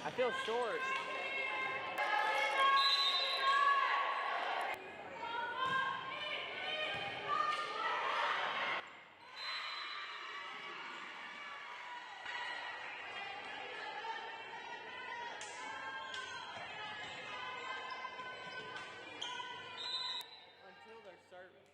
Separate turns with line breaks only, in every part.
I feel short. Until they're serving.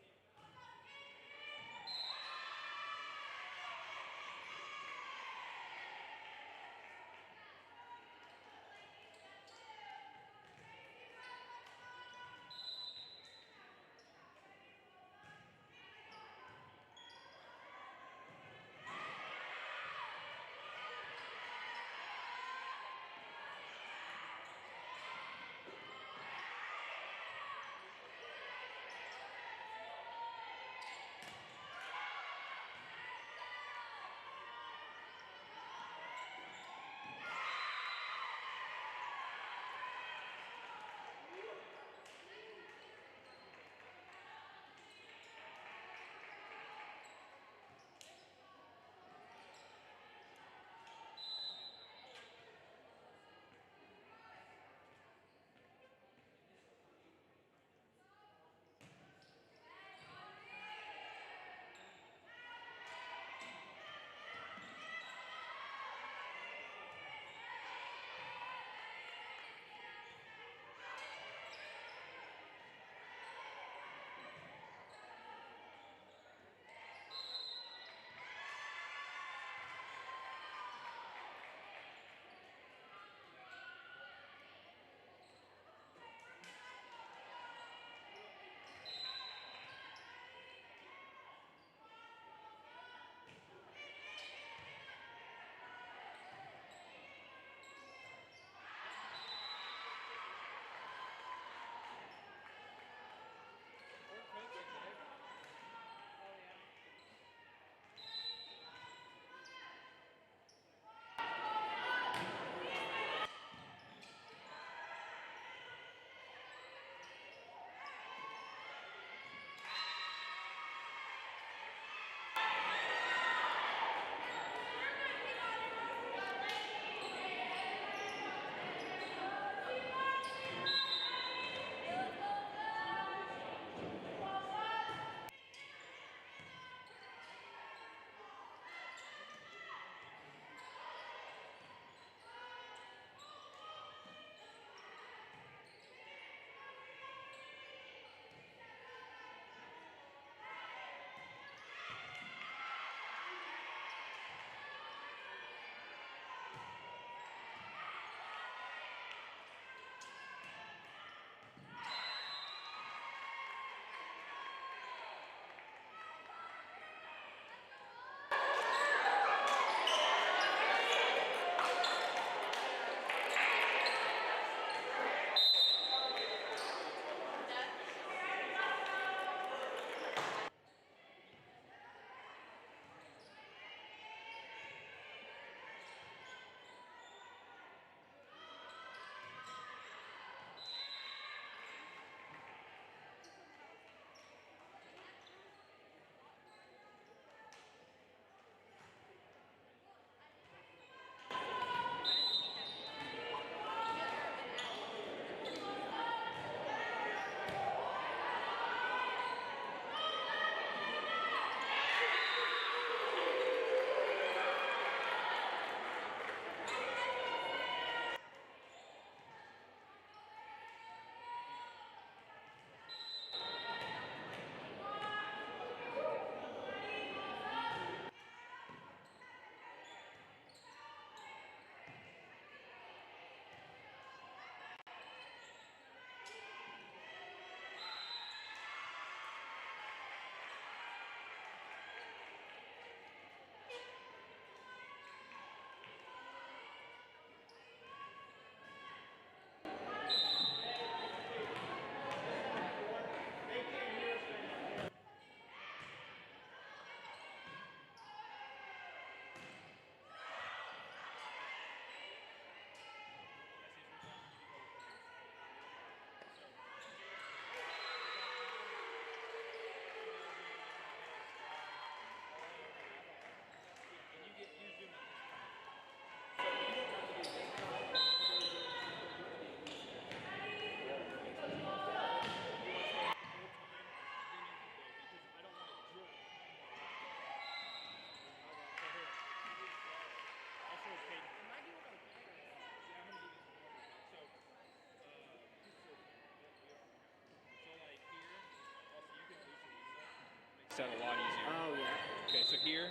Set a lot easier.
Oh, yeah.
Okay, so here,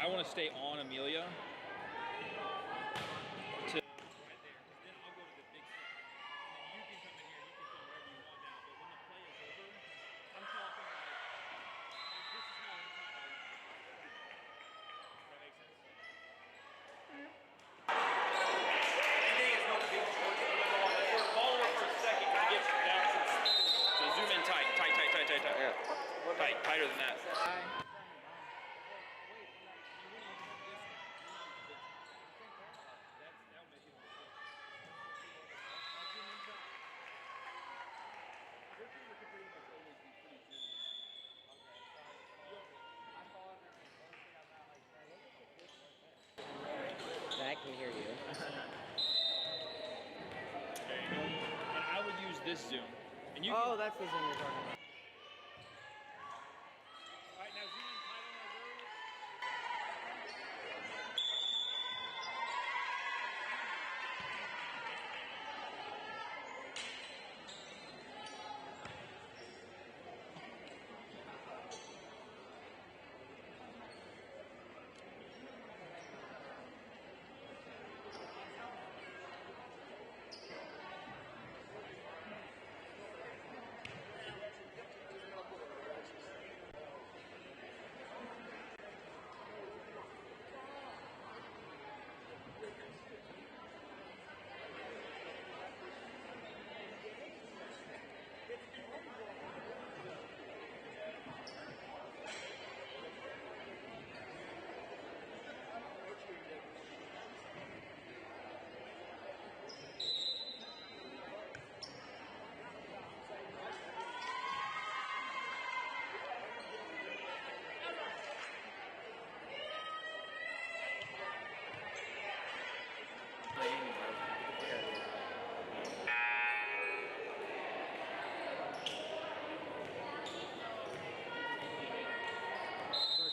I want to stay on Amelia. To right there, because then I'll go to the big spot. And then you can come in here and you can film whatever you want now. But when the play is over, I'm talking like this is how inside I want it. Does that make sense? Anything is no big short. Follow it for a second. It gets down. So zoom in tight. Yeah. Tighter than that.
I can hear you.
There you go. And I would use this zoom. And you
That's the zoom you're talking about.
Alright, now zoom in tight on our girls.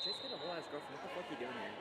Just get a whole ass girlfriend. What the fuck are you doing here?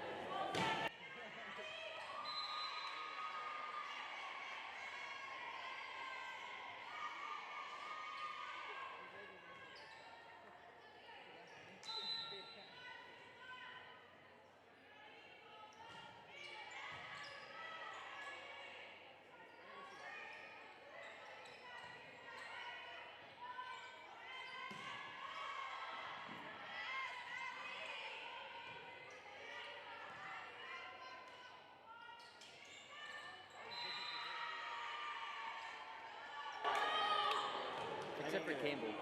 Except for Campbell.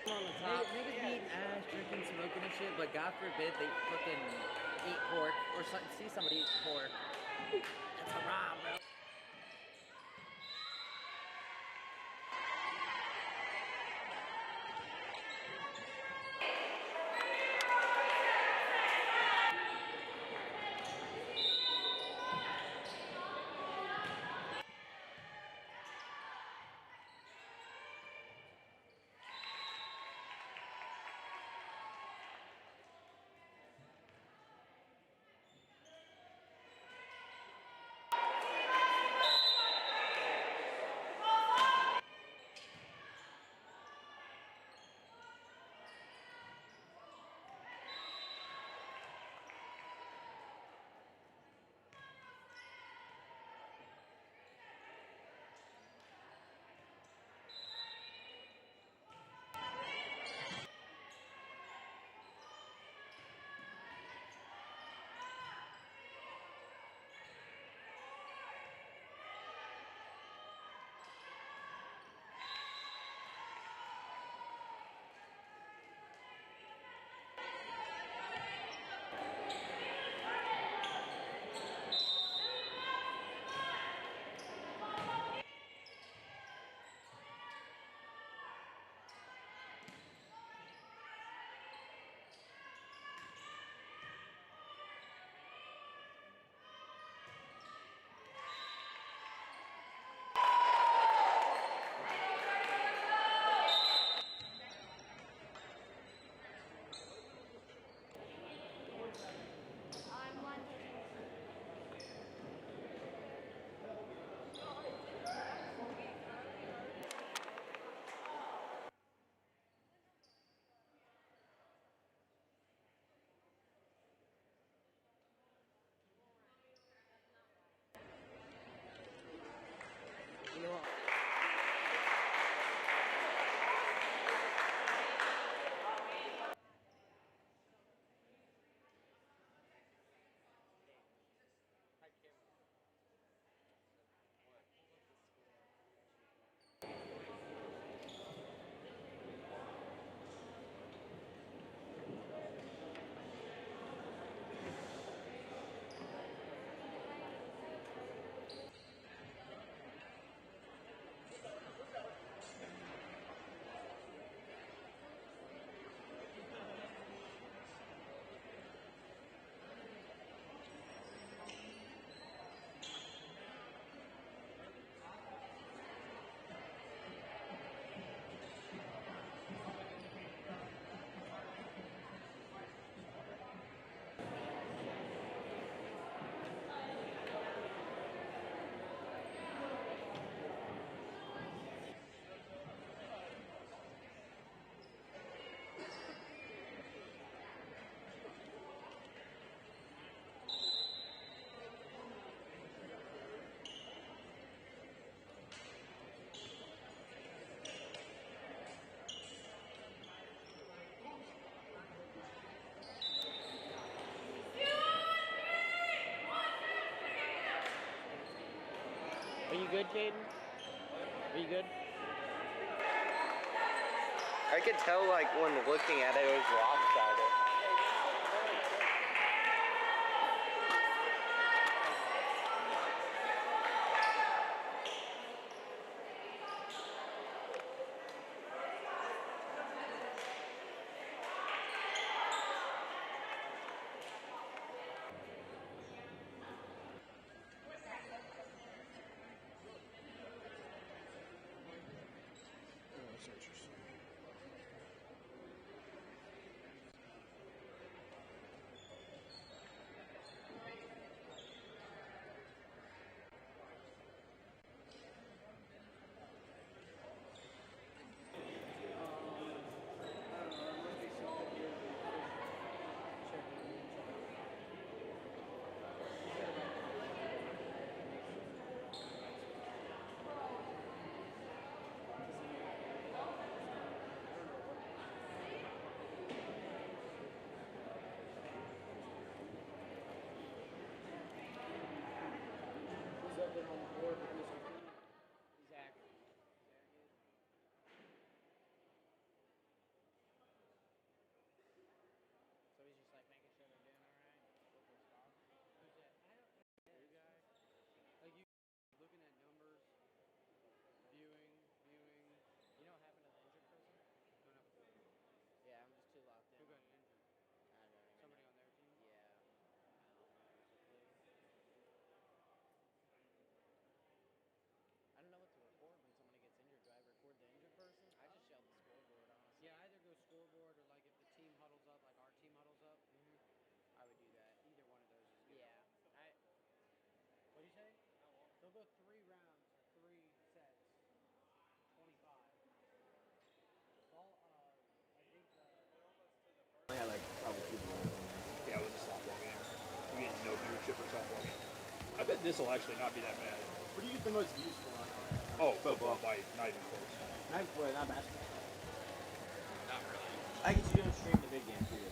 On the top. Niggas be eating ass, drinking, smoking and shit, but God forbid they fucking eat pork or see somebody eat pork. That's haram, bro.
side, Caden? Are you good?
I could tell, like, when looking at it, it was lopsided.
Yeah, like probably 2 more.
Yeah, with a softball game. We're getting no viewership for softball game. I bet this will actually not be that bad.
What do you get the most views for?
Oh, football, like, not even close.
Not basketball.
Not really.
I guess you don't stream the big game too.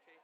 Okay.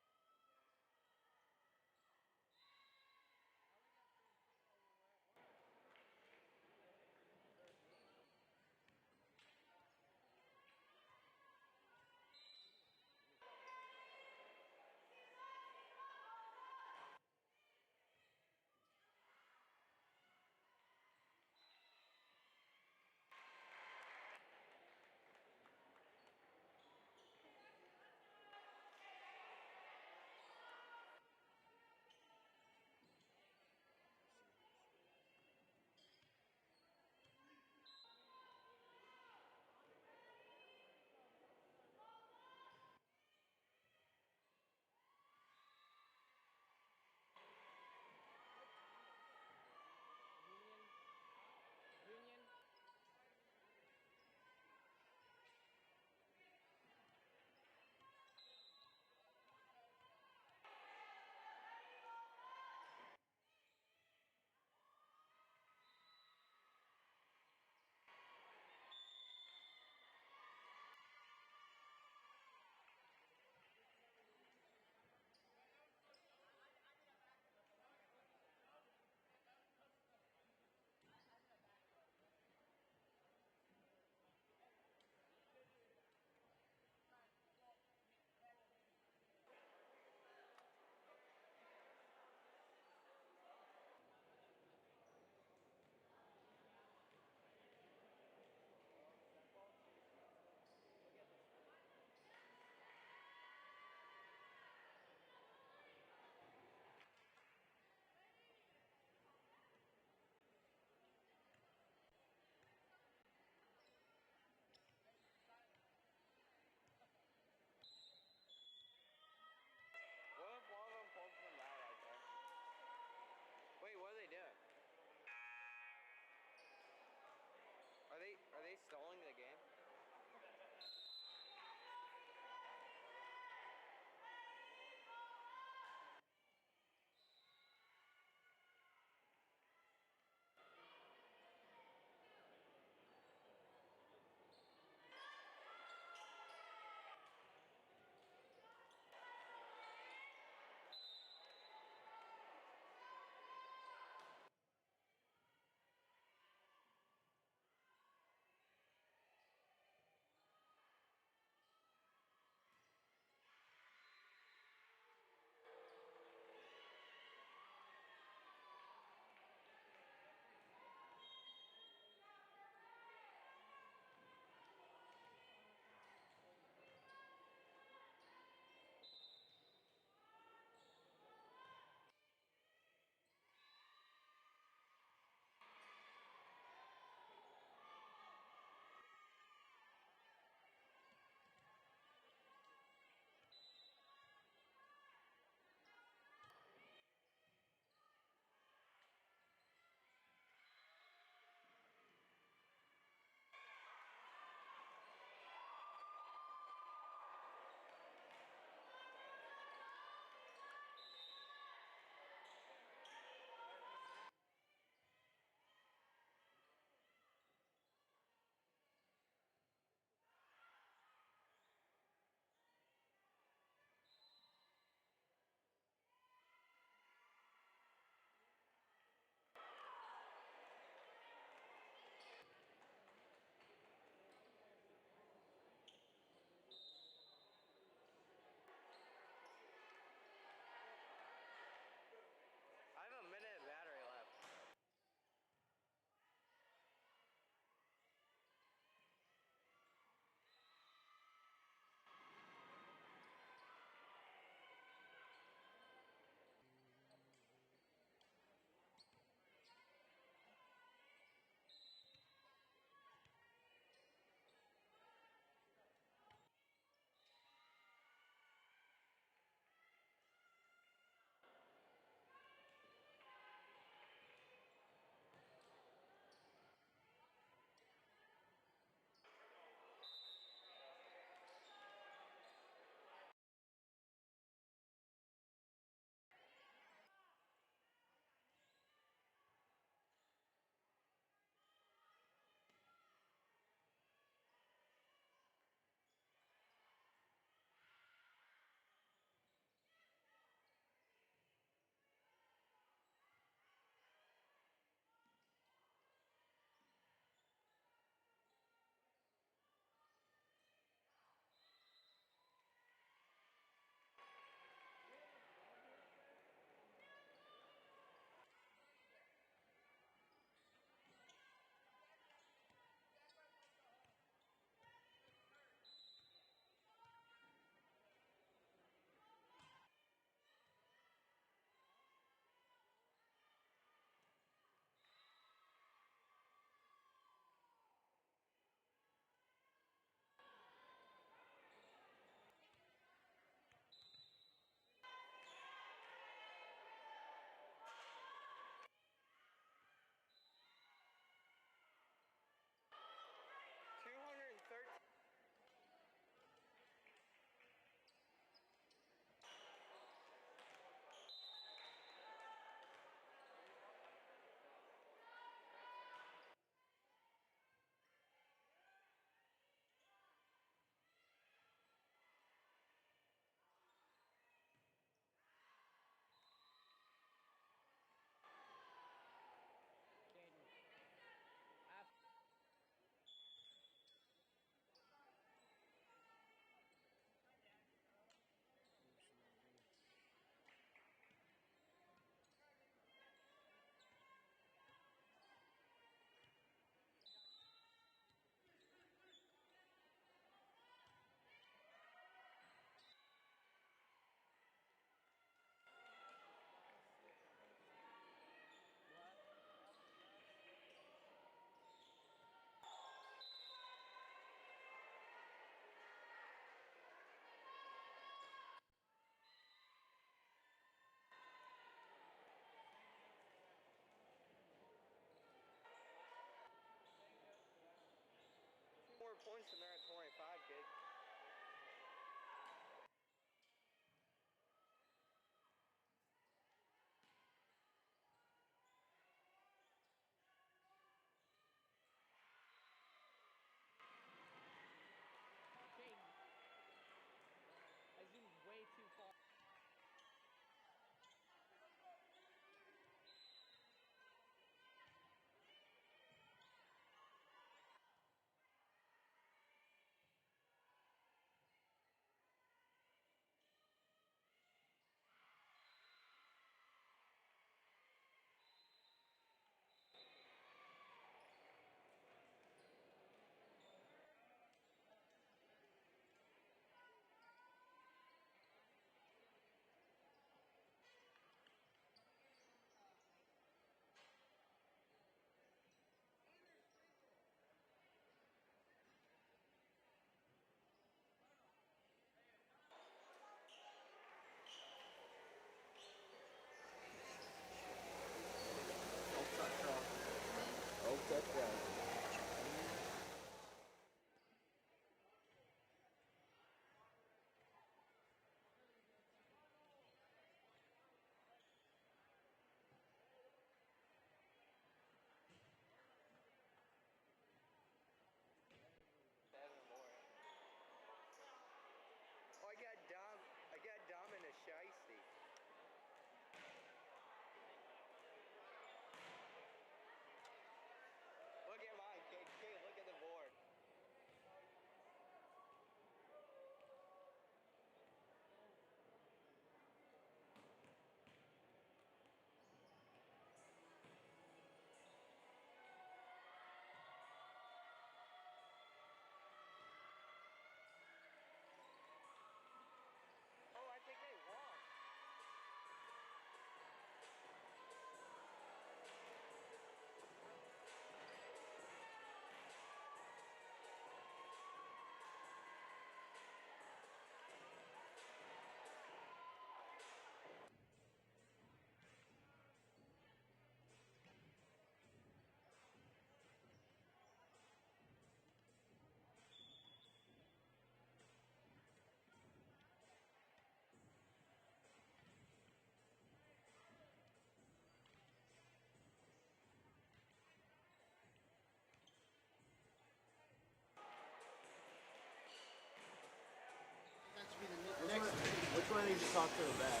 talk to her back.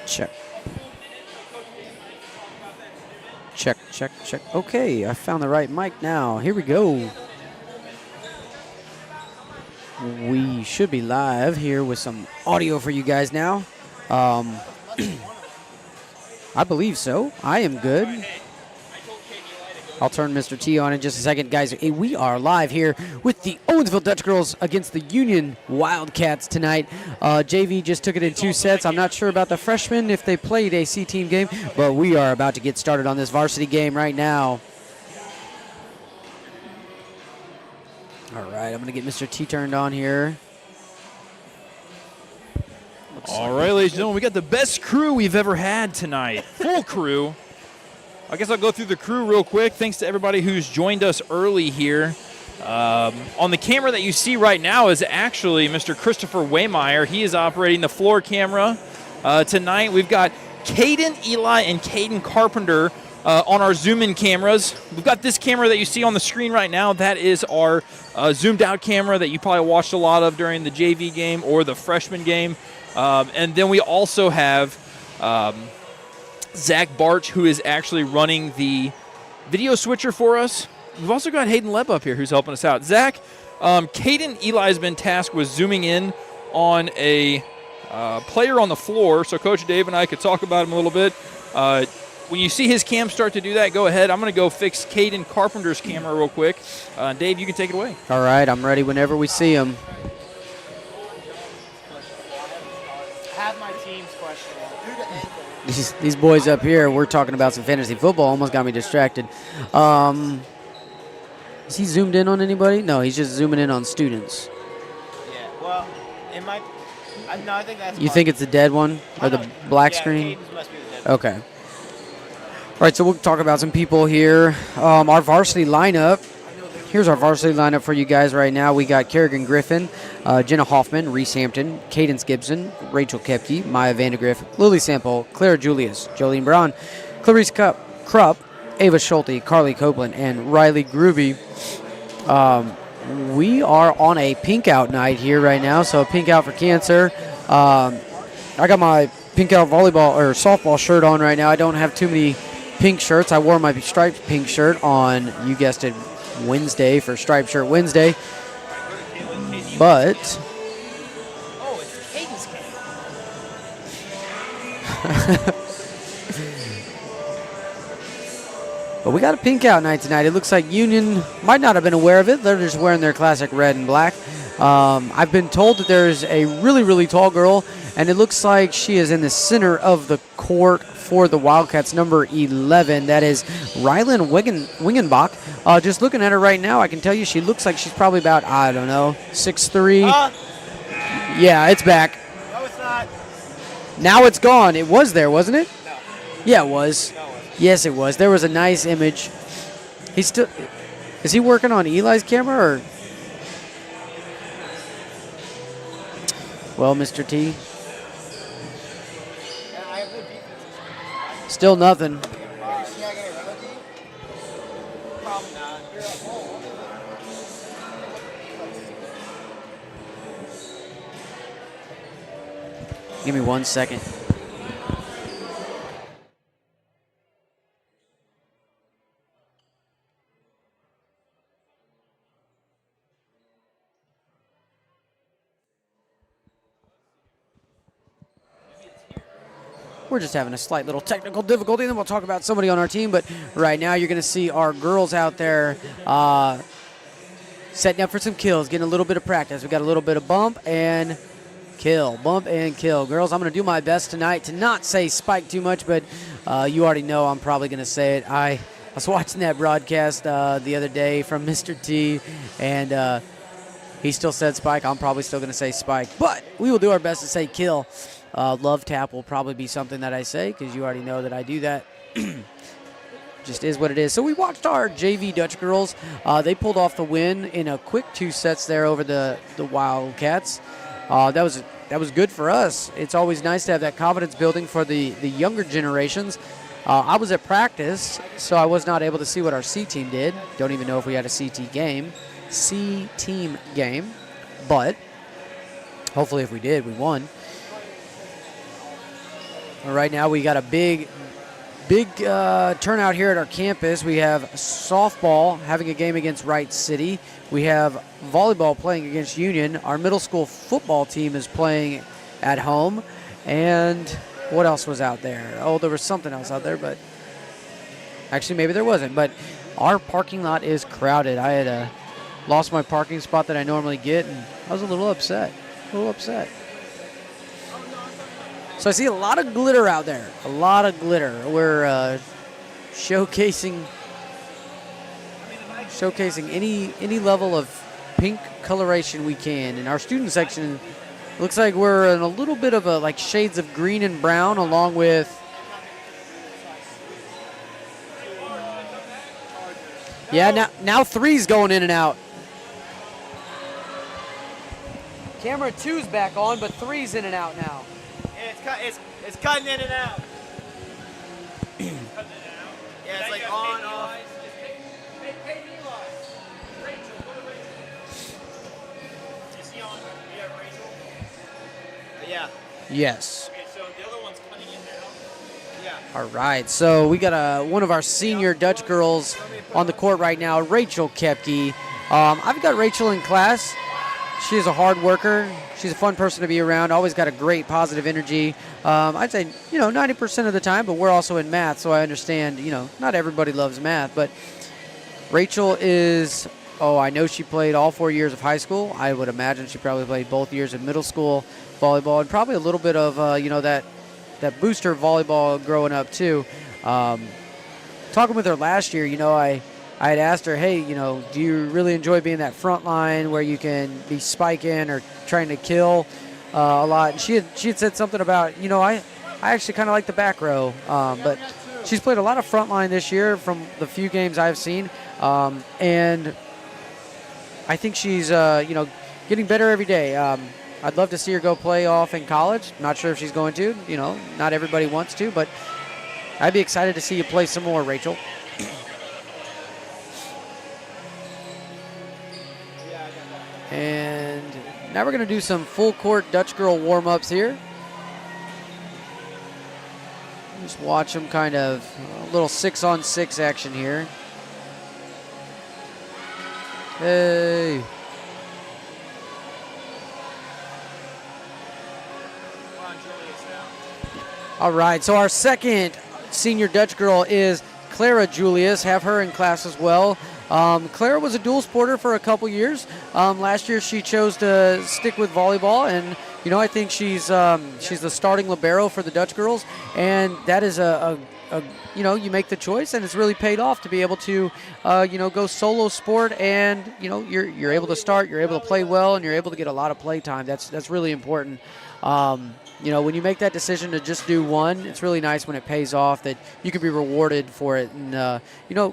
Check. Check, check, check. Okay, I found the right mic now. Here we go. We should be live here with some audio for you guys now. I believe so. I am good. I'll turn Mr. T on in just a second. Guys, we are live here with the Owensville Dutchgirls against the Union Wildcats tonight. JV just took it in 2 sets. I'm not sure about the freshmen if they played a C-team game, but we are about to get started on this varsity game right now. All right, I'm going to get Mr. T turned on here.
All right, ladies and gentlemen, we got the best crew we've ever had tonight. Full crew. I guess I'll go through the crew real quick. Thanks to everybody who's joined us early here. On the camera that you see right now is actually Mr. Christopher Waymeyer. He is operating the floor camera. Tonight we've got Caden, Eli, and Caden Carpenter on our zoom-in cameras. We've got this camera that you see on the screen right now. That is our zoomed-out camera that you probably watched a lot of during the JV game or the freshman game. And then we also have Zach Barch, who is actually running the video switcher for us. We've also got Hayden Leb up here who's helping us out. Zach, Caden Eli has been tasked with zooming in on a player on the floor, so Coach Dave and I could talk about him a little bit. When you see his cam start to do that, go ahead. I'm going to go fix Caden Carpenter's camera real quick. Dave, you can take it away.
All right, I'm ready whenever we see him.
Have my team's question.
These boys up here, we're talking about some fantasy football. Almost got me distracted. Is he zoomed in on anybody? No, he's just zooming in on students.
Yeah, well, it might. No, I think that's.
You think it's the dead one or the black screen?
Caden's must be the dead one.
Okay. All right, so we'll talk about some people here. Our varsity lineup. Here's our varsity lineup for you guys right now. We got Kerrigan Griffin, Jenna Hoffman, Reese Hampton, Cadence Gibson, Rachel Kepke, Maya Vandegrift, Lily Sample, Clara Julius, Jolene Brown, Clarice Krupp, Ava Schulte, Carly Copeland, and Riley Groovy. We are on a pink out night here right now, so pink out for cancer. I got my pink out volleyball or softball shirt on right now. I don't have too many pink shirts. I wore my striped pink shirt on, you guessed it, Wednesday for Striped Shirt Wednesday. But
Oh, it's Caden's
but we got a pink out night tonight. It looks like Union might not have been aware of it. They're just wearing their classic red and black. I've been told that there's a really, really tall girl, and it looks like she is in the center of the court for the Wildcats, number 11. That is Rylan Wingenbach. Just looking at her right now, I can tell you she looks like she's probably about, I don't know, 6'3". Yeah, it's back.
No, it's not.
Now it's gone. It was there, wasn't it?
No.
Yeah, it was.
No, it wasn't.
Yes, it was. There was a nice image. He's still. Is he working on Eli's camera or? Well, Mr. T.
I have good defense.
Still nothing.
Probably not.
Give me 1 second. We're just having a slight little technical difficulty, and then we'll talk about somebody on our team. But right now, you're going to see our girls out there setting up for some kills, getting a little bit of practice. We got a little bit of bump, and kill. Bump and kill. Girls, I'm going to do my best tonight to not say spike too much, but you already know I'm probably going to say it. I was watching that broadcast the other day from Mr. T, and he still said spike. I'm probably still going to say spike, but we will do our best to say kill. Love tap will probably be something that I say because you already know that I do that. Just is what it is. So we watched our JV Dutch girls. They pulled off the win in a quick 2 sets there over the Wildcats. That was good for us. It's always nice to have that confidence building for the younger generations. I was at practice, so I was not able to see what our C team did. Don't even know if we had a C-team game, but hopefully if we did, we won. Right now we got a big turnout here at our campus. We have softball having a game against Wright City. We have volleyball playing against Union. Our middle school football team is playing at home. And what else was out there? Oh, there was something else out there, but actually maybe there wasn't. But our parking lot is crowded. I had lost my parking spot that I normally get, and I was a little upset. So I see a lot of glitter out there. A lot of glitter. We're showcasing any level of pink coloration we can. In our student section, looks like we're in a little bit of like shades of green and brown, along with now 3's going in and out. Camera 2's back on, but 3's in and out now.
It's cutting in and out. Yeah, it's like on, off. Yeah.
Yes.
Okay, so the other one's cutting in now.
Yeah.
All right, so we got one of our senior Dutch girls on the court right now, Rachel Kepke. I've got Rachel in class. She is a hard worker. She's a fun person to be around. Always got a great positive energy. I'd say, 90% of the time, but we're also in math, so I understand, not everybody loves math. But Rachel is, I know she played all 4 years of high school. I would imagine she probably played both years of middle school volleyball and probably a little bit of, that booster volleyball growing up too. Talking with her last year, I had asked her, hey, do you really enjoy being that front line where you can be spiking or trying to kill a lot? And she had said something about, I actually kind of like the back row. But she's played a lot of front line this year from the few games I've seen. And I think she's, getting better every day. I'd love to see her go play off in college. Not sure if she's going to. Not everybody wants to, but I'd be excited to see you play some more, Rachel. And now we're going to do some full court Dutch girl warm-ups here. Just watch them kind of a little 6-on-6 action here. Hey. All right, so our second senior Dutch girl is Clara Julius. Have her in class as well. Clara was a dual sporter for a couple years. Last year she chose to stick with volleyball, and I think she's the starting libero for the Dutch girls, and that is you make the choice, and it's really paid off to be able to go solo sport, and you're able to start, you're able to play well, and you're able to get a lot of play time. That's really important. When you make that decision to just do one, it's really nice when it pays off that you can be rewarded for it. And,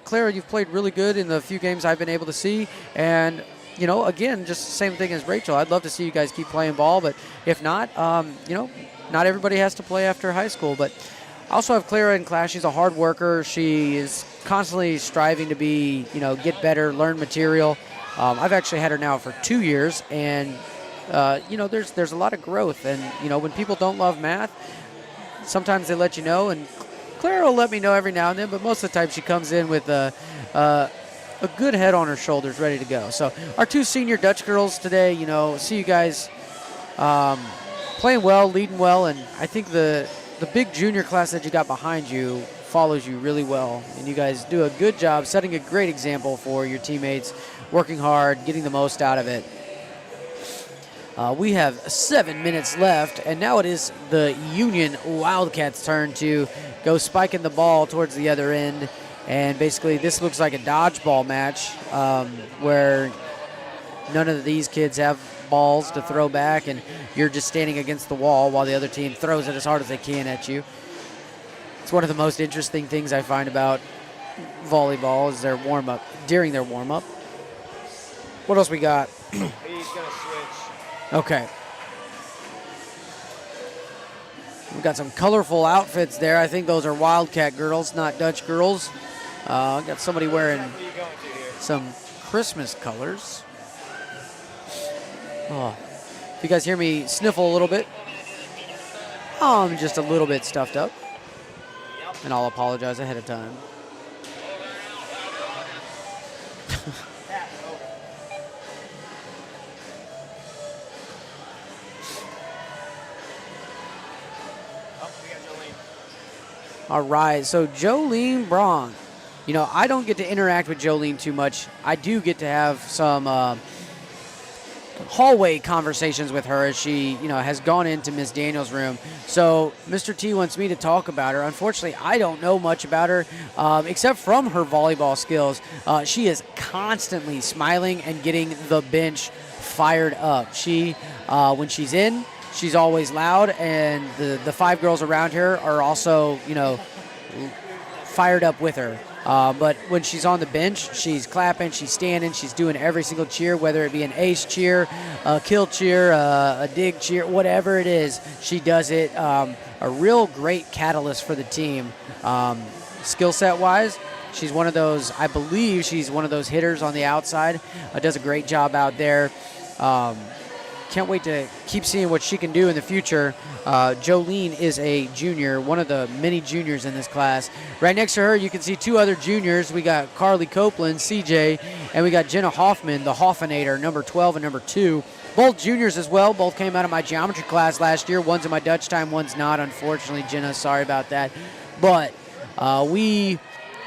Clara, you've played really good in the few games I've been able to see. And, again, just the same thing as Rachel. I'd love to see you guys keep playing ball. But if not, not everybody has to play after high school. But I also have Clara in class. She's a hard worker. She is constantly striving to be, get better, learn material. I've actually had her now for 2 years, and there's a lot of growth, and when people don't love math, sometimes they let you know, and Clara will let me know every now and then, but most of the time she comes in with a good head on her shoulders, ready to go. So our two senior Dutch girls today, see you guys playing well, leading well, and I think the big junior class that you got behind you follows you really well, and you guys do a good job setting a great example for your teammates, working hard, getting the most out of it. We have 7 minutes left, and now it is the Union Wildcats' turn to go spiking the ball towards the other end. And basically, this looks like a dodgeball match where none of these kids have balls to throw back, and you're just standing against the wall while the other team throws it as hard as they can at you. It's one of the most interesting things I find about volleyball is their warm-up, during their warm-up. What else we got?
He's going to switch.
Okay. We've got some colorful outfits there. I think those are Wildcat girls, not Dutch girls. Got somebody wearing
What are you going to here?
some Christmas colors. Oh. If you guys hear me sniffle a little bit, I'm just a little bit stuffed up. And I'll apologize ahead of time. All right, so Jolene Braun. You know, I don't get to interact with Jolene too much. I do get to have some hallway conversations with her as she, you know, has gone into Miss Daniels' room. So Mr. T wants me to talk about her. Unfortunately, I don't know much about her except from her volleyball skills. She is constantly smiling and getting the bench fired up. She, when she's in, she's always loud, and the 5 girls around her are also, you know, fired up with her. But when she's on the bench, she's clapping, she's standing, she's doing every single cheer, whether it be an ace cheer, a kill cheer, a dig cheer, whatever it is, she does it. A real great catalyst for the team. Skill set wise, she's one of those, I believe she's one of those hitters on the outside. Does a great job out there. Can't wait to keep seeing what she can do in the future. Jolene is a junior, one of the many juniors in this class. Right next to her, you can see 2 other juniors. We got Carly Copeland, CJ, and we got Jenna Hoffman, the Hoffinator, number 12 and number 2. Both juniors as well. Both came out of my geometry class last year. One's in my Dutch time, one's not. Unfortunately, Jenna, sorry about that. But we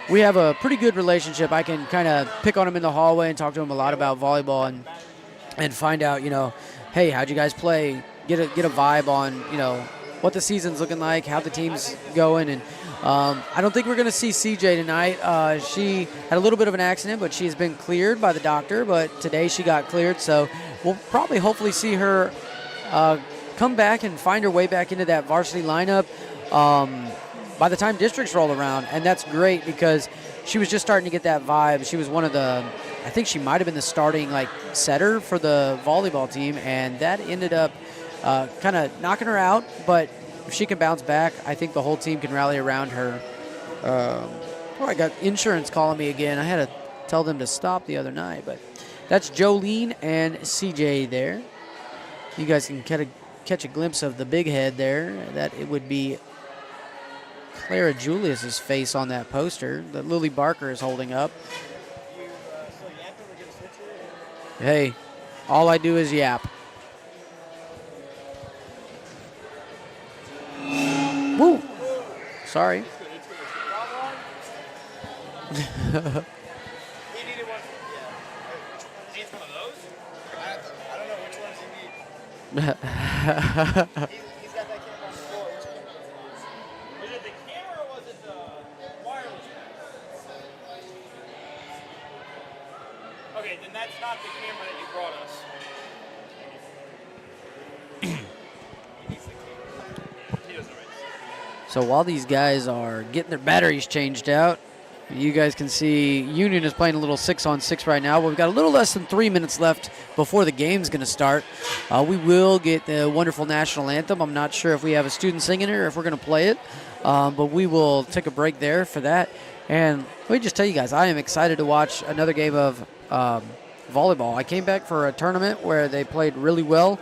have a pretty good relationship. I can kind of pick on them in the hallway and talk to them a lot about volleyball and find out, you know, hey, how'd you guys play? Get a vibe on, you know, what the season's looking like, how the team's going. And I don't think we're going to see CJ tonight. She had a little bit of an accident, but she's been cleared by the doctor. But today she got cleared, so we'll probably hopefully see her come back and find her way back into that varsity lineup by the time districts roll around. And that's great because she was just starting to get that vibe. She was one of the, I think she might have been the starting like setter for the volleyball team, and that ended up kind of knocking her out. But if she can bounce back, I think the whole team can rally around her. I got insurance calling me again. I had to tell them to stop the other night, but that's Jolene and CJ there. You guys can catch a glimpse of the big head there. That it would be Clara Julius's face on that poster that Lily Barker is holding up. Hey, all I do is yap. Woo! Sorry.
He needed one. Yeah. Needs one of those? I don't know which ones he needs. He's got that camera on the floor. Which camera does he use? Was it the camera or was it the wireless camera? Okay, then that's not the camera that you brought us. He needs the camera. He doesn't already.
So while these guys are getting their batteries changed out, you guys can see Union is playing a little 6-on-6 right now. But we've got a little less than 3 minutes left before the game's going to start. We will get the wonderful national anthem. I'm not sure if we have a student singing it or if we're going to play it. But we will take a break there for that. And let me just tell you guys, I am excited to watch another game of volleyball. I came back for a tournament where they played really well.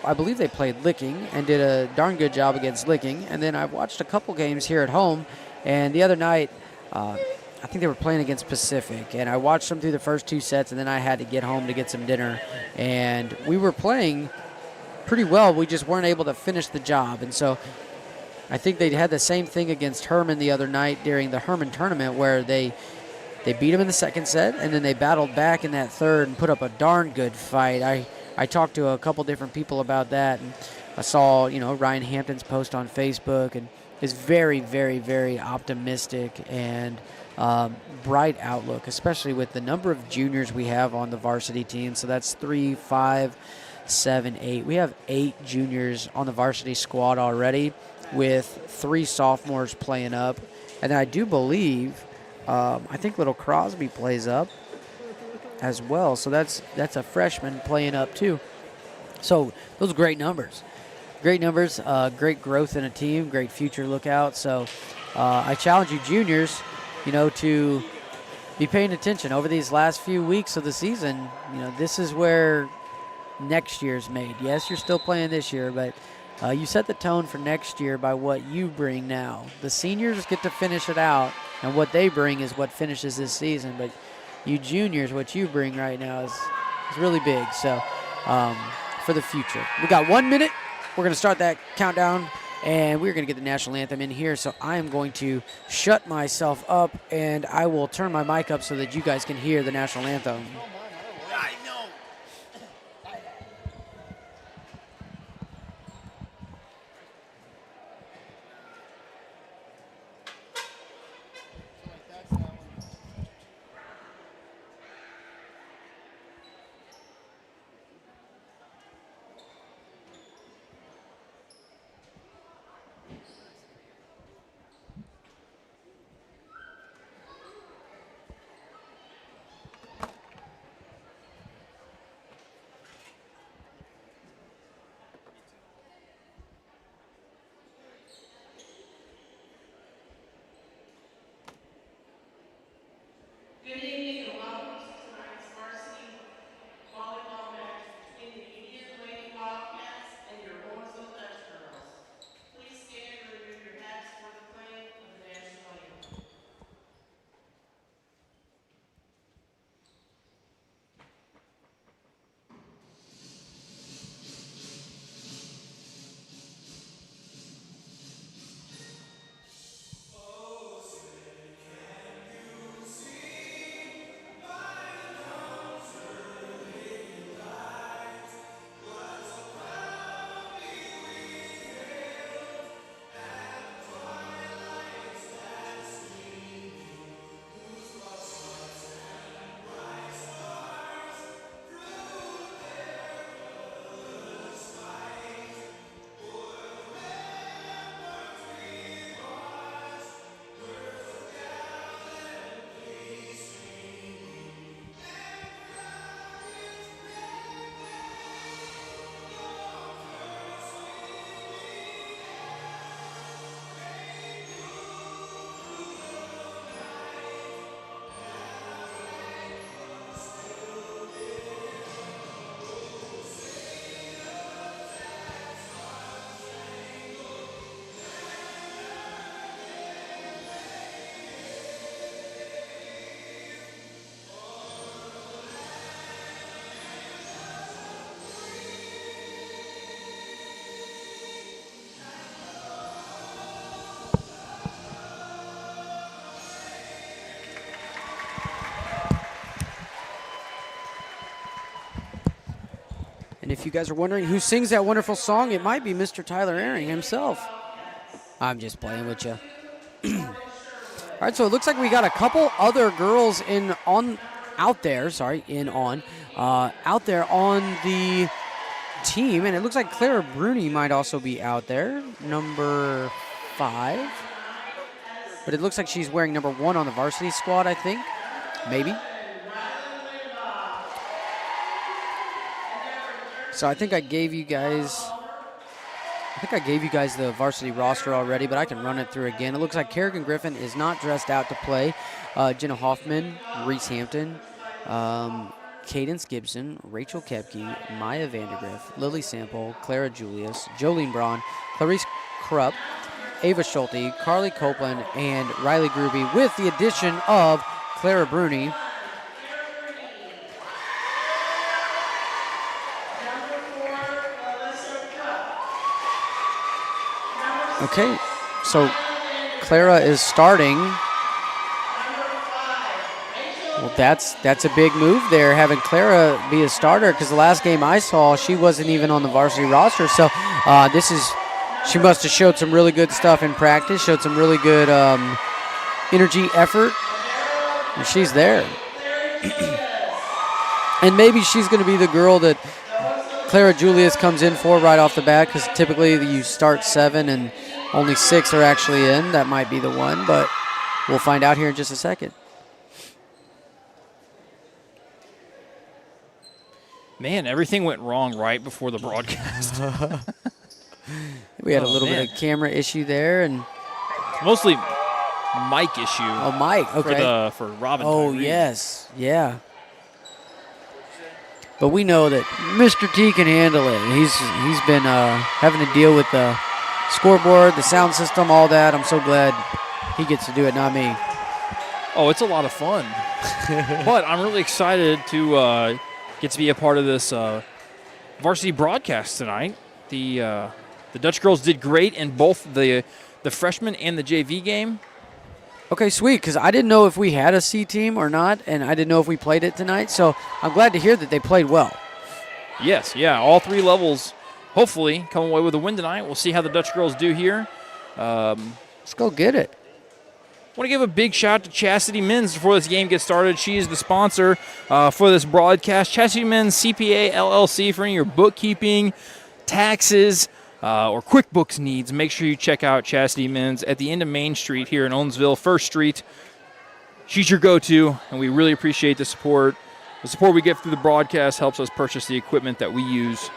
I believe they played Licking and did a darn good job against Licking. And then I've watched a couple games here at home. And the other night, I think they were playing against Pacific. And I watched them through the first 2 sets, and then I had to get home to get some dinner. And we were playing pretty well. We just weren't able to finish the job. And so I think they had the same thing against Herman the other night during the Herman tournament where they beat them in the second set, and then they battled back in that third and put up a darn good fight. I I talked to a couple different people about that, and I saw, Ryan Hampton's post on Facebook, and is very, very, very optimistic and bright outlook, especially with the number of juniors we have on the varsity team. So that's 3, 5, 7, 8. We have 8 juniors on the varsity squad already, with 3 sophomores playing up. And I do believe, I think little Crosby plays up as well. So that's a freshman playing up too. So those are great numbers. Great numbers, great growth in a team, great future lookout. So I challenge you juniors, to be paying attention over these last few weeks of the season. This is where next year's made. Yes, you're still playing this year, but you set the tone for next year by what you bring now. The seniors get to finish it out, and what they bring is what finishes this season. But you juniors, what you bring right now is really big. So for the future, we got 1 minute. We're going to start that countdown, and we're going to get the national anthem in here. So I am going to shut myself up, and I will turn my mic up so that you guys can hear the national anthem.
I know.
Good evening and welcome to tonight's varsity volleyball match between the Union Wildcats and your Owensville Dutchgirls. Please stand and remove your hats for the playing of the national anthem.
And if you guys are wondering who sings that wonderful song, it might be Mr. Tyler Airing himself. I'm just playing with you. All right, so it looks like we got a couple other girls out there on the team, and it looks like Clara Bruni might also be out there, number 5. But it looks like she's wearing number 1 on the varsity squad, I think, maybe. So I think I gave you guys the varsity roster already, but I can run it through again. It looks like Kerrigan Griffin is not dressed out to play. Jenna Hoffman, Reese Hampton, Cadence Gibson, Rachel Kepke, Maya Vandergriff, Lily Sample, Clara Julius, Jolene Braun, Clarice Krupp, Ava Schulte, Carly Copeland, and Riley Gruby, with the addition of Clara Bruni. Okay, so Clara is starting. Well, that's a big move there, having Clara be a starter, because the last game I saw, she wasn't even on the varsity roster. So she must have showed some really good stuff in practice, showed some really good energy, effort, and she's there. And maybe she's going to be the girl that Clara Julius comes in for right off the bat, because typically you start 7 and only 6 are actually in. That might be the one, but we'll find out here in just a second.
Man, everything went wrong right before the broadcast.
We had a little bit of camera issue there, and
mostly mic issue.
oh, Mike, okay.
For Robin.
Oh,
Tyree.
yes, yeah. But we know that Mr. T can handle it. He's been having to deal with the scoreboard, the sound system, all that. I'm so glad he gets to do it, not me.
Oh, it's a lot of fun. But I'm really excited to get to be a part of this varsity broadcast tonight. The Dutch girls did great in both the freshman and the JV game.
Okay, sweet, because I didn't know if we had a C team or not, and I didn't know if we played it tonight, so I'm glad to hear that they played well.
Yes, yeah, all 3 levels hopefully come away with a win tonight. We'll see how the Dutch girls do here.
Let's go get it.
I want to give a big shout out to Chastity Men's before this game gets started. She is the sponsor for this broadcast. Chastity Men's CPA LLC for any of your bookkeeping, taxes, or QuickBooks needs. Make sure you check out Chastity Men's at the end of Main Street here in Owensville, 1st Street. She's your go-to, and we really appreciate the support. The support we get through the broadcast helps us purchase the equipment that we use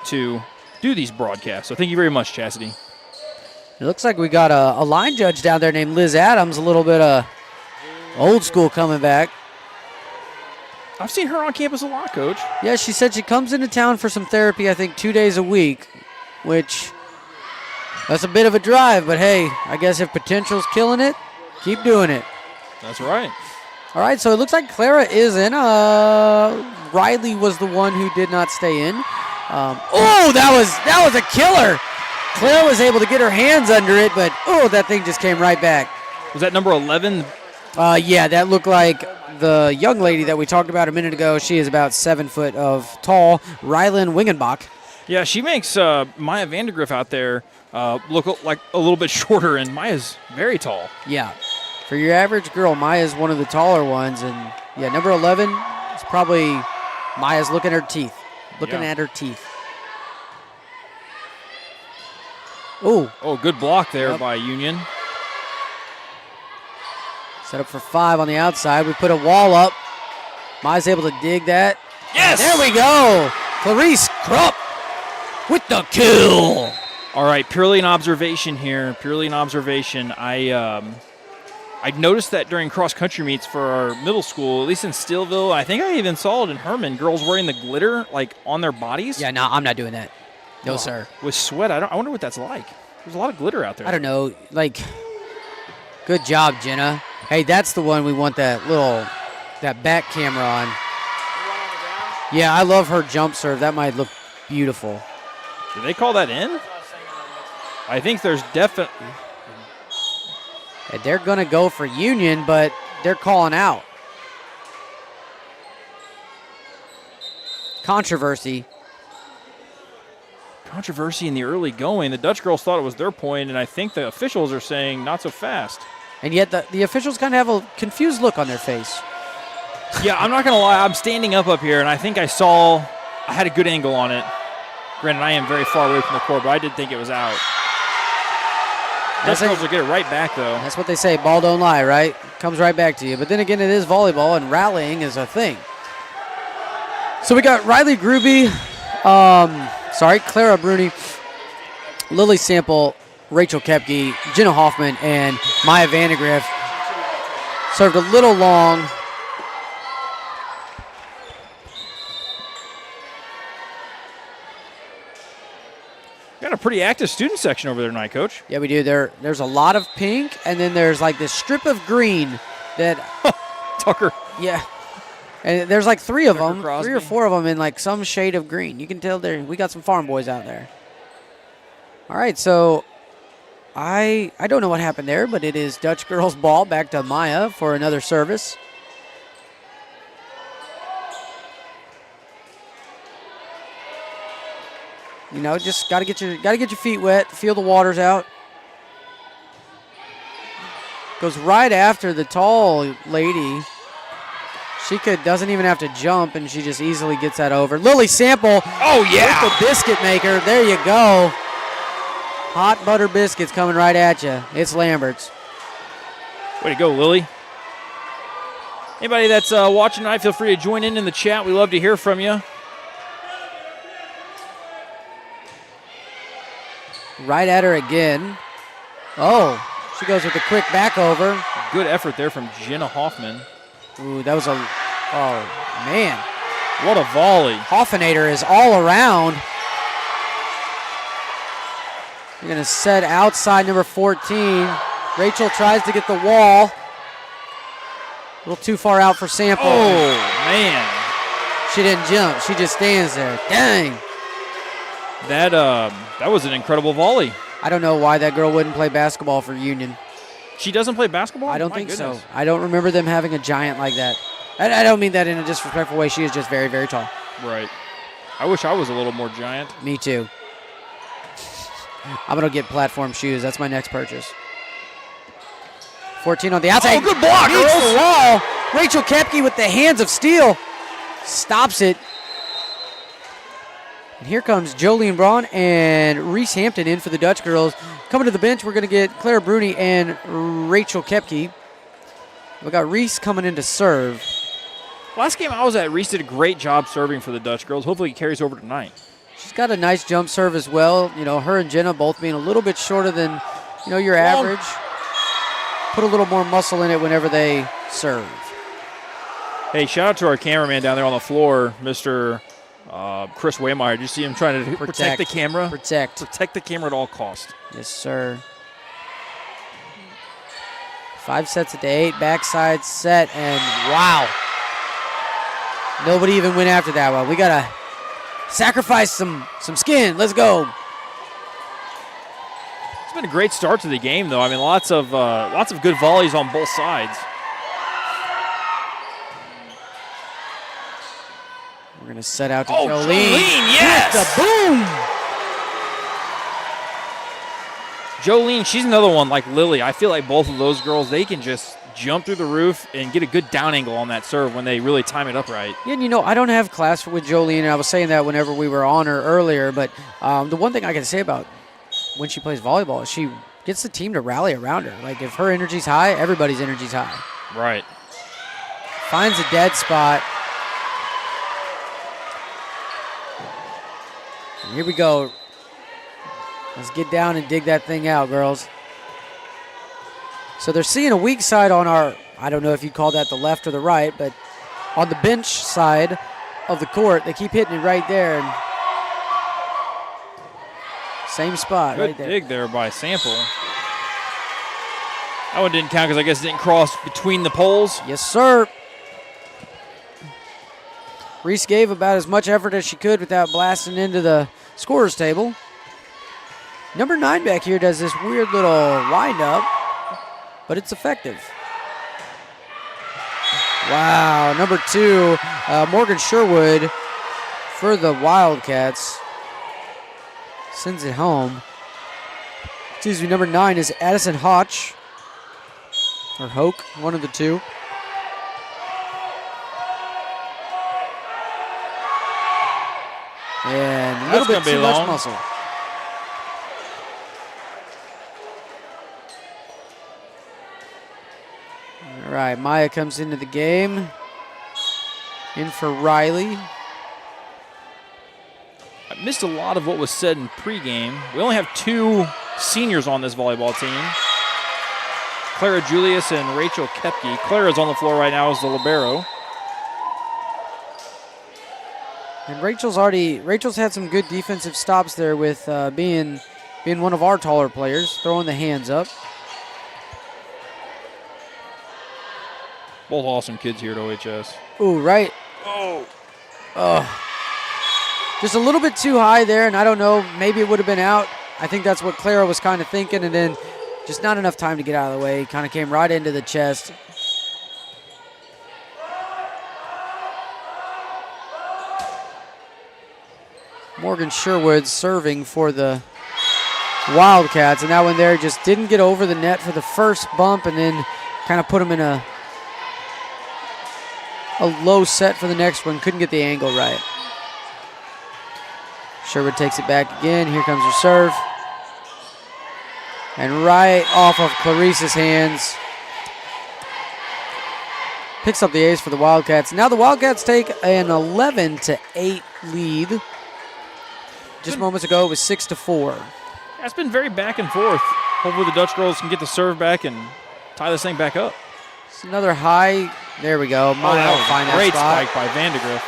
to do these broadcasts. So thank you very much, Chastity.
It looks like we got a line judge down there named Liz Adams, a little bit of old school coming back.
I've seen her on campus a lot, Coach.
Yeah, she said she comes into town for some therapy, I think 2 days a week, which that's a bit of a drive, but hey, I guess if potential's killing it, keep doing it.
That's right.
All right, so it looks like Clara is in. Riley was the one who did not stay in. Oh, that was a killer. Clara was able to get her hands under it, but oh, that thing just came right back.
Was that number 11?
Yeah, that looked like the young lady that we talked about a minute ago. She is about 7 foot of tall, Rylan Wingenbach.
Yeah, she makes Maya Vandergriff out there look like a little bit shorter, and Maya's very tall.
Yeah, for your average girl, Maya's one of the taller ones, and yeah, number 11 is probably Maya's looking at her teeth. At her teeth.
Oh, good block there by Union.
Set up for 5 on the outside. We put a wall up. Maya's able to dig that.
Yes!
There we go. Clarice Krupp with the kill.
All right, purely an observation here. Purely an observation. I noticed that during cross-country meets for our middle school, at least in Steelville, I think I even saw it in Herman, girls wearing the glitter like on their bodies.
Yeah, no, I'm not doing that. No, sir.
With sweat, I wonder what that's like. There's a lot of glitter out there.
I don't know. Like, good job, Jenna. Hey, that's the one we want that back camera on. Yeah, I love her jump serve. That might look beautiful.
Did they call that in? I think there's definitely.
And they're going to go for Union, but they're calling out. Controversy
in the early going. The Dutch girls thought it was their point, and I think the officials are saying not so fast.
And yet the officials kind of have a confused look on their face.
Yeah, I'm not going to lie. I'm standing up here, and I think I had a good angle on it. Granted, I am very far away from the court, but I did think it was out. Dutch girls will get it right back, though.
That's what they say. Ball don't lie, right? Comes right back to you. But then again, it is volleyball, and rallying is a thing. So we got Riley Gruby, Clara Bruni, Lily Sample, Rachel Kepke, Jenna Hoffman, and Maya Vandegrift. Served a little long.
Got a pretty active student section over there tonight, Coach.
Yeah, we do. There's a lot of pink, and then there's like this strip of green that
Tucker.
Yeah. And there's like 3 of
Tucker
them,
Crosby.
3 or 4 of them in like some shade of green. You can tell we got some farm boys out there. All right, so I don't know what happened there, but it is Dutch girls ball back to Maya for another service. You know, just gotta get your feet wet, feel the waters out. Goes right after the tall lady. She doesn't even have to jump, and she just easily gets that over. Lily Sample.
Oh, yeah.
With the biscuit maker. There you go. Hot butter biscuits coming right at you. It's Lambert's.
Way to go, Lily. Anybody that's watching tonight, feel free to join in the chat. We love to hear from you.
Right at her again. Oh, she goes with a quick back over.
Good effort there from Jenna Hoffman.
Ooh, that was oh, man.
What a volley.
Hoffenator is all around. You're going to set outside number 14. Rachel tries to get the wall. A little too far out for Sample.
Oh, man.
She didn't jump. She just stands there. Dang.
That was an incredible volley.
I don't know why that girl wouldn't play basketball for Union.
She doesn't play basketball?
I don't
My
think
goodness.
so. I don't remember them having a giant like that. I don't mean that in a disrespectful way. She is just very, very tall.
Right. I wish I was a little more giant.
Me too. I'm going to get platform shoes. That's my next purchase. 14 on the outside.
Oh, good block,
Beats
girls.
the wall. Rachel Kepke with the hands of steel. Stops it. And here comes Jolene Braun and Reese Hampton in for the Dutch girls. Coming to the bench, we're going to get Clara Bruni and Rachel Kepke. We got Reese coming in to serve.
Last game I was at, Reese did a great job serving for the Dutch girls. Hopefully he carries over tonight.
She's got a nice jump serve as well. You know, her and Jenna both being a little bit shorter than, you know, your average. Put a little more muscle in it whenever they serve.
Hey, shout out to our cameraman down there on the floor, Mr. Chris Waymeyer. Did you see him trying to protect the camera?
Protect
the camera at all costs.
Yes, sir. 5 sets to 8, backside set, and wow. Nobody even went after that one. We got to sacrifice some skin. Let's go.
It's been a great start to the game, though. I mean, lots of good volleys on both sides.
We're going to set out to
Oh,
Jolene.
yes!
The boom!
Jolene, she's another one like Lily. I feel like both of those girls, they can just jump through the roof and get a good down angle on that serve when they really time it up right.
Yeah, and you know, I don't have class with Jolene, and I was saying that whenever we were on her earlier, but the one thing I can say about when she plays volleyball is she gets the team to rally around her. Like, if her energy's high, everybody's energy's high.
Right.
Finds a dead spot. And here we go. Let's get down and dig that thing out, girls. So they're seeing a weak side on our, I don't know if you'd call that the left or the right, but on the bench side of the court, they keep hitting it right there. And same spot
Good
right there.
dig there by Sample. That one didn't count because I guess it didn't cross between the poles.
Yes, sir. Reese gave about as much effort as she could without blasting into the scorer's table. Number 9 back here does this weird little wind-up, but it's effective. Wow, number 2, Morgan Sherwood for the Wildcats. Sends it home. Excuse me, number 9 is Addison Hodge, or Hoke, one of the two. And a little bit too much muscle. All right, Maya comes into the game. In for Riley.
I missed a lot of what was said in pregame. We only have 2 seniors on this volleyball team. Clara Julius and Rachel Kepke. Clara's on the floor right now as the libero.
And Rachel's had some good defensive stops there with being one of our taller players, throwing the hands up.
Both awesome kids here at OHS.
Ooh, right. Oh. Just a little bit too high there, and I don't know, maybe it would have been out. I think that's what Clara was kind of thinking, and then just not enough time to get out of the way. Kind of came right into the chest. Morgan Sherwood serving for the Wildcats, and that one there just didn't get over the net for the first bump, and then kind of put him in a low set for the next one. Couldn't get the angle right. Sherwood takes it back again. Here comes her serve. And right off of Clarice's hands. Picks up the ace for the Wildcats. Now the Wildcats take an 11-8 lead. Just moments ago it was 6-4.
It's been very back and forth. Hopefully the Dutch girls can get the serve back and tie this thing back up.
It's another high. There we go.
That was a great spike by Vandegrift.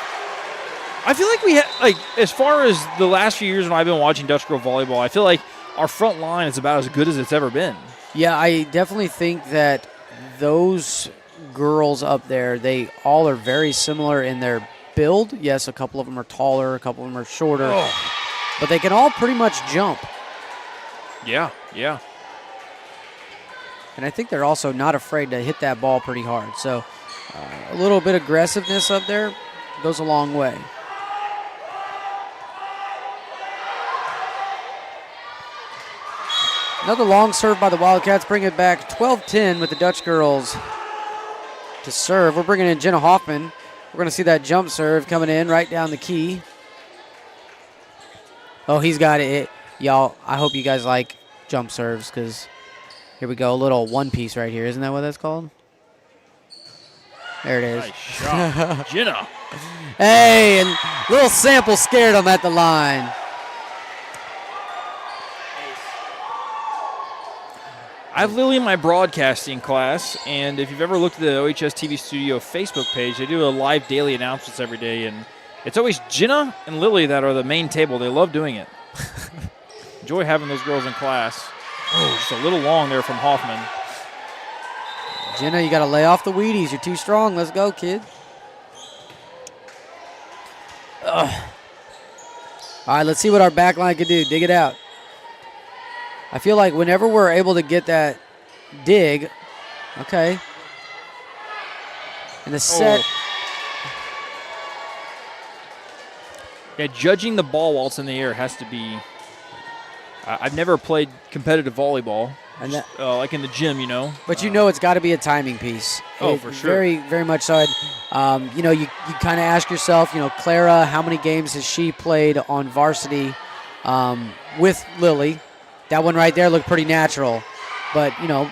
I feel like we had, like, as far as the last few years when I've been watching Dutch girl volleyball, I feel like our front line is about as good as it's ever been.
Yeah, I definitely think that those girls up there, they all are very similar in their build. Yes, a couple of them are taller, a couple of them are shorter, but they can all pretty much jump.
Yeah.
And I think they're also not afraid to hit that ball pretty hard. So a little bit of aggressiveness up there goes a long way. Another long serve by the Wildcats. Bring it back 12-10 with the Dutch girls to serve. We're bringing in Jenna Hoffman. We're going to see that jump serve coming in right down the key. Oh, he's got it. Y'all, I hope you guys like jump serves because here we go. A little one piece right here. Isn't that what that's called? There it is.
Nice shot. Jenna.
Hey, and little sample scared him at the line.
I have Lily in my broadcasting class, and if you've ever looked at the OHS TV Studio Facebook page, they do a live daily announcements every day, and it's always Jenna and Lily that are the main table. They love doing it. Enjoy having those girls in class. Oh, just a little long there from Hoffman.
Jenna, you got to lay off the Wheaties. You're too strong. Let's go, kid. Ugh. All right, let's see what our back line can do. Dig it out. I feel like whenever we're able to get that dig, okay, and the set.
Yeah, judging the ball while it's in the air has to be. I've never played competitive volleyball,
And
just, like in the gym, you know.
But you know it's got to be a timing piece.
For sure.
Very, very much so. You know, you kind of ask yourself, you know, Clara, how many games has she played on varsity with Lily? That one right there looked pretty natural. But, you know,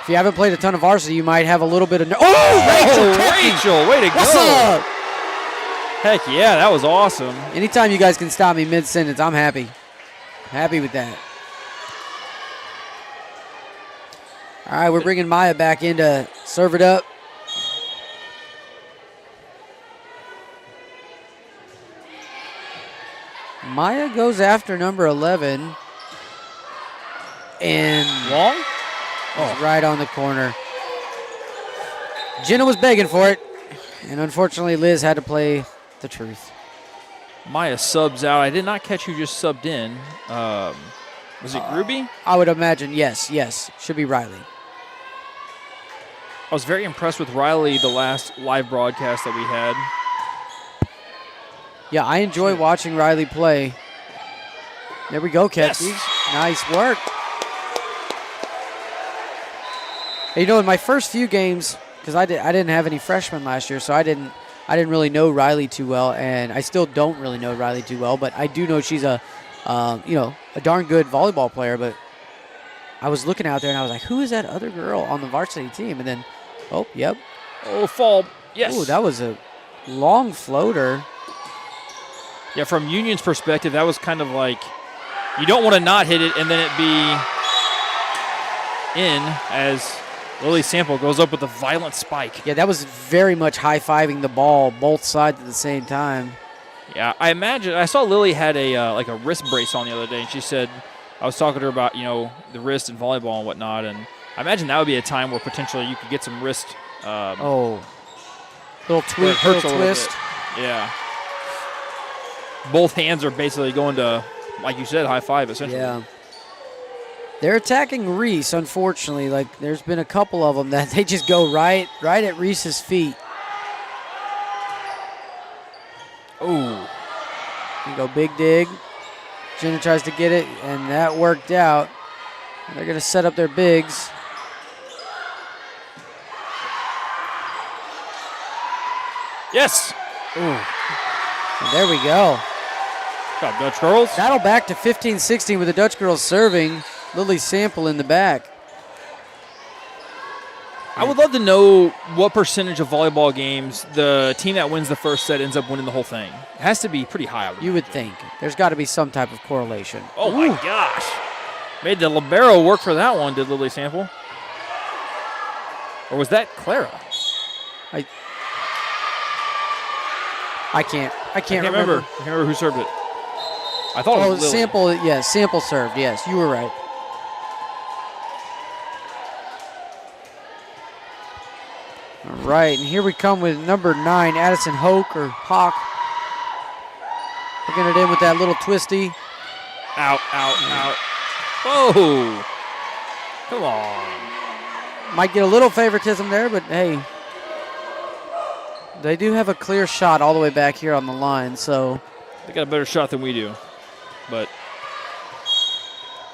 if you haven't played a ton of varsity, you might have a little bit of...
Rachel, way to
What's
go.
up?
Heck yeah, that was awesome.
Anytime you guys can stop me mid-sentence, I'm happy. Happy with that. All right, we're bringing Maya back in to serve it up. Maya goes after number 11. And
Long?
it's right on the corner. Jenna was begging for it. And unfortunately, Liz had to play the truth.
Maya subs out. I did not catch who just subbed in. Was it Gruby?
I would imagine, yes. Should be Riley.
I was very impressed with Riley the last live broadcast that we had.
Yeah, I enjoy watching Riley play. There we go, Ketsy.
Yes.
Nice work. Hey, you know, in my first few games, because I didn't have any freshmen last year, so I didn't really know Riley too well, and I still don't really know Riley too well, but I do know she's a darn good volleyball player. But I was looking out there and I was like, who is that other girl on the varsity team? And then,
Fall. Yes.
Oh, that was a long floater.
Yeah, from Union's perspective, that was kind of like you don't want to not hit it and then it be in as Lily Sample goes up with a violent spike.
Yeah, that was very much high-fiving the ball both sides at the same time.
Yeah, I imagine I saw Lily had a like a wrist brace on the other day, and she said I was talking to her about the wrist and volleyball and whatnot, and I imagine that would be a time where potentially you could get some wrist.
Little tweak, little twist.
Yeah. Both hands are basically going to, like you said, high five essentially.
Yeah. They're attacking Reese, unfortunately. Like, there's been a couple of them that they just go right at Reese's feet.
Oh.
You go big dig. Jenna tries to get it, and that worked out. They're going to set up their bigs.
Yes.
Ooh. And there we go.
Good job, Dutch girls.
Battle back to 15-16 with the Dutch girls serving. Lily Sample in the back.
I would love to know what percentage of volleyball games the team that wins the first set ends up winning the whole thing. It has to be pretty high.
You would think. There's got to be some type of correlation.
Oh, my gosh. Made the libero work for that one, did Lily Sample? Or was that Clara?
I can't remember.
I can't remember who served it. I thought it was Lily.
Sample, yes, Sample served. Yes, you were right. All right, and here we come with number 9, Addison Hoke or Hawk. Looking it in with that little twisty.
Out. Whoa. Come on.
Might get a little favoritism there, but hey. They do have a clear shot all the way back here on the line, so.
They got a better shot than we do, but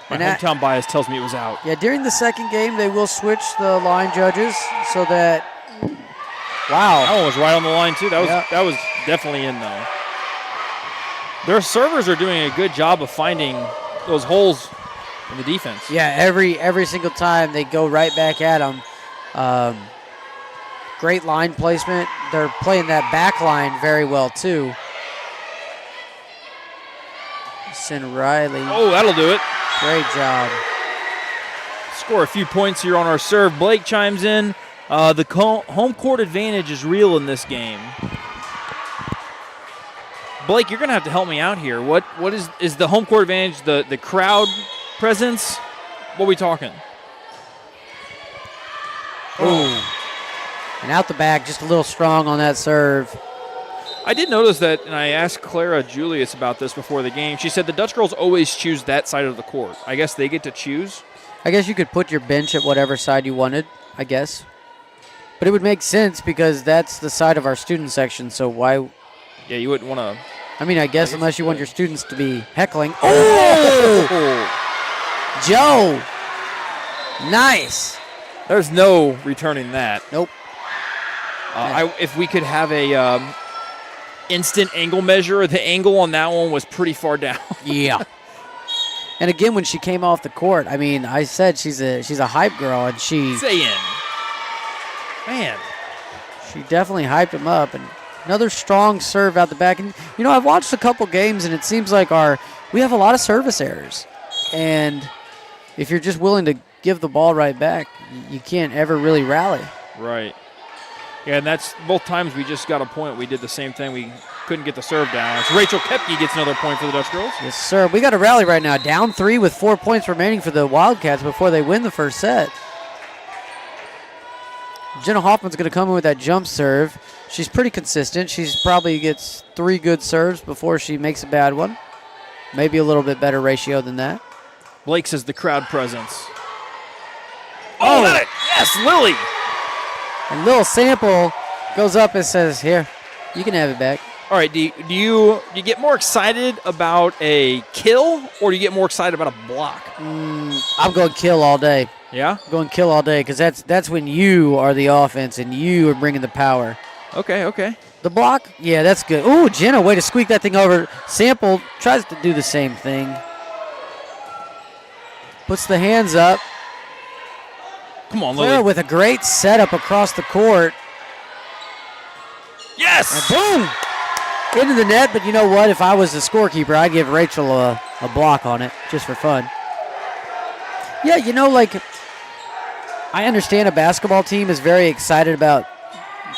my
And
hometown bias tells me it was out.
Yeah, during the second game, they will switch the line judges so that. Wow.
That one was right on the line, too. That was definitely in, though. Their servers are doing a good job of finding those holes in the defense.
Yeah, every single time they go right back at them. Great line placement. They're playing that back line very well, too. Send Riley.
Oh, that'll do it.
Great job.
Score a few points here on our serve. Blake chimes in. The home court advantage is real in this game. Blake, you're going to have to help me out here. What is the home court advantage, the crowd presence? What are we talking?
Oh. And out the back, just a little strong on that serve.
I did notice that, and I asked Clara Julius about this before the game. She said the Dutch girls always choose that side of the court. I guess they get to choose.
I guess you could put your bench at whatever side you wanted, I guess. But it would make sense because that's the side of our student section, so why?
Yeah, you wouldn't want to.
I mean, I guess unless you want your students to be heckling. Oh! Joe! Nice.
There's no returning that.
Nope.
If we could have a instant angle measure, the angle on that one was pretty far down.
Yeah. And again, when she came off the court, I mean, I said she's a hype girl, and she
Man.
She definitely hyped him up, and another strong serve out the back. And you know, I've watched a couple games, and it seems like we have a lot of service errors, and if you're just willing to give the ball right back, you can't ever really rally.
Right. Yeah, and that's both times we just got a point. We did the same thing. We couldn't get the serve down. So Rachel Kepke gets another point for the Dutch girls.
Yes, sir. We got a rally right now. Down 3 with 4 points remaining for the Wildcats before they win the first set. Jenna Hoffman's going to come in with that jump serve. She's pretty consistent. She's probably gets 3 good serves before she makes a bad one. Maybe a little bit better ratio than that.
Blake says the crowd presence. Oh, got it. Yes, Lily.
And Lil Sample goes up and says, here, you can have it back.
All right, do you get more excited about a kill or do you get more excited about a block?
I'm going kill all day.
Yeah?
I'm going kill all day because that's when you are the offense and you are bringing the power.
Okay.
The block, yeah, that's good. Ooh, Jenna, way to squeak that thing over. Sample tries to do the same thing. Puts the hands up.
Come on,
Clara
Lily.
with a great setup across the court.
Yes!
And boom! Into the net, but you know what? If I was the scorekeeper, I'd give Rachel a block on it just for fun. Yeah, you know, like, I understand a basketball team is very excited about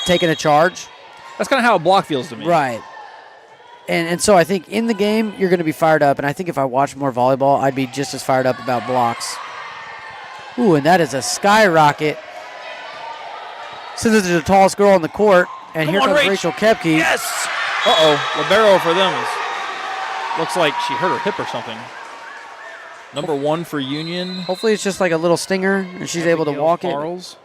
taking a charge.
That's kind of how a block feels to me.
Right. And so I think in the game, you're going to be fired up. And I think if I watched more volleyball, I'd be just as fired up about blocks. Ooh, and that is a skyrocket. So this is the tallest girl on the court. And here comes Rachel Kepke.
Yes! Uh-oh. Libero for them looks like she hurt her hip or something. Number 1 for Union.
Hopefully it's just like a little stinger, and she's able to walk
Charles.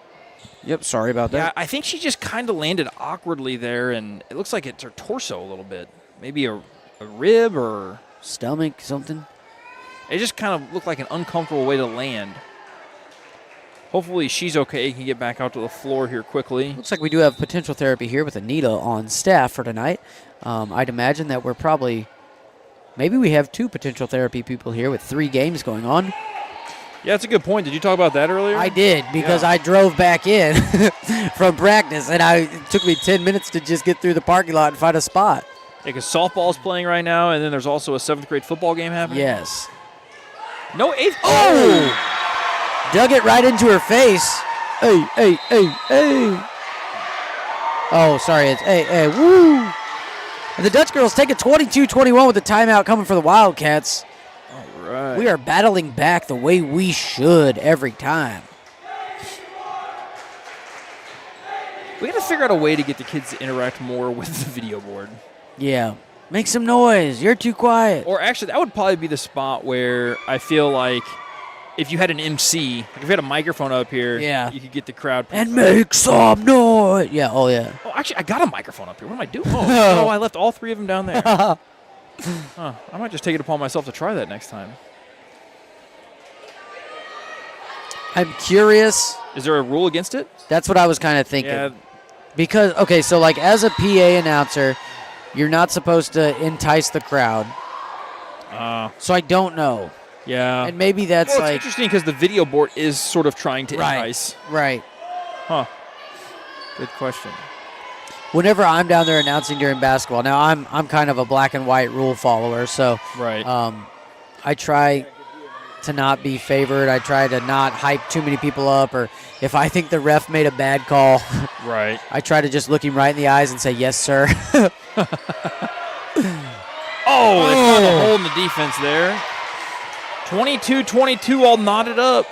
it. Yep, sorry about that.
Yeah, I think she just kind of landed awkwardly there, and it looks like it's her torso a little bit. Maybe a a rib or
Stomach, something.
it just kind of looked like an uncomfortable way to land. Hopefully she's okay and can get back out to the floor here quickly.
Looks like we do have potential therapy here with Anita on staff for tonight. I'd imagine that we're probably, maybe we have 2 potential therapy people here with 3 games going on.
Yeah, that's a good point. Did you talk about that earlier?
I did, because I drove back in from practice, and it took me 10 minutes to just get through the parking lot and find a spot.
Yeah, because softball's playing right now, and then there's also a 7th grade football game happening.
Yes.
No 8th.
Oh! Dug it right into her face. Hey, hey, hey, hey. Oh, sorry. It's hey, hey, woo. And the Dutch girls take a 22-21 with the timeout coming for the Wildcats.
All right.
We are battling back the way we should every time.
We got to figure out a way to get the kids to interact more with the video board.
Yeah. Make some noise. You're too quiet.
Or actually, that would probably be the spot where I feel like if you had an MC, like if you had a microphone up here,
Yeah.
you could get the crowd.
And make some noise. Yeah, oh, yeah.
Oh, actually, I got a microphone up here. What am I doing? Oh, no, I left all 3 of them down there. Huh, I might just take it upon myself to try that next time.
I'm curious.
Is there a rule against it?
That's what I was kind of thinking.
Yeah.
Because, okay, so like as a PA announcer, you're not supposed to entice the crowd. So I don't know.
Yeah.
And maybe that's
Well, it's
like
interesting because the video board is sort of trying to
Right.
entice.
right.
Huh. Good question.
Whenever I'm down there announcing during basketball, now I'm kind of a black and white rule follower, so
Right.
I try to not be favored. I try to not hype too many people up, or if I think the ref made a bad call,
Right.
I try to just look him right in the eyes and say, yes, sir.
Oh, they found a hole in the defense there. 22-22, all knotted up.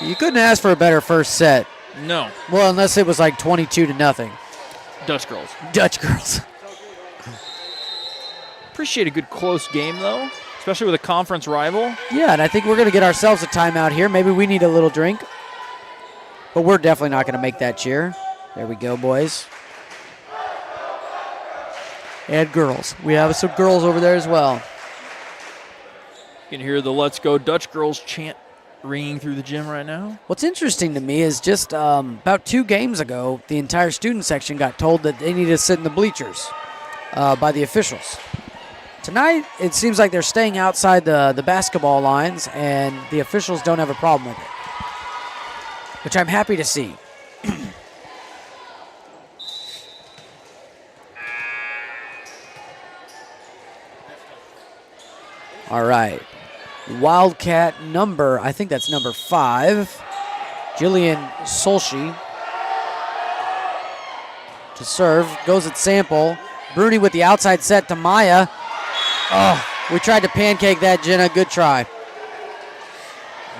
You couldn't ask for a better first set.
No.
Well, unless it was like 22-0.
Dutch girls.
Dutch girls.
Appreciate a good close game, though, especially with a conference rival.
Yeah, and I think we're going to get ourselves a timeout here. Maybe we need a little drink. But we're definitely not going to make that cheer. There we go, boys. And girls. We have some girls over there as well.
You can hear the Let's Go Dutch Girls chant ringing through the gym right now.
What's interesting to me is just about 2 games ago, the entire student section got told that they needed to sit in the bleachers by the officials. Tonight, it seems like they're staying outside the basketball lines, and the officials don't have a problem with it, which I'm happy to see. All right. Wildcat number, I think that's number 5, Jillian Solshi to serve. Goes at sample. Bruni with the outside set to Maya. Oh, we tried to pancake that, Jenna. Good try.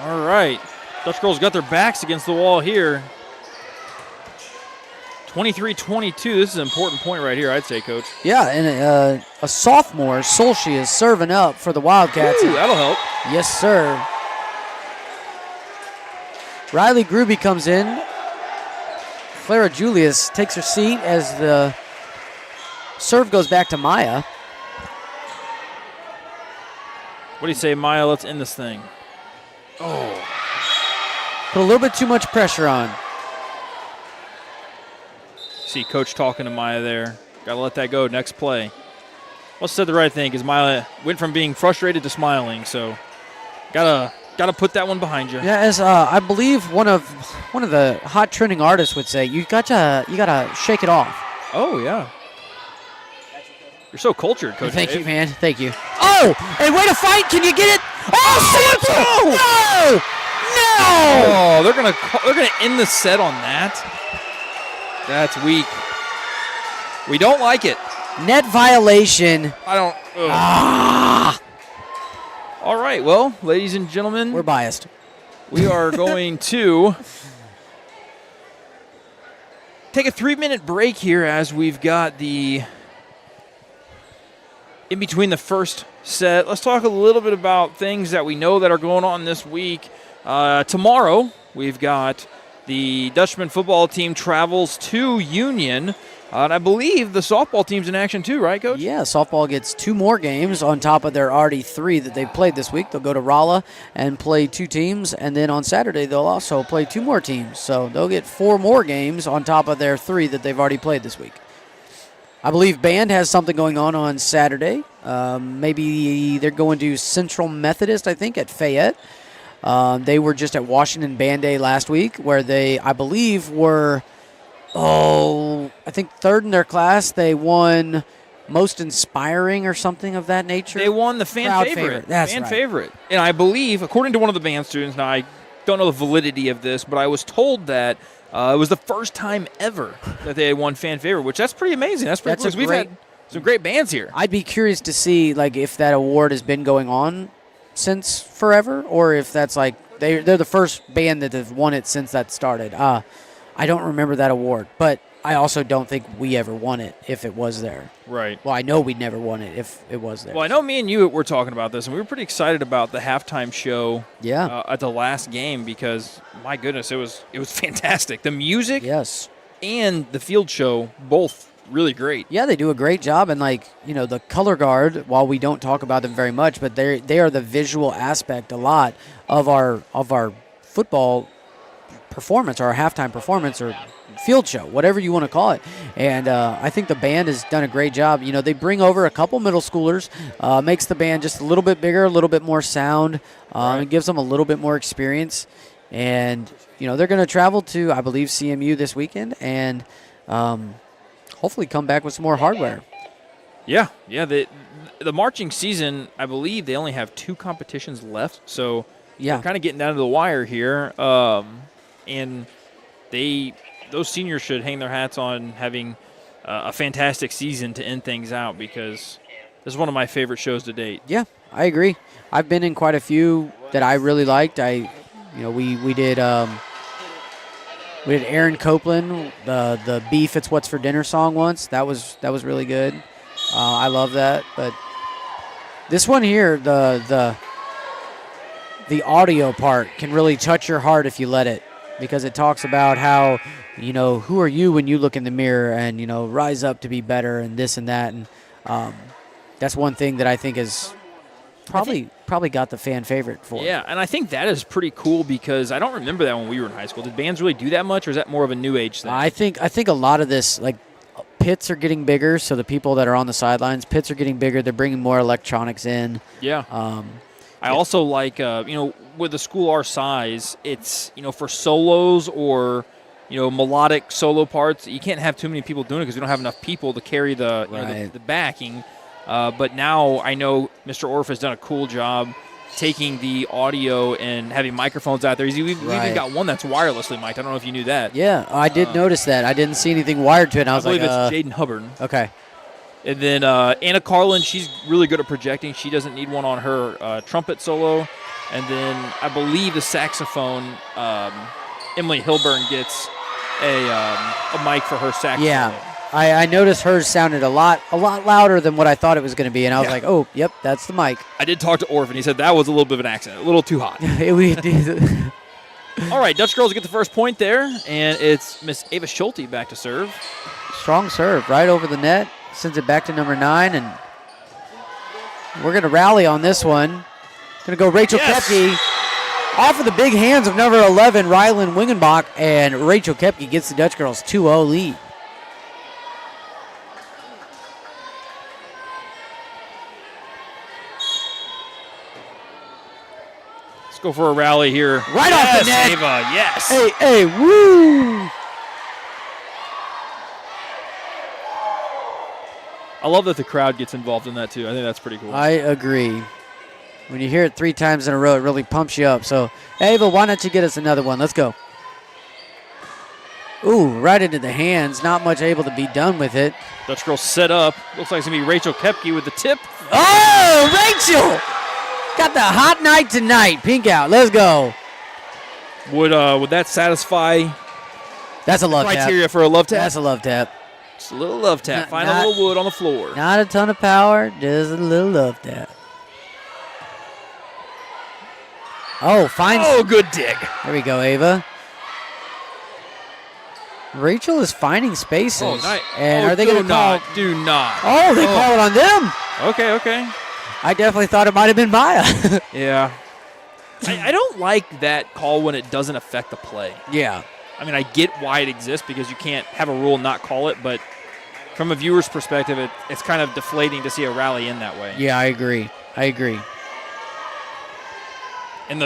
All right. Dutch girls got their backs against the wall here. 23-22. This is an important point right here, I'd say, Coach.
Yeah, and a sophomore, Solshi, is serving up for the Wildcats.
Ooh, that'll help.
Yes, sir. Riley Gruby comes in. Clara Julius takes her seat as the serve goes back to Maya.
What do you say, Maya? Let's end this thing. Oh.
Put a little bit too much pressure on.
See Coach talking to Maya there. Got to let that go. Next play. Well, said the right thing because Maya went from being frustrated to smiling. So, gotta put that one behind you.
Yeah, as I believe one of the hot trending artists would say, you gotta shake it off.
Oh yeah. You're so cultured, Coach.
Thank
Dave.
you, man. Thank you. Oh, and way to fight! Can you get it? Oh, sample! No! No!
Oh, they're gonna end the set on that. That's weak. We don't like it.
Net violation.
I don't. Ugh.
Ah!
All right. Well, ladies and gentlemen,
We're biased.
we are going to take a 3-minute break here as we've got the in between the first set. Let's talk a little bit about things that we know that are going on this week. Tomorrow, we've got the Dutchman football team travels to Union And I believe the softball team's in action too, right, Coach?
Yeah, softball gets 2 more games on top of their already 3 that they've played this week. They'll go to Rolla and play 2 teams, and then on Saturday they'll also play 2 more teams. So they'll get 4 more games on top of their 3 that they've already played this week. I believe band has something going on Saturday. Maybe they're going to Central Methodist, I think, at Fayette. They were just at Washington Band Day last week, where they, I believe, were... I think 3rd in their class. They won most inspiring or something of that nature.
They won the fan
Crowd
favorite.
That's
fan
right.
favorite. And I believe, according to one of the band students, now I don't know the validity of this, but I was told that it was the first time ever that they had won fan favorite, which that's pretty amazing. That's pretty cool. 'Cause we've had some great bands here.
I'd be curious to see like if that award has been going on since forever, or if that's like they're the first band that have won it since that started. I don't remember that award, but I also don't think we ever won it if it was there.
Right.
Well, I know we never won it if it was there.
Well, I know me and you were talking about this, and we were pretty excited about the halftime show
Yeah.
at the last game because, my goodness, it was fantastic. The music
Yes.
and the field show, both really great.
Yeah, they do a great job, and the color guard. While we don't talk about them very much, but they are the visual aspect a lot of our football performance, or our halftime performance, or field show, whatever you want to call it. And I think the band has done a great job. They bring over a couple middle schoolers, makes the band just a little bit bigger, a little bit more sound, and gives them a little bit more experience. And they're going to travel to, I believe, CMU this weekend, and hopefully come back with some more hardware.
Yeah. The marching season, I believe they only have 2 competitions left, so
Yeah.
we're kind of getting down to the wire here. And those seniors should hang their hats on having a fantastic season to end things out, because this is one of my favorite shows to date.
Yeah, I agree. I've been in quite a few that I really liked. We did Aaron Copeland, the Beef It's What's for Dinner song once. That was really good. I love that. But this one here, the audio part can really touch your heart if you let it, because it talks about how, who are you when you look in the mirror, and, rise up to be better, and this and that. And that's one thing that I think is probably got the fan favorite for it.
Yeah, and I think that is pretty cool, because I don't remember that when we were in high school. Did bands really do that much, or is that more of a new age thing?
I think a lot of this, like, pits are getting bigger, so the people that are on the sidelines, pits are getting bigger. They're bringing more electronics in.
Yeah. I also like, with a school our size, it's, for solos or, melodic solo parts, you can't have too many people doing it because we don't have enough people to carry the backing. But now I know Mr. Orff has done a cool job taking the audio and having microphones out there. We've even got one that's wirelessly mic'd. I don't know if you knew that.
Yeah, I did notice that. I didn't see anything wired to it, and I was
believe
like,
it's Jaden Hubbard.
Okay.
And then Anna Carlin, she's really good at projecting. She doesn't need one on her trumpet solo. And then I believe the saxophone, Emily Hilburn gets a mic for her saxophone.
Yeah, I noticed hers sounded a lot louder than what I thought it was going to be, and I was like, oh, yep, that's the mic.
I did talk to Orff, and he said that was a little bit of an accident, a little too hot.
We did.
All right, Dutch Girls get the first point there, and it's Miss Ava Schulte back to serve.
Strong serve, right over the net, sends it back to number 9, and we're going to rally on this one. Going to go Rachel Kepke off of the big hands of number 11, Rylan Wingenbach, and Rachel Kepke gets the Dutch Girls 2-0 lead.
Let's go for a rally here.
Right off the net.
Ava, yes.
Hey, woo!
I love that the crowd gets involved in that, too. I think that's pretty cool.
I agree. When you hear it 3 times in a row, it really pumps you up. So, Ava, why don't you get us another one? Let's go. Ooh, right into the hands. Not much able to be done with it.
Dutch Girls set up. Looks like it's going to be Rachel Kepke with the tip.
Oh, Rachel! Got the hot night tonight. Pink out. Let's go.
Would that satisfy
That's a love tap.
criteria for a love tap?
That's a love tap.
Just a little love tap. Find a little wood on the floor.
Not a ton of power, just a little love tap. Oh, fine.
Oh, good dig.
There we go, Ava. Rachel is finding spaces.
Oh, nice.
And
Oh,
are they going to call?
Do not.
Oh, they call it on them.
Okay.
I definitely thought it might have been Maya.
Yeah. I don't like that call when it doesn't affect the play.
Yeah.
I mean, I get why it exists because you can't have a rule and not call it, but from a viewer's perspective, it's kind of deflating to see a rally in that way.
Yeah, I agree.
And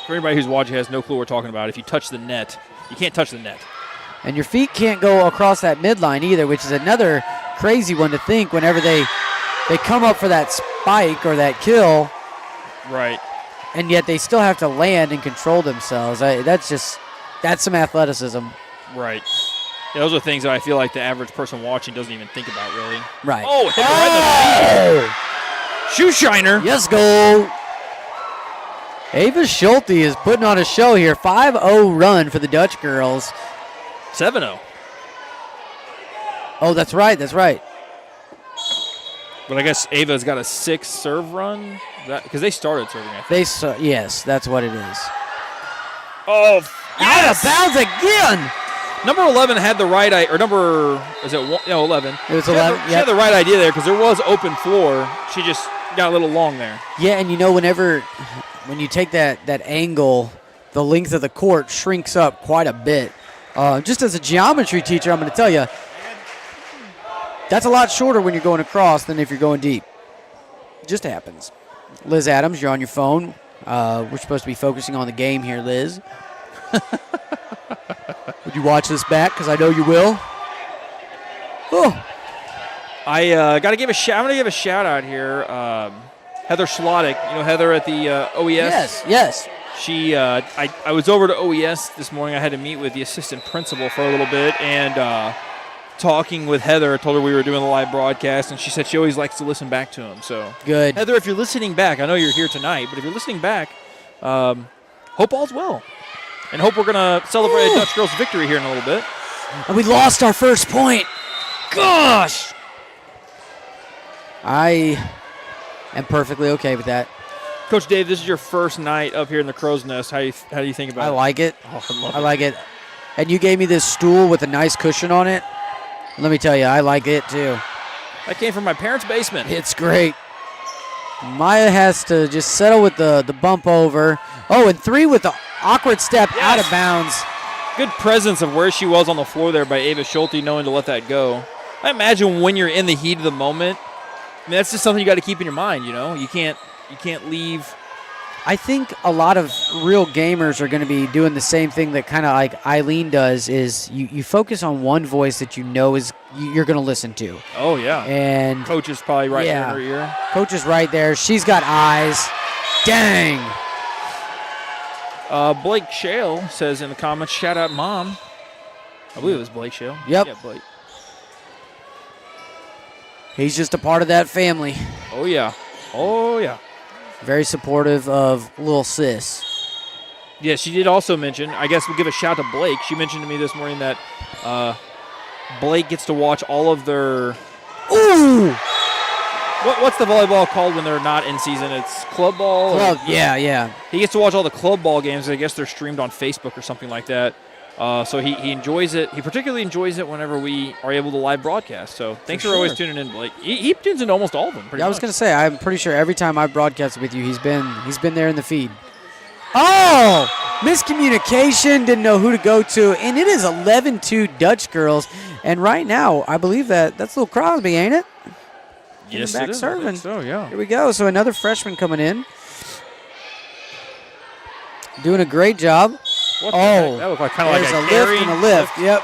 for anybody who's watching has no clue what we're talking about, if you touch the net, you can't touch the net.
And your feet can't go across that midline either, which is another crazy one to think whenever they come up for that spike or that kill.
Right.
And yet they still have to land and control themselves. That's some athleticism.
Right. Yeah, those are things that I feel like the average person watching doesn't even think about, really.
Right.
Oh, hit right in the feet. Shoe shiner.
Yes, go. Ava Schulte is putting on a show here. 5-0 run for the Dutch girls.
7-0.
Oh, that's right.
But I guess Ava's got a 6 serve run because they started serving. I think.
Yes, that's what it is.
Oh,
Out of bounds again.
Number 11 had the right idea, or number, is it 11?
It was
She
11.
She had the right idea there because there was open floor. She just got a little long there.
Yeah, and when you take that angle, the length of the court shrinks up quite a bit. Just as a geometry teacher, I'm going to tell you, that's a lot shorter when you're going across than if you're going deep. Just happens. Liz Adams, you're on your phone. We're supposed to be focusing on the game here, Liz. Would you watch this back? Because I know you will. Oh.
I got to give a shout. I'm going to give a shout out here. Heather Schlottick, Heather at the OES.
Yes.
She, I was over to OES this morning. I had to meet with the assistant principal for a little bit, and talking with Heather, I told her we were doing the live broadcast, and she said she always likes to listen back to him. So
good.
Heather, if you're listening back, I know you're here tonight, but if you're listening back, hope all's well, and hope we're gonna celebrate a Dutch girls' victory here in a little bit.
And we lost our first point. Gosh. I am perfectly okay with that.
Coach Dave, this is your first night up here in the Crow's Nest. How do you think about it?
I like it.
Oh, I love
I like it. And you gave me this stool with a nice cushion on it. Let me tell you, I like it too.
That came from my parents' basement.
It's great. Maya has to just settle with the bump over. Oh, and 3 with the awkward step out of bounds.
Good presence of where she was on the floor there by Ava Schulte, knowing to let that go. I imagine when you're in the heat of the moment, I mean, that's just something you got to keep in your mind. You can't leave.
I think a lot of real gamers are going to be doing the same thing that kind of like Eileen does. Is you focus on one voice that you know is you're going to listen to.
Oh yeah.
And
coach is probably right there in her ear.
Coach is right there. She's got eyes. Dang.
Blake Shale says in the comments, shout out mom. I believe it was Blake Shale.
Yep.
Yeah, Blake.
He's just a part of that family.
Oh yeah. Oh yeah.
Very supportive of little sis.
Yeah, she did also mention, I guess we'll give a shout to Blake. She mentioned to me this morning that Blake gets to watch all of their...
Ooh!
What's the volleyball called when they're not in season? It's club ball?
Yeah.
He gets to watch all the club ball games. I guess they're streamed on Facebook or something like that. So he enjoys it. He particularly enjoys it whenever we are able to live broadcast. So thanks for always tuning in, Blake. He tunes into almost all of them.
I was going to say, I'm pretty sure every time I broadcast with you, he's been there in the feed. Oh, miscommunication. Didn't know who to go to, and it is 11-2 Dutch girls. And right now, I believe that's little Crosby, ain't it?
Yes,
back
it is.
serving.
I think so, yeah.
Here we go. So another freshman coming in, doing a great job.
What the heck? That looked like kind of like
there's
a
lift
carry.
and a lift. Yep.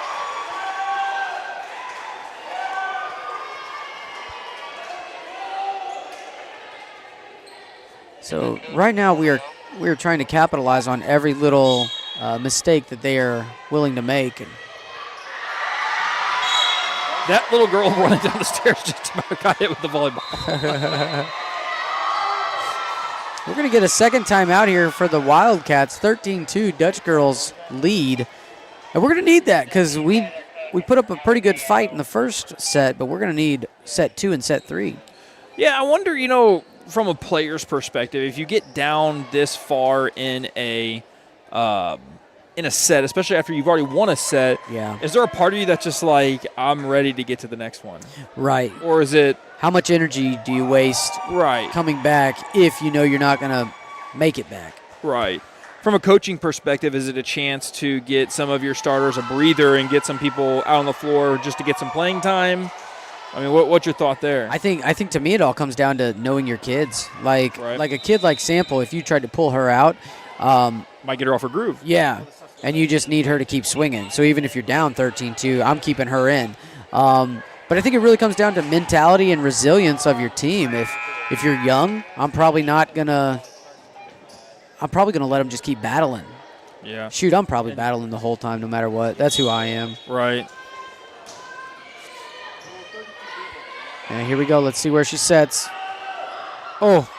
So right now we are trying to capitalize on every little mistake that they are willing to make. And
that little girl running down the stairs just about got hit with the volleyball.
We're going to get a second timeout here for the Wildcats. 13-2 Dutch girls lead. And we're going to need that because we put up a pretty good fight in the first set, but we're going to need set 2 and set 3.
Yeah, I wonder, from a player's perspective, if you get down this far in a in a set, especially after you've already won a set,
Yeah.
is there a part of you that's just like, I'm ready to get to the next one?
Right.
Or is it
How much energy do you waste
right?
coming back if you know you're not going to make it back?
Right. From a coaching perspective, is it a chance to get some of your starters a breather and get some people out on the floor just to get some playing time? I mean, what's your thought there?
I think to me it all comes down to knowing your kids. Like a kid like Sample, if you tried to pull her out,
might get her off her groove.
Yeah, and you just need her to keep swinging. So even if you're down 13-2, I'm keeping her in. But I think it really comes down to mentality and resilience of your team. If you're young, I'm probably gonna let them just keep battling.
Yeah.
Shoot, I'm probably battling the whole time, no matter what. That's who I am.
Right.
And here we go. Let's see where she sets. Oh.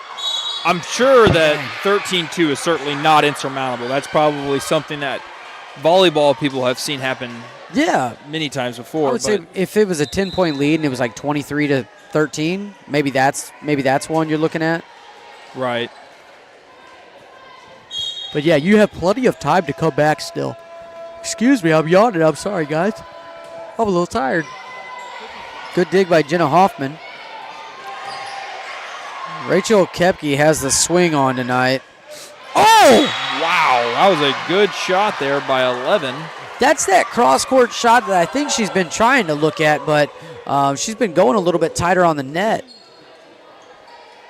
I'm sure that 13-2 is certainly not insurmountable. That's probably something that volleyball people have seen happen many times before.
I would say if it was a 10-point lead and it was like 23-13, maybe that's one you're looking at.
Right.
But, yeah, you have plenty of time to come back still. Excuse me, I'm yawning. I'm sorry, guys. I'm a little tired. Good dig by Jenna Hoffman. Rachel Kepke has the swing on tonight. Oh!
Wow, that was a good shot there by 11.
That's that cross-court shot that I think she's been trying to look at, but she's been going a little bit tighter on the net.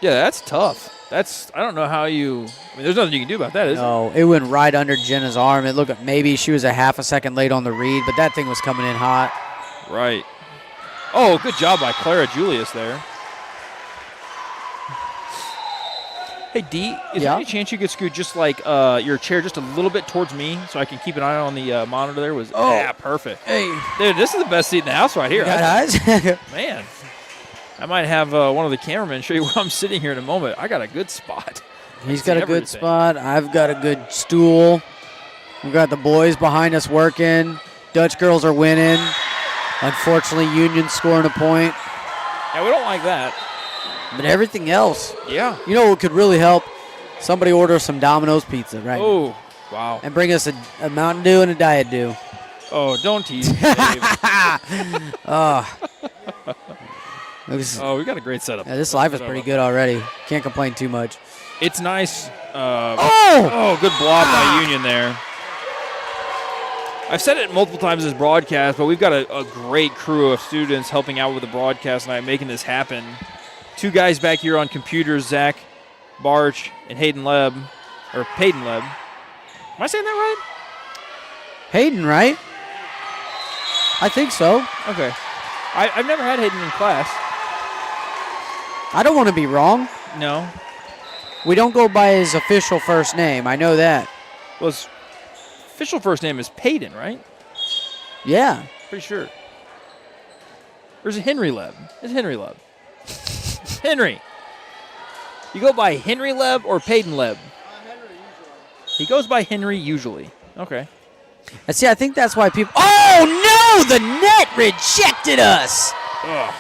Yeah, that's tough. I don't know how there's nothing you can do about that, is there?
No, it went right under Jenna's arm. It looked like maybe she was a half a second late on the read, but that thing was coming in hot.
Right. Oh, good job by Clara Julius there. Hey, D, is there any chance you could scoot just like your chair just a little bit towards me so I can keep an eye on the monitor there? Yeah, perfect.
Hey.
Dude, this is the best seat in the house right here.
Got eyes?
Man, I might have one of the cameramen show you where I'm sitting here in a moment. I got a good spot.
He's got a good spot. I've got a good stool. We've got the boys behind us working. Dutch girls are winning. Unfortunately, Union scoring a point.
Yeah, we don't like that.
But everything else.
Yeah.
You know what could really help? Somebody order some Domino's pizza, right?
Oh, wow.
And bring us a Mountain Dew and a Diet Dew.
Oh, don't tease me, Dave. We got a great setup.
Yeah, this live is pretty good already. Can't complain too much.
It's nice. Good block by Union there. I've said it multiple times in this broadcast, but we've got a great crew of students helping out with the broadcast tonight, making this happen. Two guys back here on computers, Zach Barch and Peyton Leb. Am I saying that right?
Hayden, right? I think so.
Okay. I've never had Hayden in class.
I don't want to be wrong.
No.
We don't go by his official first name. I know that.
Well, his official first name is Peyton, right?
Yeah.
Pretty sure. Or is it Henry Leb? It's Henry Leb. Henry. You go by Henry Leb or Peyton Leb?
Henry usually.
He goes by Henry usually. Okay.
And see, I think that's why people. Oh no! The net rejected us.
Ugh.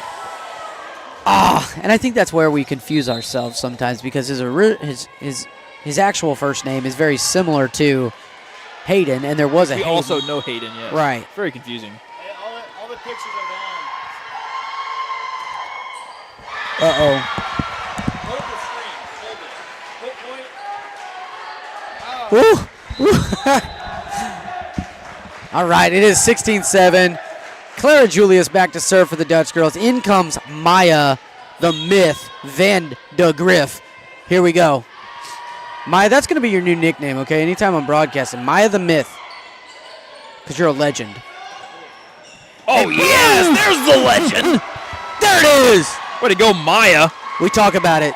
And I think that's where we confuse ourselves sometimes because his actual first name is very similar to Hayden, and there was a
We
Hayden.
also know Hayden, yes.
Right.
Very confusing.
Hey, all the pictures are gone.
Uh-oh.
Hold the screen. Hold it. Point.
All right, it is 16-7. Clara Julius back to serve for the Dutch girls. In comes Maya, the myth, Van de Griff. Here we go. Maya, that's going to be your new nickname, okay? Anytime I'm broadcasting, Maya the myth. Because you're a legend.
Oh, yes! There's the legend!
There it is!
Way to go, Maya.
We talk about it.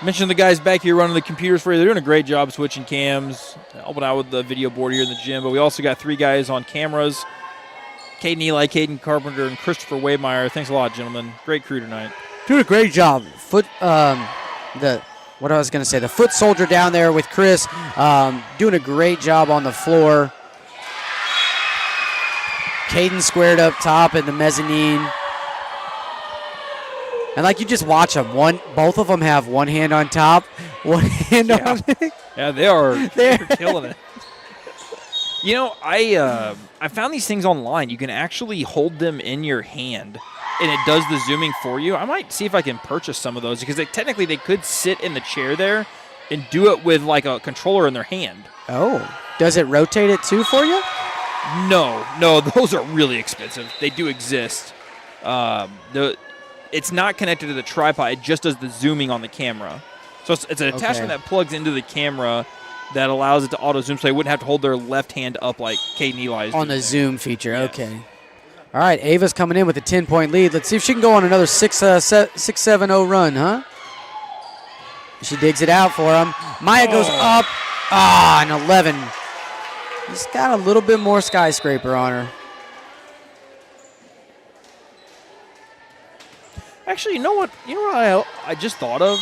Mentioned the guys back here running the computers for you. They're doing a great job switching cams, helping out with the video board here in the gym. But we also got three guys on cameras. Caden Eli, Caden Carpenter, and Christopher Waymeyer. Thanks a lot, gentlemen. Great crew tonight.
Doing a great job. The foot soldier down there with Chris, doing a great job on the floor. Caden squared up top in the mezzanine. And like you just watch them. Both of them have one hand on top, one hand on it.
Yeah, they are. They're killing it. You know, I found these things online. You can actually hold them in your hand, and it does the zooming for you. I might see if I can purchase some of those because technically they could sit in the chair there and do it with like a controller in their hand.
Oh, does it rotate it too for you?
No, those are really expensive. They do exist. It's not connected to the tripod. It just does the zooming on the camera. So it's an attachment that plugs into the camera that allows it to auto zoom, so they wouldn't have to hold their left hand up like Kate and Eli is
on the
doing.
zoom feature.
Yes.
Okay. All right, Ava's coming in with a 10-point lead. Let's see if she can go on another 6-7-0 run, huh? She digs it out for him. Maya goes up. An 11. She's got a little bit more skyscraper on her.
Actually, you know what? I just thought of?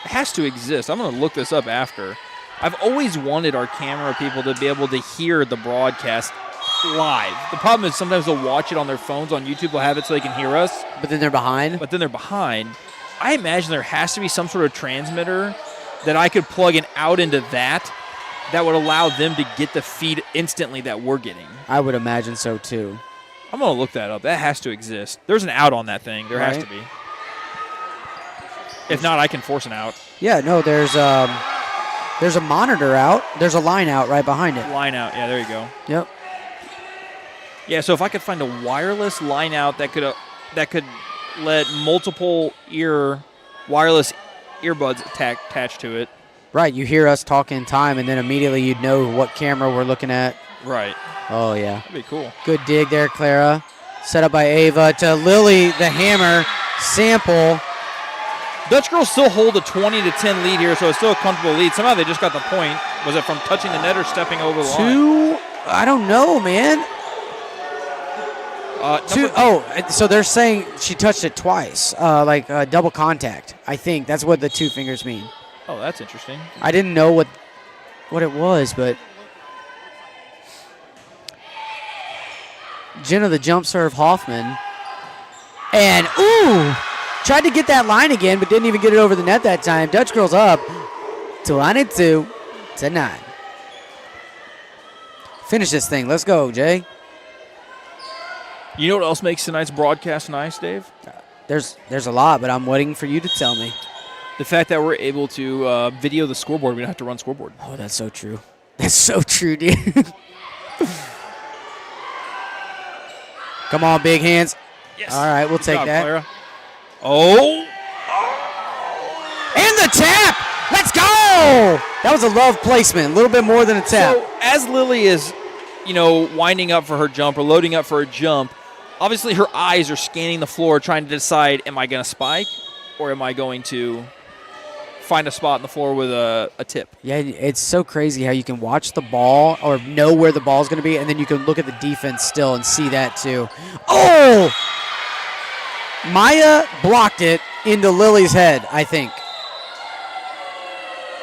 It has to exist. I'm going to look this up after. I've always wanted our camera people to be able to hear the broadcast live. The problem is sometimes they'll watch it on their phones on YouTube. They'll have it so they can hear us.
But then they're behind?
I imagine there has to be some sort of transmitter that I could plug an out into that would allow them to get the feed instantly that we're getting.
I would imagine so, too.
I'm going to look that up. That has to exist. There's an out on that thing. There has to be. If not, I can force an out.
Yeah, no, there's a monitor out. There's a line out right behind it.
Line out. Yeah, there you go.
Yep.
Yeah, so if I could find a wireless line out that could let multiple wireless earbuds attached to it.
Right, you hear us talk in time, and then immediately you'd know what camera we're looking at.
Right.
Oh, yeah.
That'd be cool.
Good dig there, Clara. Set up by Ava to Lily, the hammer, sample.
Dutchgirls still hold a 20-10 lead here, so it's still a comfortable lead. Somehow they just got the point. Was it from touching the net or stepping over the line?
I don't know, man. So they're saying she touched it twice, like double contact. I think that's what the two fingers mean.
Oh, that's interesting.
I didn't know what it was, but Jenna the jump serve Hoffman. And, tried to get that line again, but didn't even get it over the net that time. Dutchgirls up 22-9. Finish this thing. Let's go, Jay.
You know what else makes tonight's broadcast nice, Dave?
There's a lot, but I'm waiting for you to tell me.
The fact that we're able to video the scoreboard. We don't have to run scoreboard.
Oh, that's so true. That's so true, dude. Come on, big hands.
Yes.
All right, we'll
Good
take
job,
that.
Clara. Oh.
And the tap. Let's go. That was a love placement. A little bit more than a tap.
So as Lily is, winding up for her jump or loading up for her jump, obviously her eyes are scanning the floor trying to decide, am I going to spike or am I going to find a spot in the floor with a tip?
Yeah, it's so crazy how you can watch the ball or know where the ball is going to be, and then you can look at the defense still and see that too. Oh! Maya blocked it into Lily's head, I think.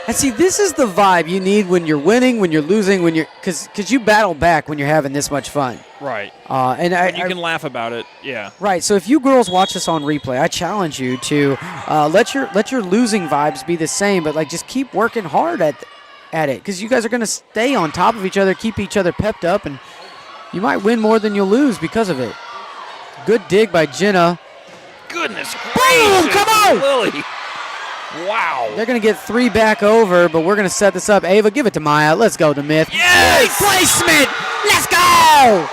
And see, this is the vibe you need when you're winning, when you're losing, because you battle back when you're having this much fun.
Right.
And
you can laugh about it, yeah.
Right. So if you girls watch this on replay, I challenge you to let your losing vibes be the same, but just keep working hard at it, because you guys are going to stay on top of each other, keep each other pepped up, and you might win more than you'll lose because of it. Good dig by Jenna.
Goodness
Boom!
gracious,
Come on!
Lily. Wow.
They're going to get 3 back over, but we're going to set this up. Ava, give it to Maya. Let's go, Demith.
Yes!
Great placement! Let's go!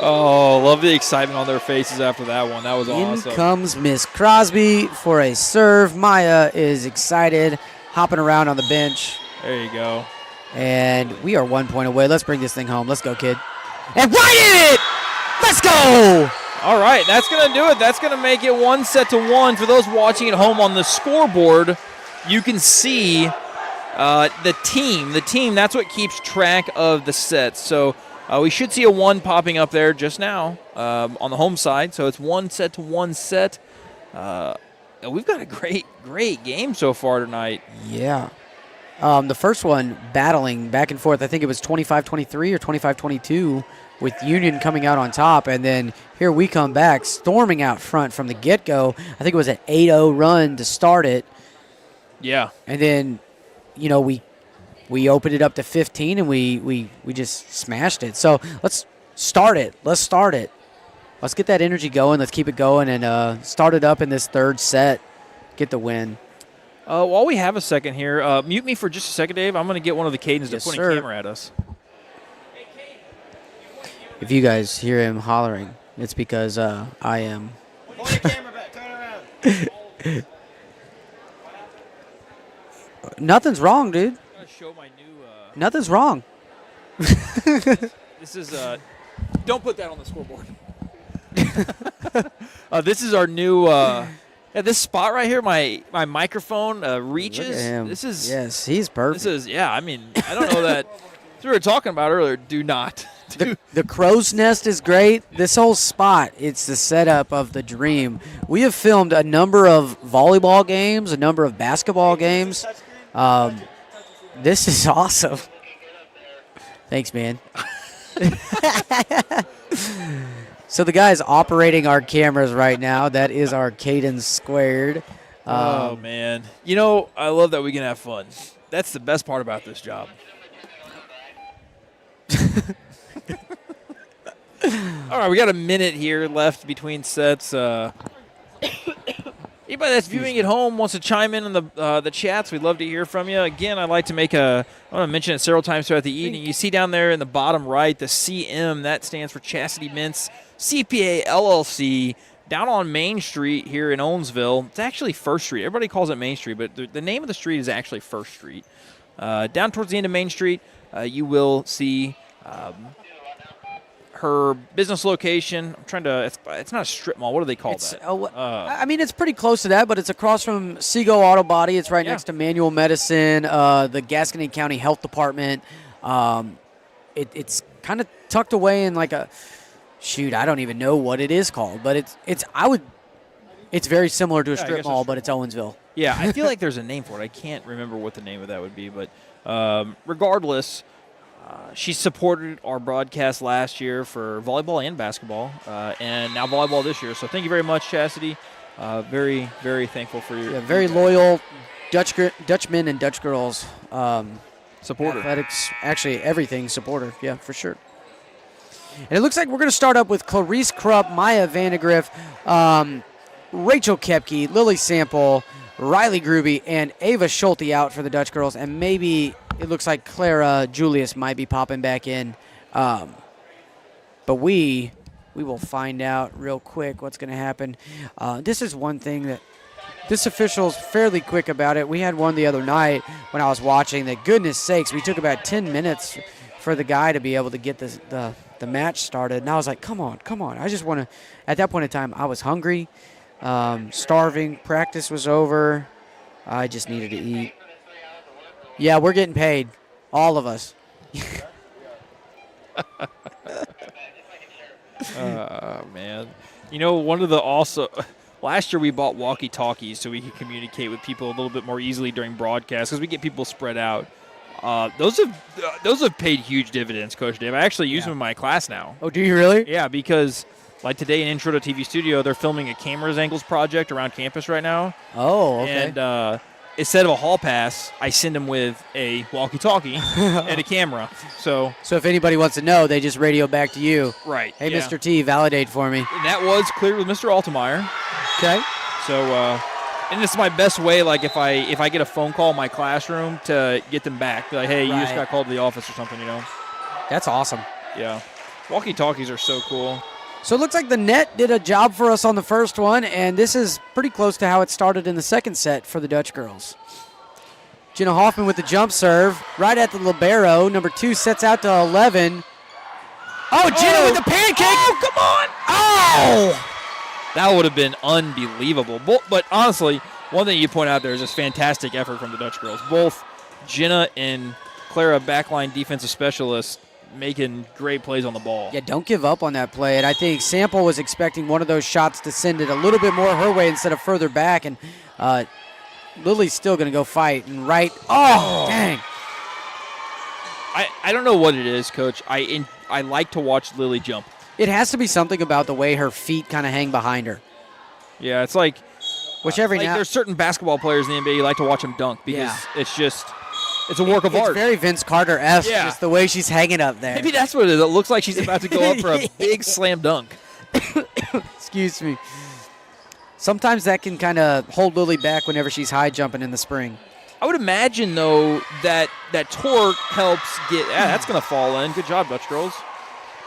Oh, love the excitement on their faces after that one. That was awesome.
In comes Miss Crosby for a serve. Maya is excited, hopping around on the bench.
There you go.
And we are 1 point away. Let's bring this thing home. Let's go, kid. And right in it! Let's go!
All right, that's going to do it. That's going to make it 1-1. For those watching at home on the scoreboard, you can see the team. That's what keeps track of the sets. So we should see a 1 popping up there just now on the home side. So it's 1-1 set. We've got a great game so far tonight.
Yeah. The first one battling back and forth. I think it was 25-23 or 25-22 with Union coming out on top. And then here we come back, storming out front from the get-go. I think it was an 8-0 run to start it.
Yeah.
And then, we opened it up to 15, and we just smashed it. So let's start it. Let's get that energy going. Let's keep it going and start it up in this third set. Get the win.
While we have a second here, mute me for just a second, Dave. I'm going to get one of the Cadens
Yes,
to point
sir.
a camera at us.
If you guys hear him hollering, it's because I am.
Pull your camera back. Turn around.
Nothing's wrong, dude.
I'm going to show my new.
Nothing's wrong.
This is. Don't put that on the scoreboard. This is our new. This spot right here, my microphone reaches.
Look at him.
This is.
Yes, he's perfect.
This is. Yeah, I mean, I don't know that. As we were talking about earlier, do not.
The crow's nest is great. This whole spot, it's the setup of the dream. We have filmed a number of volleyball games, a number of basketball games. This is awesome. Thanks, man. So the guy's operating our cameras right now. That is our Cadence squared.
Oh, man. I love that we can have fun. That's the best part about this job. All right, we got a minute here left between sets. Anybody that's viewing at home wants to chime in on the chats, we'd love to hear from you. Again, I'd like to I want to mention it several times throughout the evening. You see down there in the bottom right, the CM, that stands for Chastity Mintz CPA LLC, down on Main Street here in Owensville. It's actually First Street. Everybody calls it Main Street, but the name of the street is actually First Street. Down towards the end of Main Street, you will see her business location. I'm trying to. It's not a strip mall. What do they call that?
I mean, it's pretty close to that, but it's across from Seago Auto Body. It's right next to Manual Medicine, the Gascony County Health Department. It's kind of tucked away in like a shoot. I don't even know what it is called, but it's very similar to a strip mall, but it's Owensville.
Yeah, I feel like there's a name for it. I can't remember what the name of that would be, but regardless. She supported our broadcast last year for volleyball and basketball, and now volleyball this year. So thank you very much, Chastity. Very, very thankful for your
very loyal Dutchmen and Dutch girls.
Supporter.
Athletics, actually everything supporter. Yeah, for sure. And it looks like we're going to start up with Clarice Krupp, Maya Vandegrift, Rachel Kepke, Lily Sample, Riley Gruby, and Ava Schulte out for the Dutch girls, and maybe it looks like Clara Julius might be popping back in. But we will find out real quick what's going to happen. This is one thing that this official's fairly quick about it. We had one the other night when I was watching that, goodness sakes, we took about 10 minutes for the guy to be able to get the match started. And I was like, come on. I just want to, at that point in time, I was hungry, starving. Practice was over. I just needed to eat. Yeah, we're getting paid. All of us.
Man. One of the last year we bought walkie-talkies so we could communicate with people a little bit more easily during broadcasts because we get people spread out. Those have paid huge dividends, Coach Dave. I actually use them in my class now.
Oh, do you really?
Yeah, because like today in Intro to TV Studio, they're filming a cameras angles project around campus right now.
Oh, okay.
And instead of a hall pass, I send them with a walkie-talkie and a camera. So
if anybody wants to know, they just radio back to you.
Right.
Hey,
yeah.
Mr. T, validate for me.
And that was cleared with Mr. Altemeyer.
Okay.
So, and it's my best way, like if I get a phone call in my classroom to get them back. Be like, hey, you just got called to the office or something,
That's awesome.
Yeah. Walkie-talkies are so cool.
So it looks like the net did a job for us on the first one, and this is pretty close to how it started in the second set for the Dutch girls. Jenna Hoffman with the jump serve, right at the libero. Number 2 sets out to 11. Oh, Jenna with the pancake!
Oh, come on!
Oh!
That would have been unbelievable. But honestly, one thing you point out there is just fantastic effort from the Dutch girls. Both Jenna and Clara, backline defensive specialists, making great plays on the ball.
Yeah, don't give up on that play. And I think Sample was expecting one of those shots to send it a little bit more her way instead of further back. And Lily's still going to go fight. And right. Oh, dang.
I don't know what it is, Coach. I like to watch Lily jump.
It has to be something about the way her feet kind of hang behind her.
Yeah, it's like
Which every
like
now
there's certain basketball players in the NBA you like to watch them dunk because
Yeah.
it's a work of art.
It's very Vince Carter-esque,
Yeah.
just the way she's hanging up there.
Maybe that's what it is. It looks like she's about to go up for a big slam dunk.
Excuse me. Sometimes that can kind of hold Lily back whenever she's high jumping in the spring.
I would imagine, though, that torque helps get... that's going to fall in. Good job, Dutch Girls.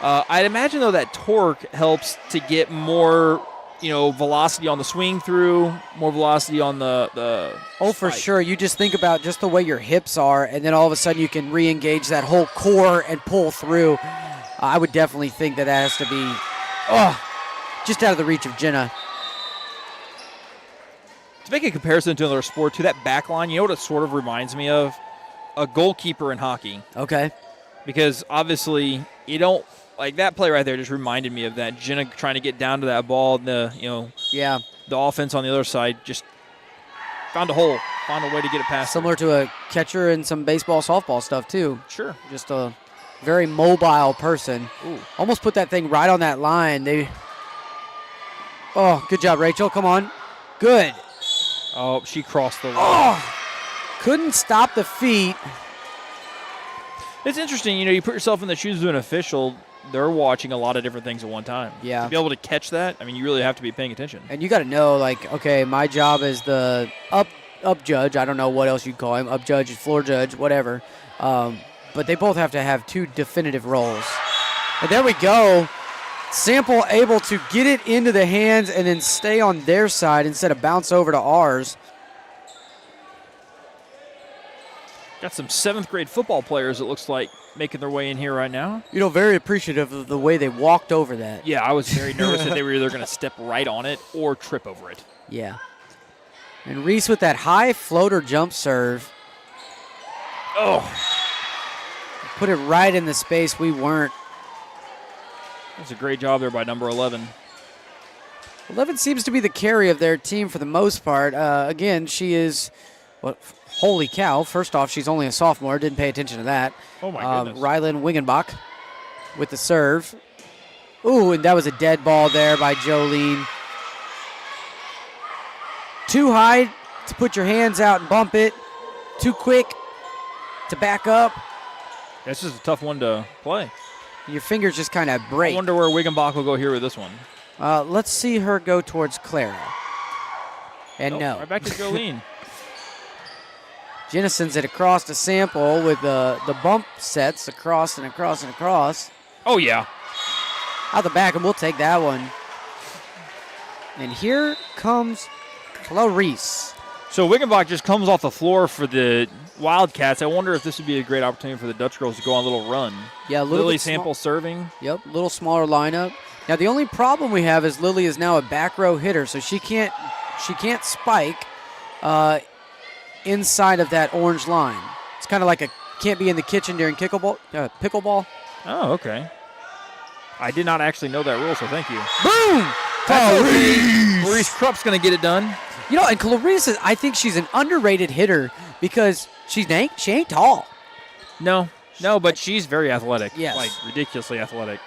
I'd imagine, though, that torque helps to get more, velocity on the swing through, more velocity on the
Oh, for
spike.
sure. You just think about just the way your hips are, and then all of a sudden you can re-engage that whole core and pull through. I would definitely think that has to be just out of the reach of Jenna.
To make a comparison to another sport, to that back line, you know what it sort of reminds me of? A goalkeeper in hockey.
Okay.
Because obviously you don't like that play right there just reminded me of that. Jenna trying to get down to that ball, the offense on the other side just found a hole, found a way to get it past.
Similar to a catcher in some baseball, softball stuff too.
Sure.
Just a very mobile person.
Ooh.
Almost put that thing right on that line. Oh, good job, Rachel. Come on. Good.
Oh, she crossed the line.
Oh, couldn't stop the feet.
It's interesting, you put yourself in the shoes of an official. They're watching a lot of different things at one time.
Yeah.
To be able to catch that, you really have to be paying attention.
And you got to know, okay, my job is the up judge. I don't know what else you'd call him. Up judge, floor judge, whatever. But they both have to have two definitive roles. And there we go. Sample able to get it into the hands and then stay on their side instead of bounce over to ours.
Got some 7th grade football players, it looks like, making their way in here right now.
Very appreciative of the way they walked over that.
Yeah, I was very nervous that they were either going to step right on it or trip over it.
Yeah. And Reese with that high floater jump serve.
Oh.
Put it right in the space we weren't.
That's a great job there by number 11.
11 seems to be the carry of their team for the most part. Again, she is, holy cow. First off, she's only a sophomore. Didn't pay attention to that.
Oh, my goodness.
Rylan Wingenbach with the serve. Ooh, and that was a dead ball there by Jolene. Too high to put your hands out and bump it. Too quick to back up.
This is a tough one to play.
Your fingers just kind of break.
I wonder where Wiggenbach will go here with this one.
Let's see her go towards Clara. And no.
Right back to Jolene.
Jenna sends it across to Sample with the bump sets across and across and across.
Oh, yeah.
Out the back, and we'll take that one. And here comes Clarice.
So Wiggenbach just comes off the floor for the Wildcats. I wonder if this would be a great opportunity for the Dutch Girls to go on a little run.
Yeah, a little
Lily
bit
Sample serving.
Yep, a little smaller lineup. Now the only problem we have is Lily is now a back row hitter, so she can't spike inside of that orange line. It's kind of like can't be in the kitchen during pickleball.
Oh, okay. I did not actually know that rule, so thank you.
Boom!
Clarice Krupp's going to get it done.
And Clarice, I think she's an underrated hitter because she ain't tall.
No, but she's very athletic.
Yes.
Like, ridiculously athletic.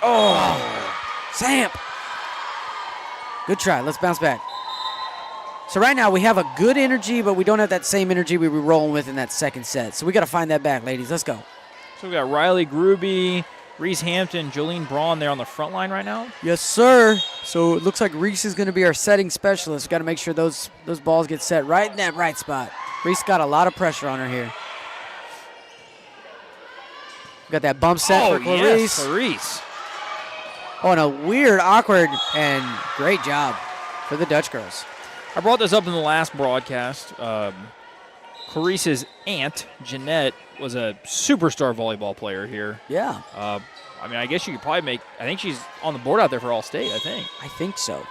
Oh, Samp. Good try. Let's bounce back. So right now we have a good energy, but we don't have that same energy we were rolling with in that second set. So we got to find that back, ladies. Let's go.
So we got Riley Gruby, Reese Hampton, Jolene Braun there on the front line right now.
Yes, sir. So it looks like Reese is going to be our setting specialist. Got to make sure those balls get set right in that right spot. Reese got a lot of pressure on her here. Got that bump set for Clarice.
Yes, Clarice.
Oh, and a weird, awkward, and great job for the Dutch Girls.
I brought this up in the last broadcast. Clarice's aunt, Jeanette, was a superstar volleyball player here.
Yeah.
I guess you could probably I think she's on the board out there for All-State, I think.
I think so.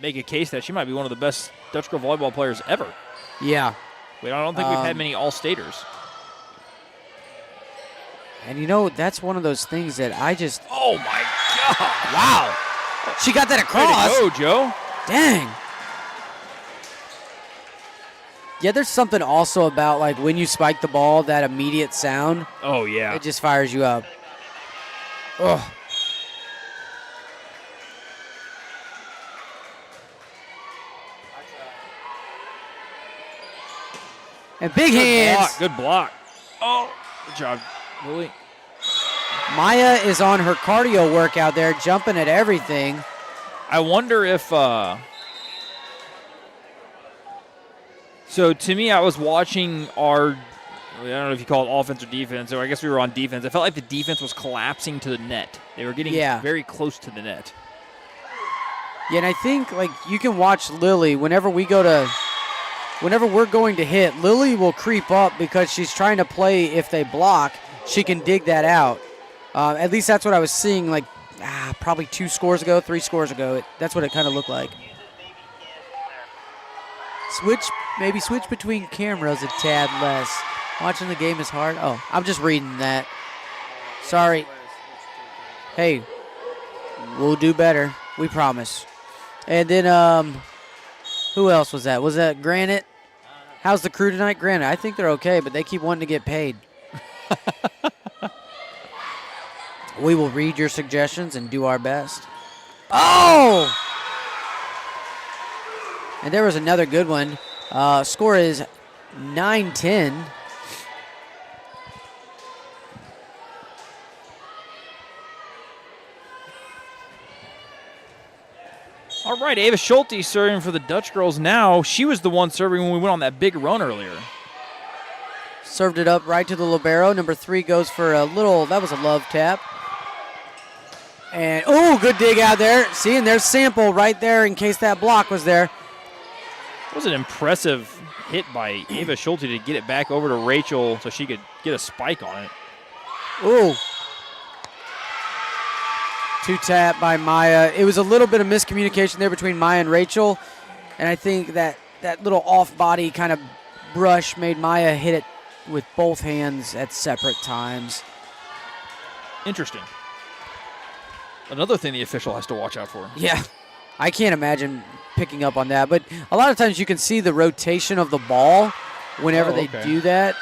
Make a case that she might be one of the best Dutch girl volleyball players ever.
Yeah.
I don't think we've had many All-Staters.
And that's one of those things that I just...
Oh, my God.
Wow. She got that
Way
across.
to go, Joe.
Dang. Yeah, there's something also about, when you spike the ball, that immediate sound.
Oh, yeah.
It just fires you up. Ugh. And big hands.
Good block. Oh, good job, Lily.
Maya is on her cardio workout there, jumping at everything.
I wonder if so to me, I was watching our, I don't know if you call it offense or defense, or I guess we were on defense. I felt like the defense was collapsing to the net. They were getting very close to the net.
Yeah, and I think like you can watch Lily whenever we're going to hit, Lily will creep up because she's trying to play if they block, she can dig that out. At least that's what I was seeing like probably 3 scores ago. That's what it kind of looked like. Maybe switch between cameras a tad less. Watching the game is hard. Oh, I'm just reading that. Sorry. Hey, we'll do better. We promise. And then, who else was that? Was that Granite? How's the crew tonight? Granite, I think they're okay, but they keep wanting to get paid. We will read your suggestions and do our best. Oh! And there was another good one. Score is 9-10.
All right, Ava Schulte serving for the Dutch girls now. She was the one serving when we went on that big run earlier.
Served it up right to the libero. Number 3 goes for a little, that was a love tap. And, oh, good dig out there. See, and there's Sample right there in case that block was there.
It was an impressive hit by Ava Schulte to get it back over to Rachel so she could get a spike on it.
Ooh. 2-tap by Maya. It was a little bit of miscommunication there between Maya and Rachel, and I think that little off-body kind of brush made Maya hit it with both hands at separate times.
Interesting. Another thing the official has to watch out for.
Yeah, I can't imagine picking up on that, but a lot of times you can see the rotation of the ball whenever they do that.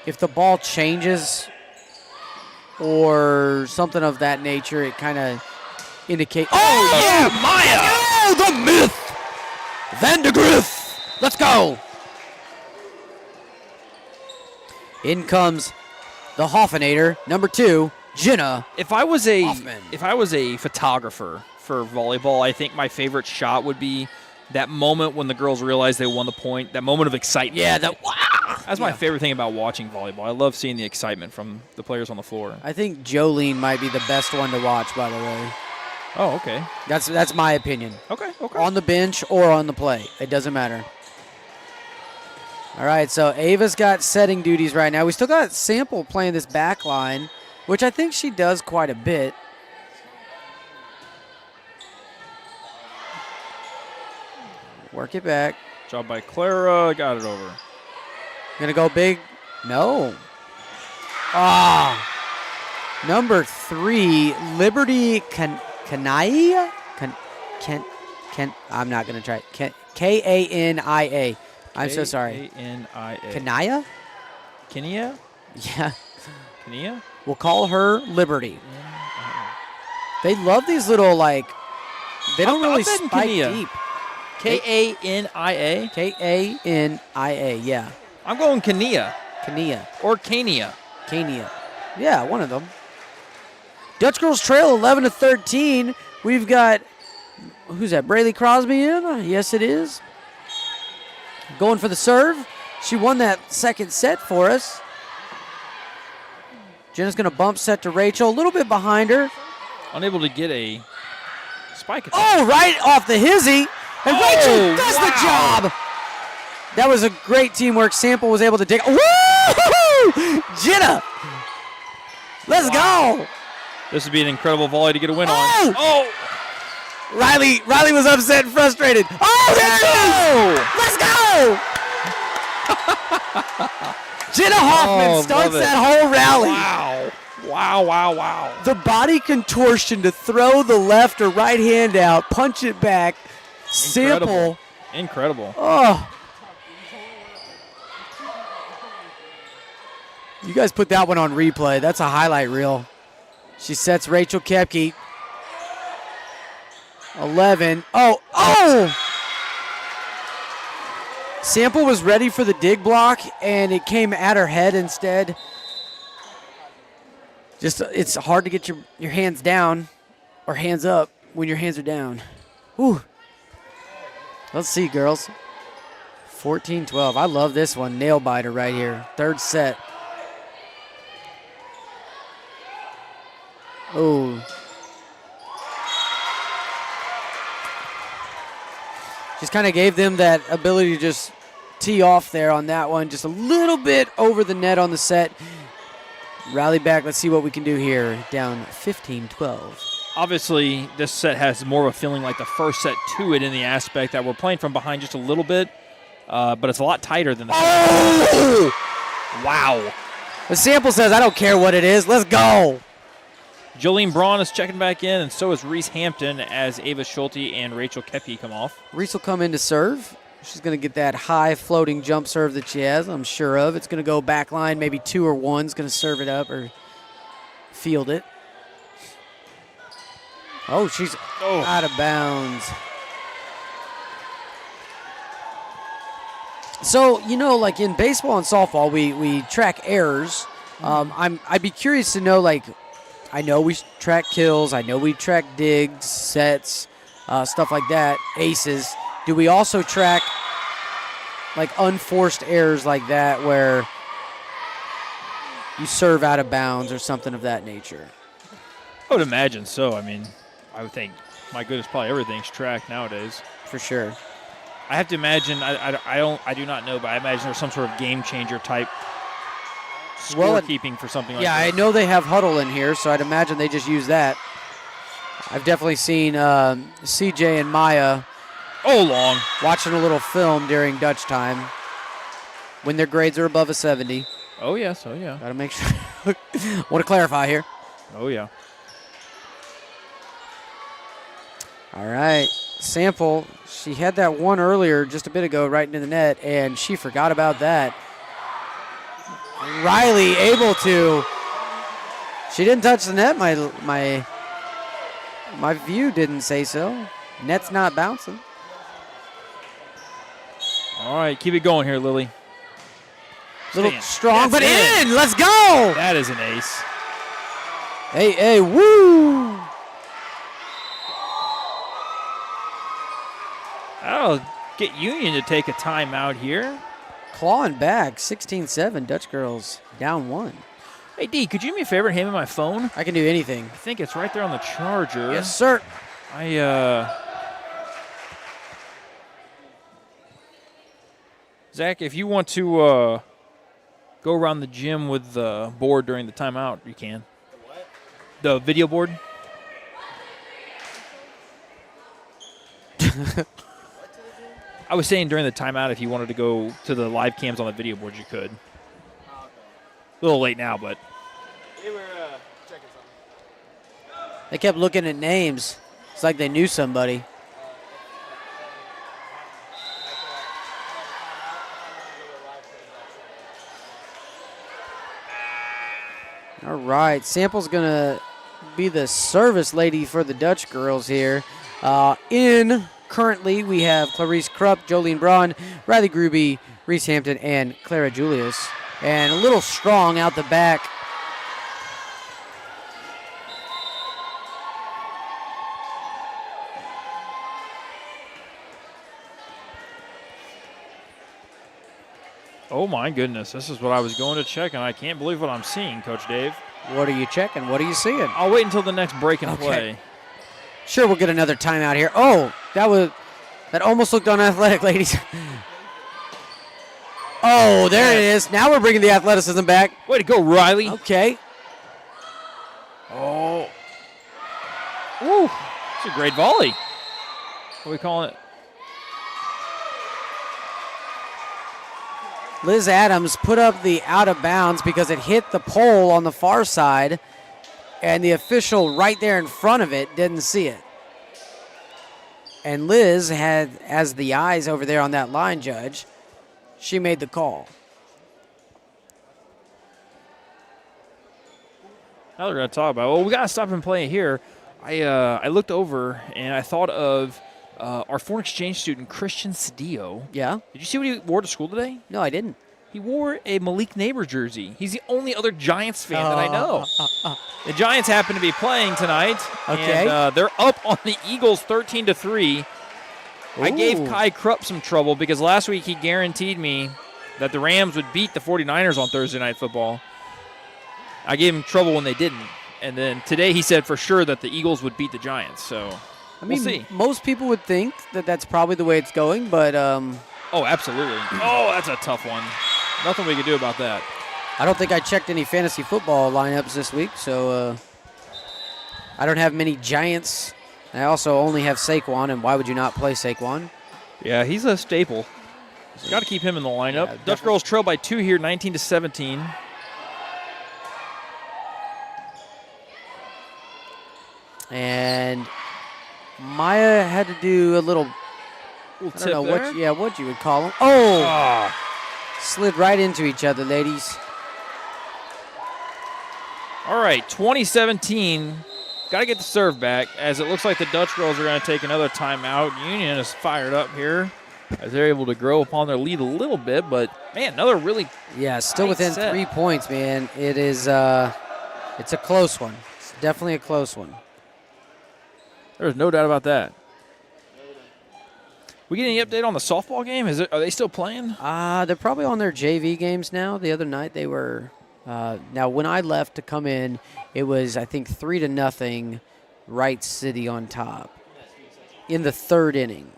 If the ball changes or something of that nature, it kind of indicates.
Oh, yeah, Maya!
Oh, the myth! Vandegrift! Let's go! In comes the Hoffenator, number 2, Jenna.
If I was a
Hoffman.
photographer for volleyball, I think my favorite shot would be that moment when the girls realize they won the point, that moment of excitement.
Yeah,
that's my favorite thing about watching volleyball. I love seeing the excitement from the players on the floor.
I think Jolene might be the best one to watch, by the way.
Oh, okay.
That's my opinion.
Okay.
On the bench or on the play. It doesn't matter. All right, so Ava's got setting duties right now. We still got Sample playing this back line, which I think she does quite a bit. Work it back.
Job by Clara. Got it over.
Gonna go big. No. Number 3, Liberty Kania? I'm not gonna try it. Kania. I'm so sorry.
Kania.
Kanaya?
Kenia?
Yeah.
Kenia?
We'll call her Liberty. They love these little, like, they don't really spike
Kenia.
deep.
Kania?
Kania, yeah.
I'm going Kenia.
Kania.
Or Kania.
Kania. Yeah, one of them. Dutch girls trail 11-13. We've got, who's that, Braylee Crosby in? Yes, it is. Going for the serve. She won that second set for us. Jenna's going to bump set to Rachel. A little bit behind her.
Unable to get a spike attack.
Oh, right off the hizzy. And Rachel does the job. That was a great teamwork. Sample was able to dig. Woo! Jenna. Let's go.
This would be an incredible volley to get a win on.
Oh! Riley was upset and frustrated. Oh, there it is! Let's go! Jenna Hoffman starts that whole rally.
Wow.
The body contortion to throw the left or right hand out, punch it back. Sample.
Incredible.
Oh. You guys put that one on replay. That's a highlight reel. She sets Rachel Koepke. 11. Oh! Sample was ready for the dig block, and it came at her head instead. Just it's hard to get your hands down or hands up when your hands are down. Ooh. Let's see, girls. 14-12. I love this one. Nail biter right here. Third set. Oh. Just kind of gave them that ability to just tee off there on that one. Just a little bit over the net on the set. Rally back. Let's see what we can do here. Down 15-12.
Obviously, this set has more of a feeling like the first set to it in the aspect that we're playing from behind just a little bit, but it's a lot tighter than the
Oh!
Wow.
The Sample says, I don't care what it is. Let's go.
Jolene Braun is checking back in, and so is Reese Hampton as Ava Schulte and Rachel Kepi come off.
Reese will come in to serve. She's going to get that high floating jump serve that she has, I'm sure of. It's going to go back line, maybe 2 or 1's going to serve it up or field it. Oh, she's out of bounds. So, you know, like in baseball and softball, we track errors. I'd be curious to know, like, I know we track kills. I know we track digs, sets, stuff like that, aces. Do we also track, like, unforced errors like that where you serve out of bounds or something of that nature?
I would imagine so. I mean, I would think, my goodness, probably everything's tracked nowadays.
For sure.
I have to imagine, I do not know, but I imagine there's some sort of game changer type scorekeeping for something like that.
Yeah, I know they have Huddle in here, so I'd imagine they just use that. I've definitely seen CJ and Maya watching a little film during Dutch time when their grades are above a 70.
Oh, yes. Oh, yeah.
Got to make sure. Want to clarify here.
Oh, yeah.
All right. Sample, she had that one earlier just a bit ago right into the net, and she forgot about that. Riley able to. She didn't touch the net. My view didn't say so. Net's not bouncing.
All right, keep it going here, Lily.
Little strong, but
That's
in. Let's go.
That is an ace.
Hey, woo.
That'll get Union to take a timeout here.
Clawing back, 16-7, Dutch Girls down 1.
Hey, D, could you do me a favor and hand me my phone?
I can do anything.
I think it's right there on the charger.
Yes, sir.
Zach, if you want to go around the gym with the board during the timeout, you can.
The what?
The video board. I was saying during the timeout, if you wanted to go to the live cams on the video board, you could.
Oh, okay.
A little late now, but.
They were checking something.
They kept looking at names. It's like they knew somebody. All right, Sample's going to be the service lady for the Dutch Girls here. Currently, we have Clarice Krupp, Jolene Braun, Riley Gruby, Reese Hampton, and Clara Julius. And a little strong out the back.
Oh, my goodness. This is what I was going to check, and I can't believe what I'm seeing, Coach Dave.
What are you checking? What are you seeing?
I'll wait until the next break and play.
Sure, we'll get another timeout here. Oh, that almost looked unathletic, ladies. Oh, there it is. Now we're bringing the athleticism back.
Way to go, Riley.
Okay.
Oh. Woo. It's a great volley. What are we calling it?
Liz Adams put up the out of bounds because it hit the pole on the far side, and the official right there in front of it didn't see it. And Liz had, as the eyes over there on that line judge, she made the call.
Now we're going to talk about, well, we got to stop and play here. I looked over, and I thought of our foreign exchange student, Christian Cedillo.
Yeah?
Did you see what he wore to school today?
No, I didn't.
He wore a Malik Neighbor jersey. He's the only other Giants fan that I know. The Giants happen to be playing tonight.
Okay.
And they're up on the Eagles 13-3. I gave
Ooh.
Kai Krupp some trouble because last week he guaranteed me that the Rams would beat the 49ers on Thursday Night Football. I gave him trouble when they didn't. And then today he said for sure that the Eagles would beat the Giants. So
I mean,
we'll see.
most people would think that that's probably the way it's going, but
Oh, absolutely. Oh, that's a tough one. Nothing we can do about that.
I don't think I checked any fantasy football lineups this week, so I don't have many Giants. I also only have Saquon, and why would you not play Saquon?
Yeah, he's a staple. Got to keep him in the lineup.
Yeah,
Dutch Girls trail by 2 here, 19-17.
And Maya had to do a little, I don't
tip
know
there.
what you would call them. Oh,
Ah.
slid right into each other, ladies.
All right, 2017. Got to get the serve back, as it looks like the Dutch Girls are going to take another timeout. Union is fired up here as they're able to grow upon their lead a little bit, but, man, another really
Yeah, still
tight
within
set.
3 points, man. It is, it's a close one. It's definitely a close one.
There's no doubt about that. We get any update on the softball game? Are they still playing?
They're probably on their JV games now. The other night they were. Now, when I left to come in, it was, I think, 3-0, Wright City on top in the 3rd inning.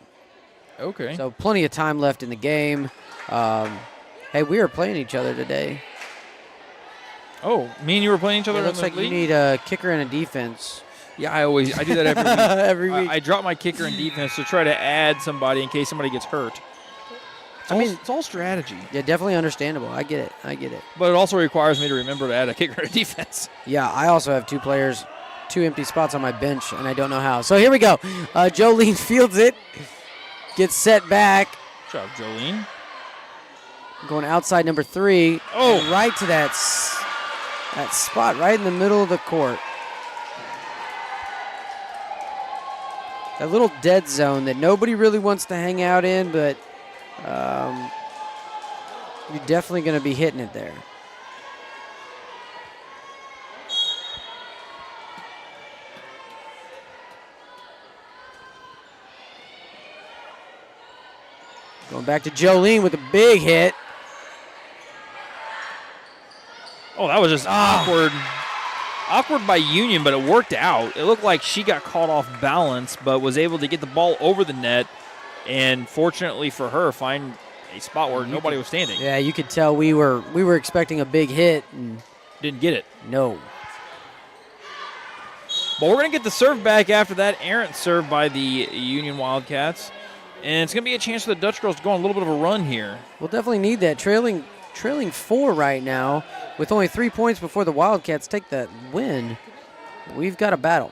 Okay.
So plenty of time left in the game. Hey, we were playing each other today.
Oh, me and you were playing each other
It
in
looks
the
like you
league?
need a kicker and a defense.
Yeah, I do that every week.
Every week.
I drop my kicker in defense to try to add somebody in case somebody gets hurt. It's all strategy.
Yeah, definitely understandable. I get it.
But it also requires me to remember to add a kicker and defense.
Yeah, I also have 2 players, 2 empty spots on my bench, and I don't know how. So here we go. Jolene fields it, gets set back,
Good job, Jolene.
going outside number 3.
Oh.
and right to that spot right in the middle of the court. That little dead zone that nobody really wants to hang out in, but you're definitely going to be hitting it there. Going back to Jolene with a big hit.
Oh, that was just awkward. Awkward by Union, but it worked out. It looked like she got caught off balance, but was able to get the ball over the net, and fortunately for her, find a spot where nobody was standing.
Yeah, you could tell we were expecting a big hit, and
Didn't get it.
no.
But we're going to get the serve back after that errant serve by the Union Wildcats. And it's going to be a chance for the Dutch Girls to go on a little bit of a run here.
We'll definitely need that. Trailing 4 right now, with only 3 points before the Wildcats take that win. We've got a battle.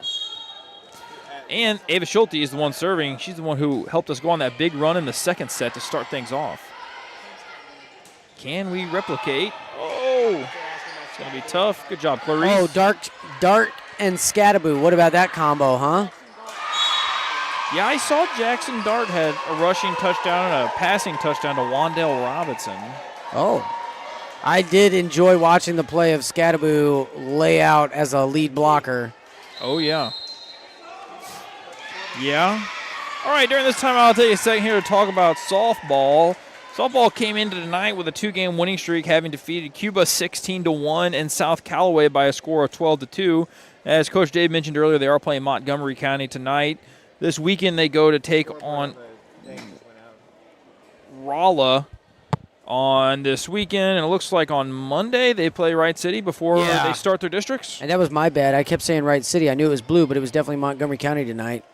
And Ava Schulte is the one serving. She's the one who helped us go on that big run in the second set to start things off. Can we replicate? Oh, it's going to be tough. Good job, Clarice.
Oh, Dart and Scattaboo. What about that combo, huh?
Yeah, I saw Jackson Dart had a rushing touchdown and a passing touchdown to Wandale Robinson.
Oh. I did enjoy watching the play of Scattaboo lay out as a lead blocker.
Oh, yeah. Yeah. All right, during this time, I'll take a second here to talk about softball. Softball came into tonight with a 2-game winning streak, having defeated Cuba 16-1 and South Callaway by a score of 12-2. As Coach Dave mentioned earlier, they are playing Montgomery County tonight. This weekend, they go to take on Rolla on this weekend, and it looks like on Monday they play Wright City before they start their districts.
And that was my bad. I kept saying Wright City. I knew it was blue, but it was definitely Montgomery County tonight.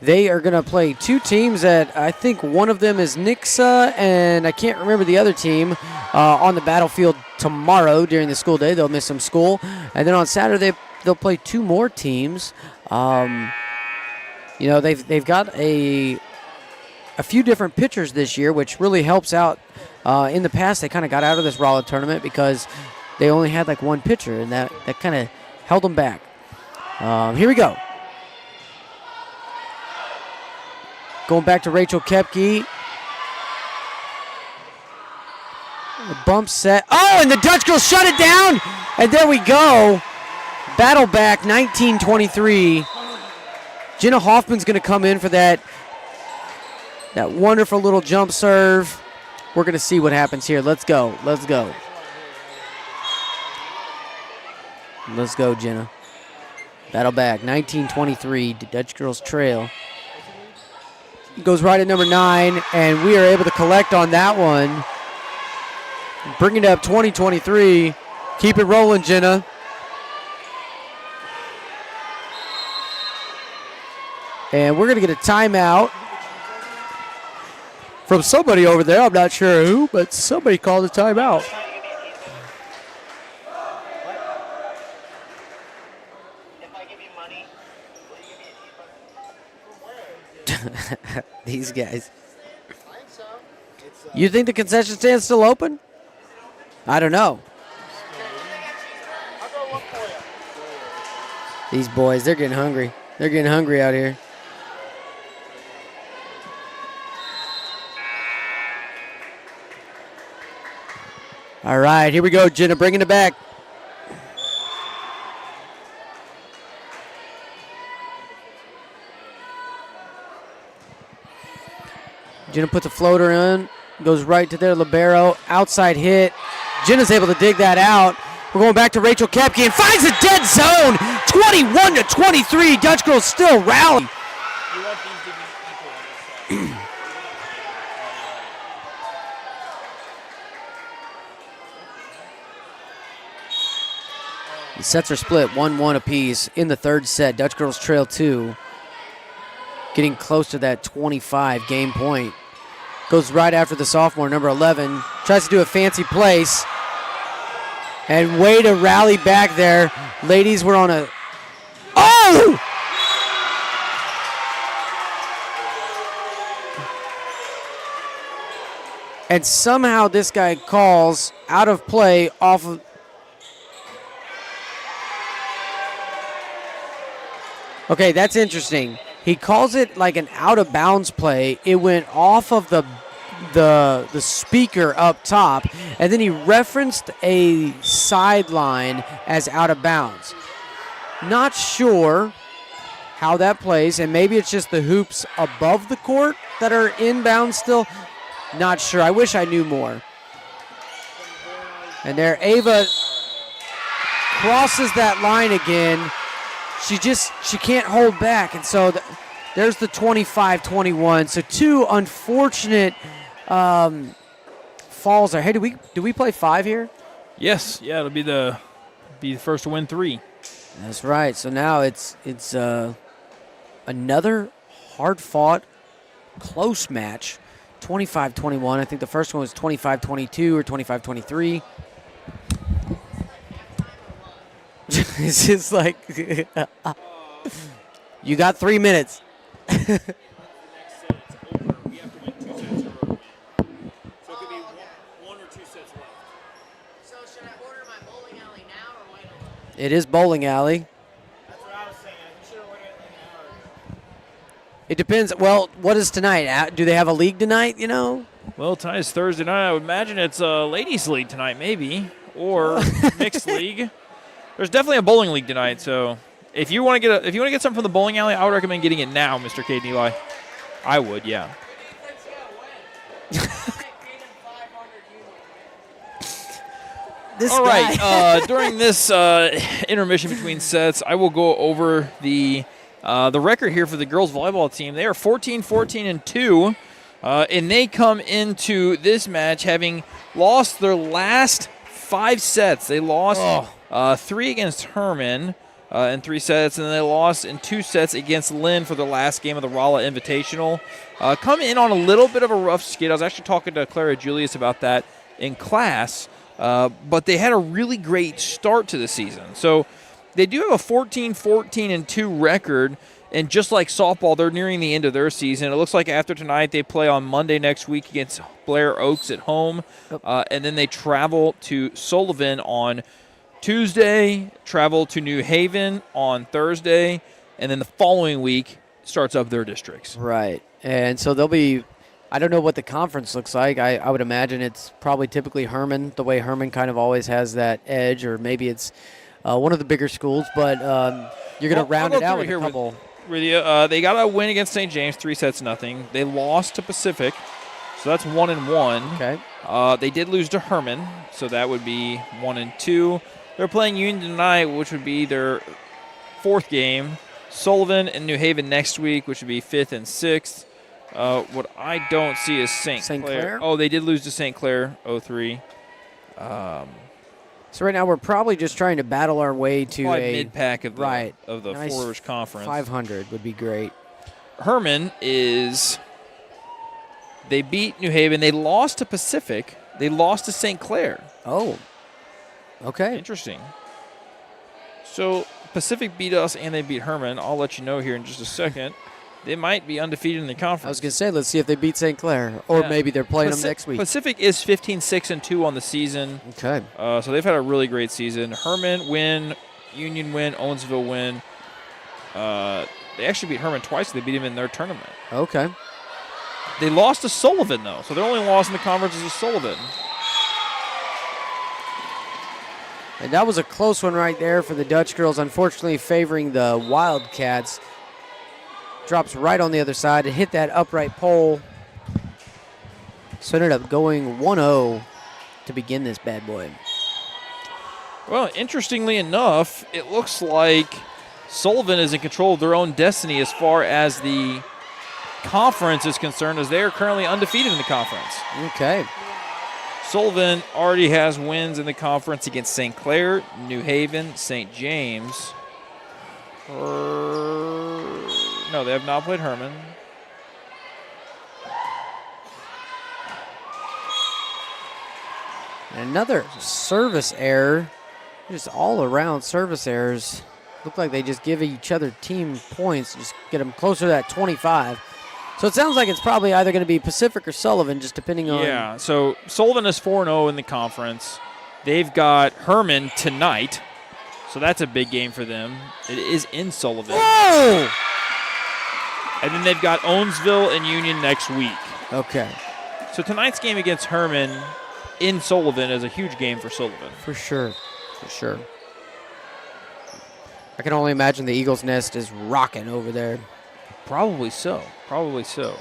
They are going to play 2 teams that I think one of them is Nixa, and I can't remember the other team, on the battlefield tomorrow during the school day. They'll miss some school. And then on Saturday, they'll play 2 more teams. They've got a few different pitchers this year, which really helps out. In the past, they kind of got out of this Rolla tournament because they only had like 1 pitcher, and that kind of held them back. Here we go. Going back to Rachel Kepke. A bump set. Oh, and the Dutch girls shut it down. And there we go. Battle back, 19-23. Jenna Hoffman's going to come in for that wonderful little jump serve. We're going to see what happens here. Let's go. Let's go. Let's go, Jenna. Battle back, 19-23. The Dutch girls trail. Goes right at number 9, and we are able to collect on that one. Bring it up 20-23. Keep it rolling, Jenna. And we're going to get a timeout from somebody over there. I'm not sure who, but somebody called a timeout.
If I give you money, will you give me a cheaper?
These guys. You think the concession stand's still open? I don't know. These boys, they're getting hungry. They're getting hungry out here. All right, here we go, Jenna, bringing it back. Jenna puts a floater in, goes right to their libero, outside hit. Jenna's able to dig that out. We're going back to Rachel Kepke and finds a dead zone. 21-23. Dutch girls still rally.
You want these to be equal on this side.
The sets are split 1-1 apiece in the third set. Dutch girls trail 2. Getting close to that 25 game point. Goes right after the sophomore, number 11. Tries to do a fancy place. And way to rally back there. Ladies were on a... Oh! And somehow this guy calls out of play off of... Okay, that's interesting. He calls it like an out-of-bounds play. It went off of the speaker up top, and then he referenced a sideline as out of bounds. Not sure how that plays, and maybe it's just the hoops above the court that are inbound still. Not sure. I wish I knew more. And there, Ava crosses that line again. She can't hold back, and so there's the 25-21. So 2 unfortunate falls there. Hey, do we play 5 here?
Yes, yeah, it'll be the first to win 3.
That's right. So now it's another hard-fought, close match. 25-21. I think the first one was 25-22 or 25-23. It's just like, you got 3 minutes.
The next set, it's over. We have to win 2 sets in a row. So it could be one or 2 sets left.
So should I order my bowling alley now or wait a little?
It is bowling alley.
That's what I was saying. I should have ordered it in an hour.
It depends. Well, what is tonight? Do they have a league tonight, you know?
Well, tonight's Thursday night. I would imagine it's a ladies' league tonight, maybe, or mixed league. There's definitely a bowling league tonight, so if you want to get something from the bowling alley, I would recommend getting it now, Mr. Caden Eli. I would, yeah. All right. During this intermission between sets, I will go over the record here for the girls volleyball team. They are 14-14-2, and they come into this match having lost their last 5 sets. They lost 3 against Herman in 3 sets, and then they lost in 2 sets against Lynn for the last game of the Rolla Invitational. Come in on a little bit of a rough skid. I was actually talking to Clara Julius about that in class, but they had a really great start to the season. So they do have a 14-14-2 record, and just like softball, they're nearing the end of their season. It looks like after tonight, they play on Monday next week against Blair Oaks at home, and then they travel to Sullivan on Tuesday, travel to New Haven on Thursday, and then the following week starts up their districts.
Right. And so they'll be, I don't know what the conference looks like. I would imagine it's probably typically Herman, the way Herman kind of always has that edge, or maybe it's one of the bigger schools, but you're going to round it out with a couple.
With you. They got a win against St. James, 3-0. They lost to Pacific, so that's 1-1.
Okay.
They did lose to Herman, so that would be 1-2. They're playing Union tonight, which would be their 4th game. Sullivan and New Haven next week, which would be 5th and 6th. What I don't see is St. Clair. Oh, they did lose to St. Clair, 0-3.
So right now we're probably just trying to battle our way to a
mid-pack of the
nice
Four Rivers Conference.
500 would be great.
Herman is – they beat New Haven. They lost to Pacific. They lost to St. Clair.
Oh, okay.
Interesting. So Pacific beat us and they beat Herman. I'll let you know here in just a second. They might be undefeated in the conference.
I was going to say, let's see if they beat St. Clair, or maybe they're playing them next week.
Pacific is 15-6-2 on the season.
Okay.
So they've had a really great season. Herman win, Union win, Owensville win. They actually beat Herman twice. They beat him in their tournament.
Okay.
They lost to Sullivan, though. So their only loss in the conference is to Sullivan.
And that was a close one right there for the Dutch girls, unfortunately favoring the Wildcats. Drops right on the other side. It hit that upright pole. So it ended up going 1-0 to begin this bad boy.
Well, interestingly enough, it looks like Sullivan is in control of their own destiny as far as the conference is concerned, as they are currently undefeated in the conference.
Okay.
Sullivan already has wins in the conference against St. Clair, New Haven, St. James. No, they have not played Herman.
And another service error. Just all around service errors. Look like they just give each other team points. Just get them closer to that 25. So it sounds like it's probably either going to be Pacific or Sullivan, just depending on.
Yeah, so Sullivan is 4-0 in the conference. They've got Herman tonight. So that's a big game for them. It is in Sullivan.
Whoa!
And then they've got Owensville and Union next week.
Okay.
So tonight's game against Herman in Sullivan is a huge game for Sullivan.
For sure. For sure. I can only imagine the Eagles' Nest is rocking over there.
Probably so. Probably so.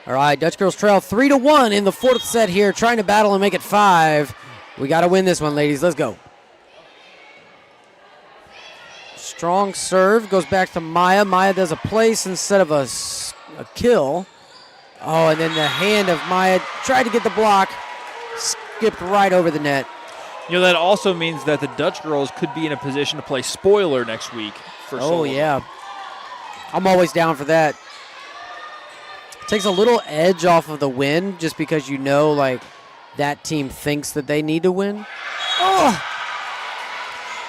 All right, Dutch girls trail 3-1 in the 4th set here, trying to battle and make it 5. We got to win this one, ladies. Let's go. Strong serve goes back to Maya. Maya does a place instead of a kill. Oh, and then the hand of Maya tried to get the block, skipped right over the net.
You know, that also means that the Dutch girls could be in a position to play spoiler next week for Sullivan.
Yeah. I'm always down for that. Takes a little edge off of the win just because you know, like, that team thinks that they need to win. Oh!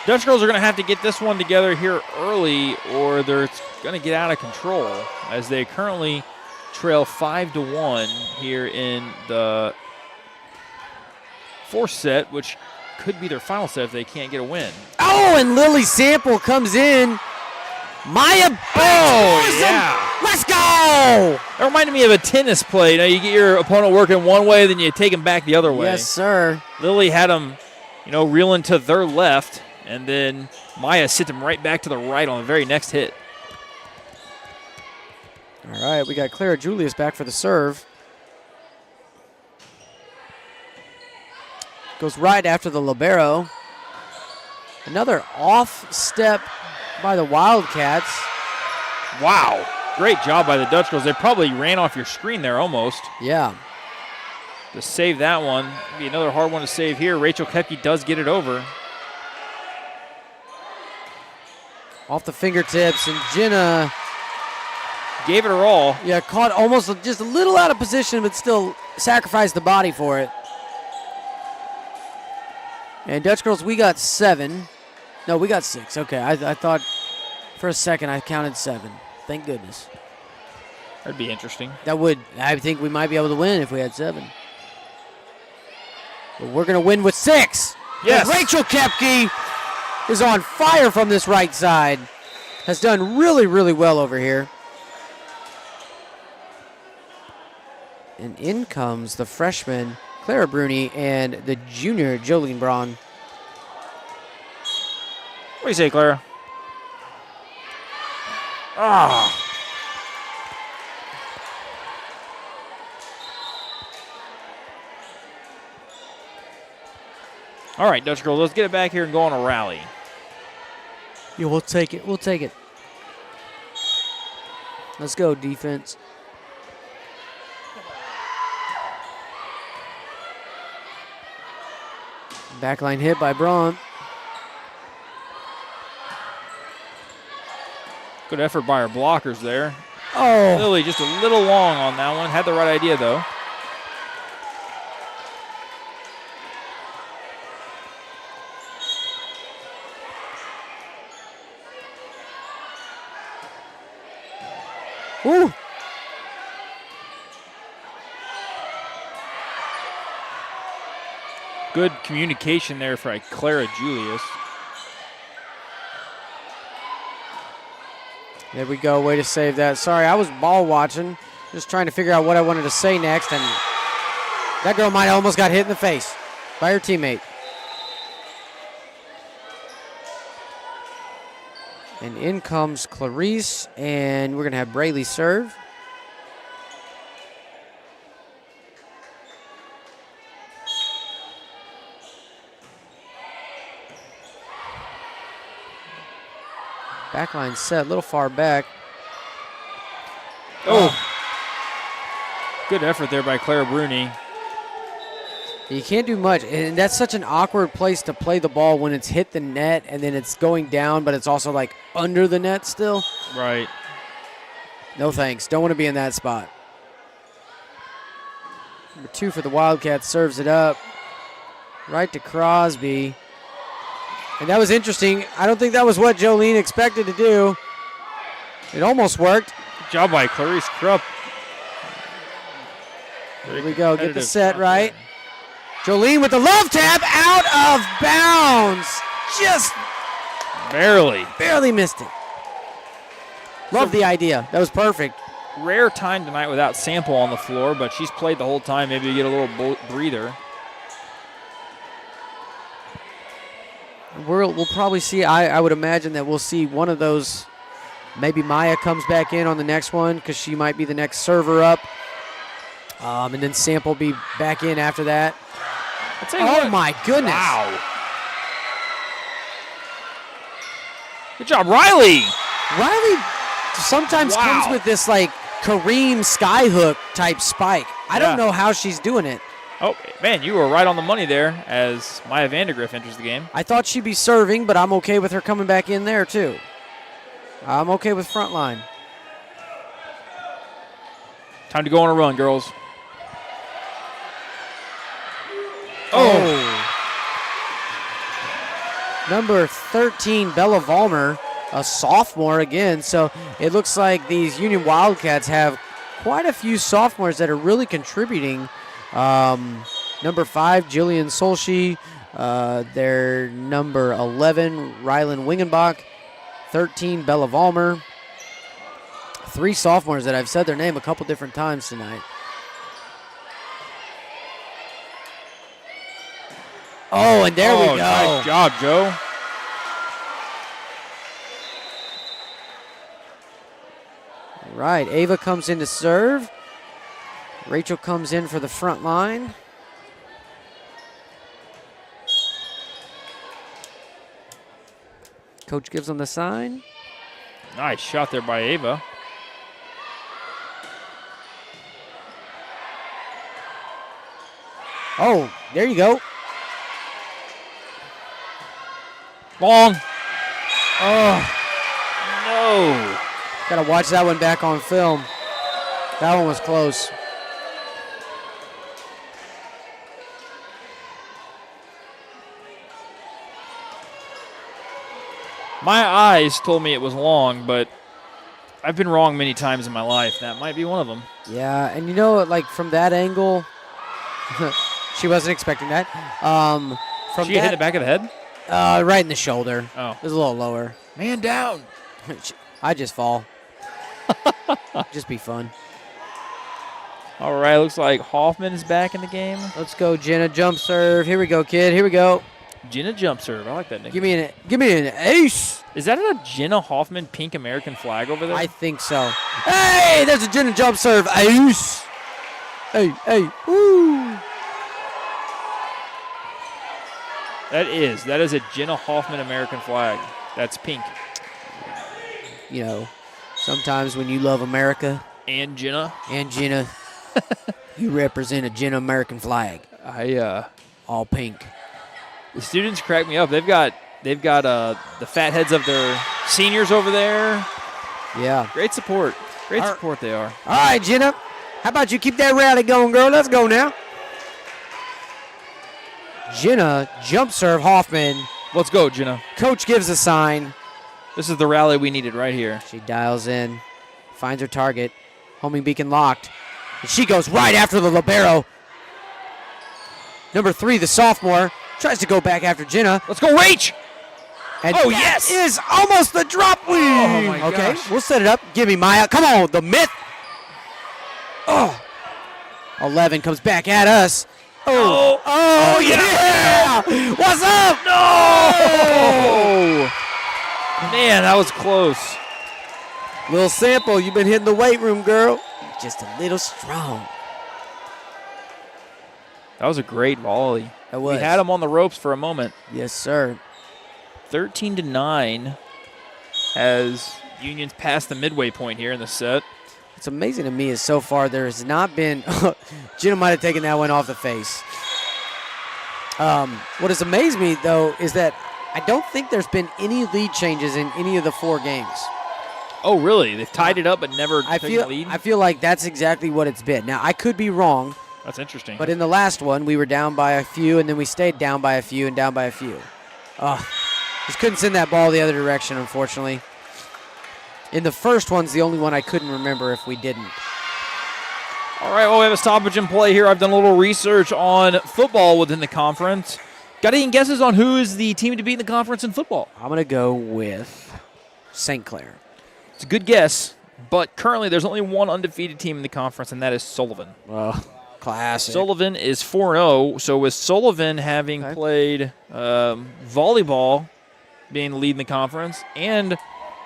Dutch girls are going to have to get this one together here early, or they're going to get out of control, as they currently trail 5-1 here in the 4th set, which could be their final set if they can't get a win.
Oh, and Lily Sample comes in. Maya,
yeah.
Let's go!
That reminded me of a tennis play. You know, you get your opponent working one way, then you take him back the other way.
Yes, sir.
Lily had him, reeling to their left, and then Maya sent him right back to the right on the very next hit.
All right, we got Clara Julius back for the serve. Goes right after the libero. Another off step by the Wildcats.
Wow. Great job by the Dutch girls. They probably ran off your screen there almost.
Yeah.
To save that one. Be another hard one to save here. Rachel Kepke does get it over.
Off the fingertips, and Jenna
gave it her all.
Yeah, caught almost just a little out of position, but still sacrificed the body for it. And Dutch girls, we got 7. No, we got 6. Okay, I thought for a second I counted 7. Thank goodness.
That'd be interesting.
That would. I think we might be able to win if we had 7. But we're going to win with 6.
Yes.
And Rachel Kepke is on fire from this right side. has done really, really well over here. And in comes the freshman, Clara Bruni, and the junior, Jolene Braun.
What do you say, Clara? Ah. All right, Dutch Girls, let's get it back here and go on a rally.
Yeah, we'll take it. We'll take it. Let's go, defense. Backline hit by Braun.
Good effort by our blockers there.
Oh,
Lily just a little long on that one. Had the right idea, though.
woo.
Good communication there for Clara Julius.
There we go. Way to save that. Sorry, I was ball watching, just trying to figure out what I wanted to say next, and that girl might have almost got hit in the face by her teammate. And in comes Clarice, and we're going to have Braylee serve. Backline set, a little far back.
Oh. Good effort there by Clara Bruni.
You can't do much, and that's such an awkward place to play the ball when it's hit the net and then it's going down, but it's also like under the net still.
Right.
No thanks. Don't want to be in that spot. Number 2 for the Wildcats serves it up right to Crosby. And that was interesting. I don't think that was what Jolene expected to do. It almost worked.
Good job by Clarice Krupp.
Here we go. Get the set right. Jolene with the love tap out of bounds. Just barely missed it. Love the idea. That was perfect.
Rare time tonight without Sample on the floor, but she's played the whole time. Maybe you get a little breather.
We'll probably see, I would imagine that we'll see one of those. Maybe Maya comes back in on the next one because she might be the next server up. And then Sample be back in after that. Oh, my goodness.
Wow. Good job, Riley.
Riley sometimes comes with this, like, Kareem skyhook type spike. I don't know how she's doing it.
Oh, man, you were right on the money there as Maya Vandergriff enters the game.
I thought she'd be serving, but I'm okay with her coming back in there, too. I'm okay with front line.
Time to go on a run, girls.
Oh. Number 13, Bella Vollmer, a sophomore again. So it looks like these Union Wildcats have quite a few sophomores that are really contributing. Number 5, Jillian Solshi. Their number 11, Rylan Wingenbach. 13, Bella Vollmer. 3 sophomores that I've said their name a couple different times tonight. Oh, and there we go.
Nice job, Joe.
Right, Ava comes in to serve. Rachel comes in for the front line. Coach gives them the sign.
Nice shot there by Ava.
Oh, there you go.
Long.
Oh,
No.
gotta watch that one back on film. That one was close.
My eyes told me it was long, but I've been wrong many times in my life. That might be one of them.
Yeah, and you know, like from that angle, she wasn't expecting that. From
She hit the back of the head?
right in the shoulder.
Oh.
It was a little lower.
Man down.
I just fall. Just be fun.
All right, looks like Hoffman is back in the game.
Let's go, Jenna. Jump serve. Here we go, kid. Here we go.
Jenna jump serve. I like that nickname.
Give me an ace.
Is that a Jenna Hoffman pink American flag over there?
I think so. Hey, there's a Jenna jump serve. Ace. Hey, woo.
That is a Jenna Hoffman American flag. That's pink.
You know, sometimes when you love America
And Jenna.
and Jenna, you represent a Jenna American flag, all pink.
The students crack me up. They've got the fat heads of their seniors over there.
Yeah.
Great support. Great support they are.
All right, Jenna. How about you keep that rally going, girl? Let's go now. Jenna, jump serve, Hoffman.
Let's go, Jenna.
Coach gives a sign.
This is the rally we needed right here.
She dials in, finds her target. Homing beacon locked. And she goes right after the libero. Number 3, the sophomore, tries to go back after Jenna.
Let's go, Rach!
And
Oh,
that
yes!
is almost the drop.
Oh, my
Okay,
gosh.
we'll set it up. Give me Maya. Come on, the myth. Oh. 11 comes back at us. Oh, yeah! What's up?
No! Man, that was close.
Little sample, you've been hitting the weight room, girl. Just a little strong.
That was a great volley.
That was.
We had him on the ropes for a moment.
Yes, sir.
13-9 as Union's past the midway point here in the set.
What's amazing to me is so far there has not been Jenna might have taken that one off the face. What has amazed me, though, is that I don't think there's been any lead changes in any of the 4 games.
Oh, really? They've tied it up but never taken the lead?
I feel like that's exactly what it's been. Now, I could be wrong,
That's interesting.
but in the last one, we were down by a few, and then we stayed down by a few and down by a few. Just couldn't send that ball the other direction, unfortunately. In the first one's the only one I couldn't remember if we didn't.
All right, well, we have a stoppage in play here. I've done a little research on football within the conference. Got any guesses on who is the team to beat in the conference in football?
I'm going to go with St. Clair.
It's a good guess, but currently there's only one undefeated team in the conference, and that is Sullivan.
Classic.
Sullivan is 4-0, so with Sullivan having played volleyball being the lead in the conference, and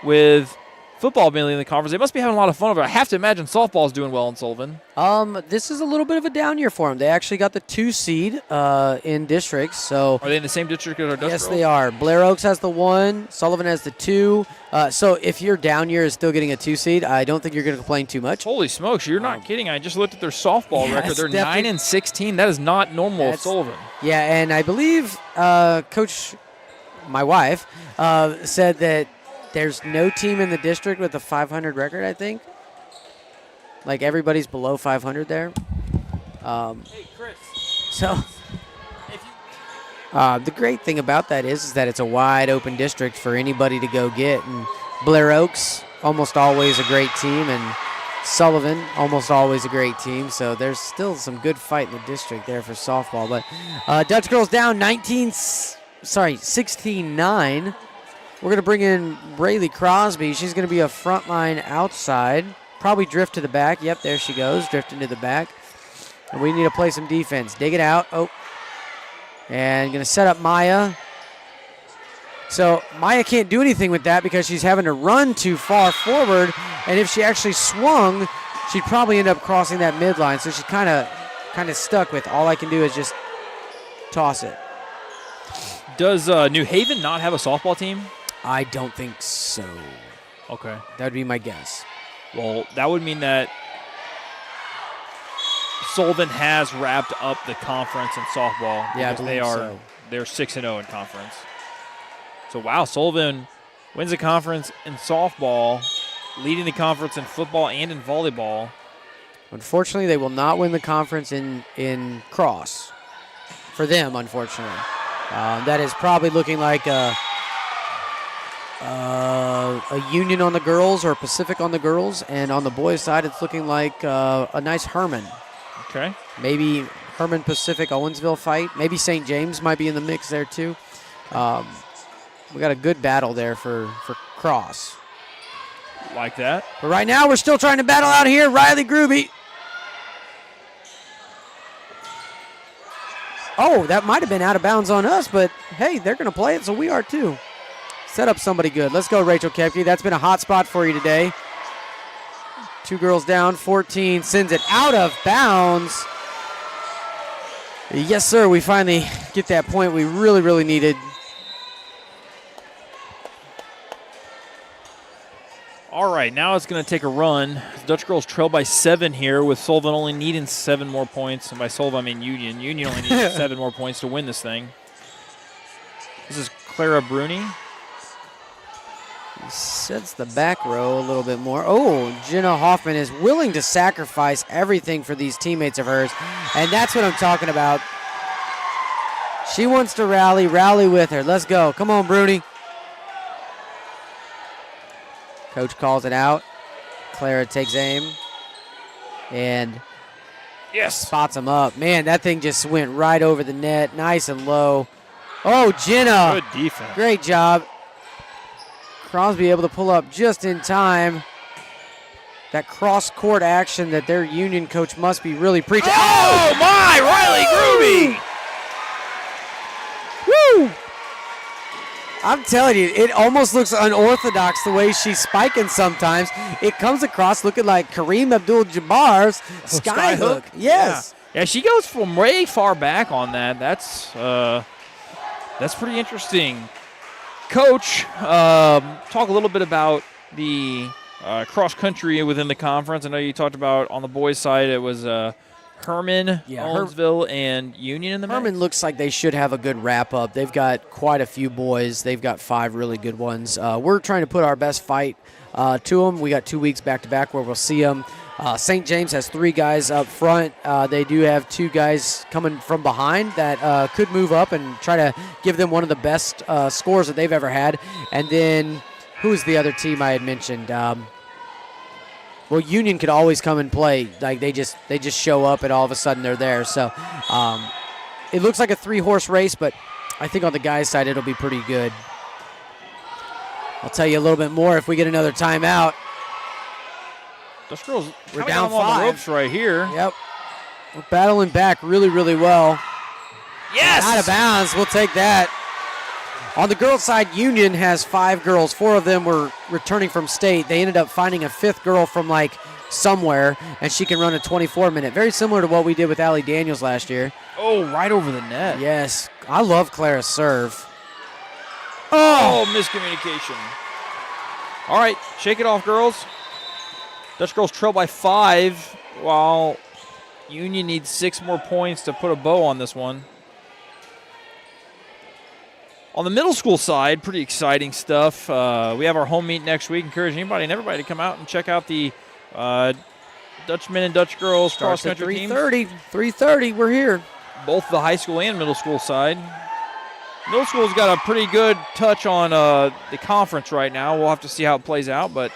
with football being the lead in the conference, they must be having a lot of fun over it. I have to imagine softball is doing well in Sullivan.
This is a little bit of a down year for them. They actually got the 2 seed in districts. So
Are they in the same district as our Dutchgirls?
yes, they are. Blair Oaks has the 1. Sullivan has the 2. So if your down year is still getting a 2 seed, I don't think you're going to complain too much.
Holy smokes, you're not kidding. I just looked at their softball
Yeah,
record.
it's
They're
definitely-
9-16. That is not normal of
That's-
Sullivan.
Yeah, and I believe Coach, my wife, said that there's no team in the district with a 500 record, I think. Like, everybody's below 500 there.
Hey, Chris.
So the great thing about that is that it's a wide open district for anybody to go get. And Blair Oaks, almost always a great team, and Sullivan, almost always a great team. So there's still some good fight in the district there for softball. But Dutch Girls down 16-9. We're going to bring in Braylee Crosby. She's going to be a front line outside. Probably drift to the back. Yep, there she goes, drifting to the back. And we need to play some defense. Dig it out. Oh. And going to set up Maya. So Maya can't do anything with that because she's having to run too far forward. And if she actually swung, she'd probably end up crossing that midline. So she's kind of stuck with all I can do is just toss it.
Does New Haven not have a softball team?
I don't think so.
Okay.
That would be my guess.
Well, that would mean that Sullivan has wrapped up the conference in softball.
Yeah, I
because
believe so.
They're 6-0 in conference. So, wow, Sullivan wins the conference in softball, leading the conference in football and in volleyball.
Unfortunately, they will not win the conference in cross. For them, unfortunately. That is probably looking like a Union on the girls or a Pacific on the girls. And on the boys' side, it's looking like a nice Herman.
Okay.
Maybe Herman Pacific Owensville fight. Maybe St. James might be in the mix there too. We got a good battle there for cross.
Like that.
But right now, we're still trying to battle out here. Riley Gruby. Oh, that might have been out of bounds on us, but hey, they're going to play it, so we are too. Set up somebody good. Let's go, Rachel Kepke. That's been a hot spot for you today. 2 girls down, 14, sends it out of bounds. Yes, sir, we finally get that point we really, really needed.
All right, now it's going to take a run. The Dutch girls trail by 7 here, with Sullivan only needing 7 more points. And by Sullivan, I mean Union. Union only needs 7 more points to win this thing. This is Clara Bruni.
He sets the back row a little bit more. Oh, Jenna Hoffman is willing to sacrifice everything for these teammates of hers. And that's what I'm talking about. She wants to rally with her. Let's go. Come on, Bruni. Coach calls it out. Clara takes aim and spots him up. Man, that thing just went right over the net, nice and low. Oh, Jenna.
Good defense.
Great job. Crosby able to pull up just in time. That cross-court action that their Union coach must be really preaching.
Oh my, Riley Gruby!
Woo! I'm telling you, it almost looks unorthodox the way she's spiking sometimes. It comes across looking like Kareem Abdul-Jabbar's skyhook. Yes.
Yeah, she goes from way far back on that. That's pretty interesting. Coach, talk a little bit about the cross country within the conference. I know you talked about on the boys' side it was Herman, Owensville, and Union in the
Herman
mix.
looks like they should have a good wrap-up. They've got quite a few boys. They've got 5 really good ones. We're trying to put our best fight to them. We got 2 weeks back-to-back where we'll see them. St. James has 3 guys up front. They do have 2 guys coming from behind that could move up and try to give them one of the best scores that they've ever had. And then who's the other team I had mentioned? Well, Union could always come and play. Like they just show up and all of a sudden they're there. So it looks like a 3-horse race, but I think on the guys' side it'll be pretty good. I'll tell you a little bit more if we get another timeout.
Dutch girls,
we're down 5
on the ropes right here.
Yep, we're battling back really, really well.
Yes,
out of bounds. We'll take that. On the girls' side, Union has 5 girls. 4 of them were returning from state. They ended up finding a 5th girl from somewhere, and she can run a 24-minute. Very similar to what we did with Allie Daniels last year.
Oh, right over the net.
Yes. I love Clara's serve.
Oh, miscommunication. All right, shake it off, girls. Dutch girls trail by 5, while Union needs 6 more points to put a bow on this one. On the middle school side, pretty exciting stuff. We have our home meet next week. Encourage anybody and everybody to come out and check out the Dutchmen and Dutch girls cross-country teams.
3:30, we're here.
Both the high school and middle school side. Middle school's got a pretty good touch on the conference right now. We'll have to see how it plays out, but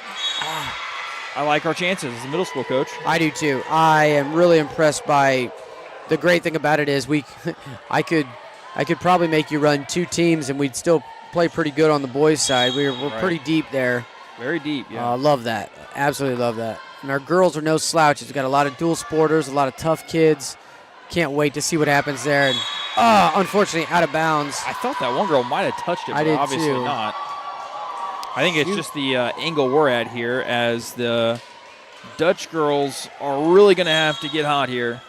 I like our chances as a middle school coach.
I do too. I am really impressed by the great thing about it is I could probably make you run 2 teams and we'd still play pretty good on the boys' side. We're
right.
Pretty deep there.
Very deep, yeah.
Love that. Absolutely love that. And our girls are no slouches. We've got a lot of dual sporters, a lot of tough kids. Can't wait to see what happens there. And unfortunately, out of bounds.
I thought that one girl might have touched it, but obviously not. I think it's just the angle we're at here, as the Dutch girls are really going to have to get hot here.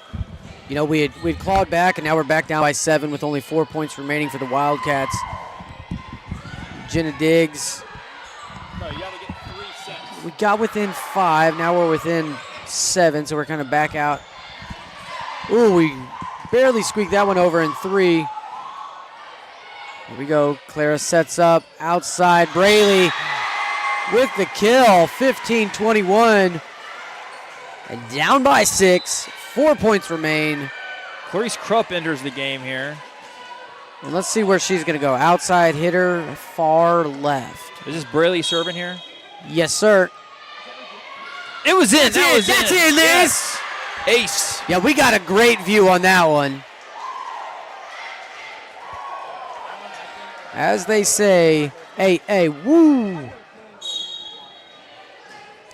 You know, we'd clawed back, and now we're back down by 7 with only 4 points remaining for the Wildcats. Jenna Diggs.
No, you got to get 3 sets.
We got within 5. Now we're within 7, so we're kind of back out. Ooh, we barely squeaked that one over in 3. Here we go. Clara sets up outside. Braley with the kill. 15-21. And down by 6. 4 points remain.
Clarice Krupp enters the game here.
And let's see where she's going to go. Outside hitter, far left.
Is this Braley serving here?
Yes, sir.
It was in.
That's it, Liz.
Yes. Ace.
Yeah, we got a great view on that one. As they say, hey, woo.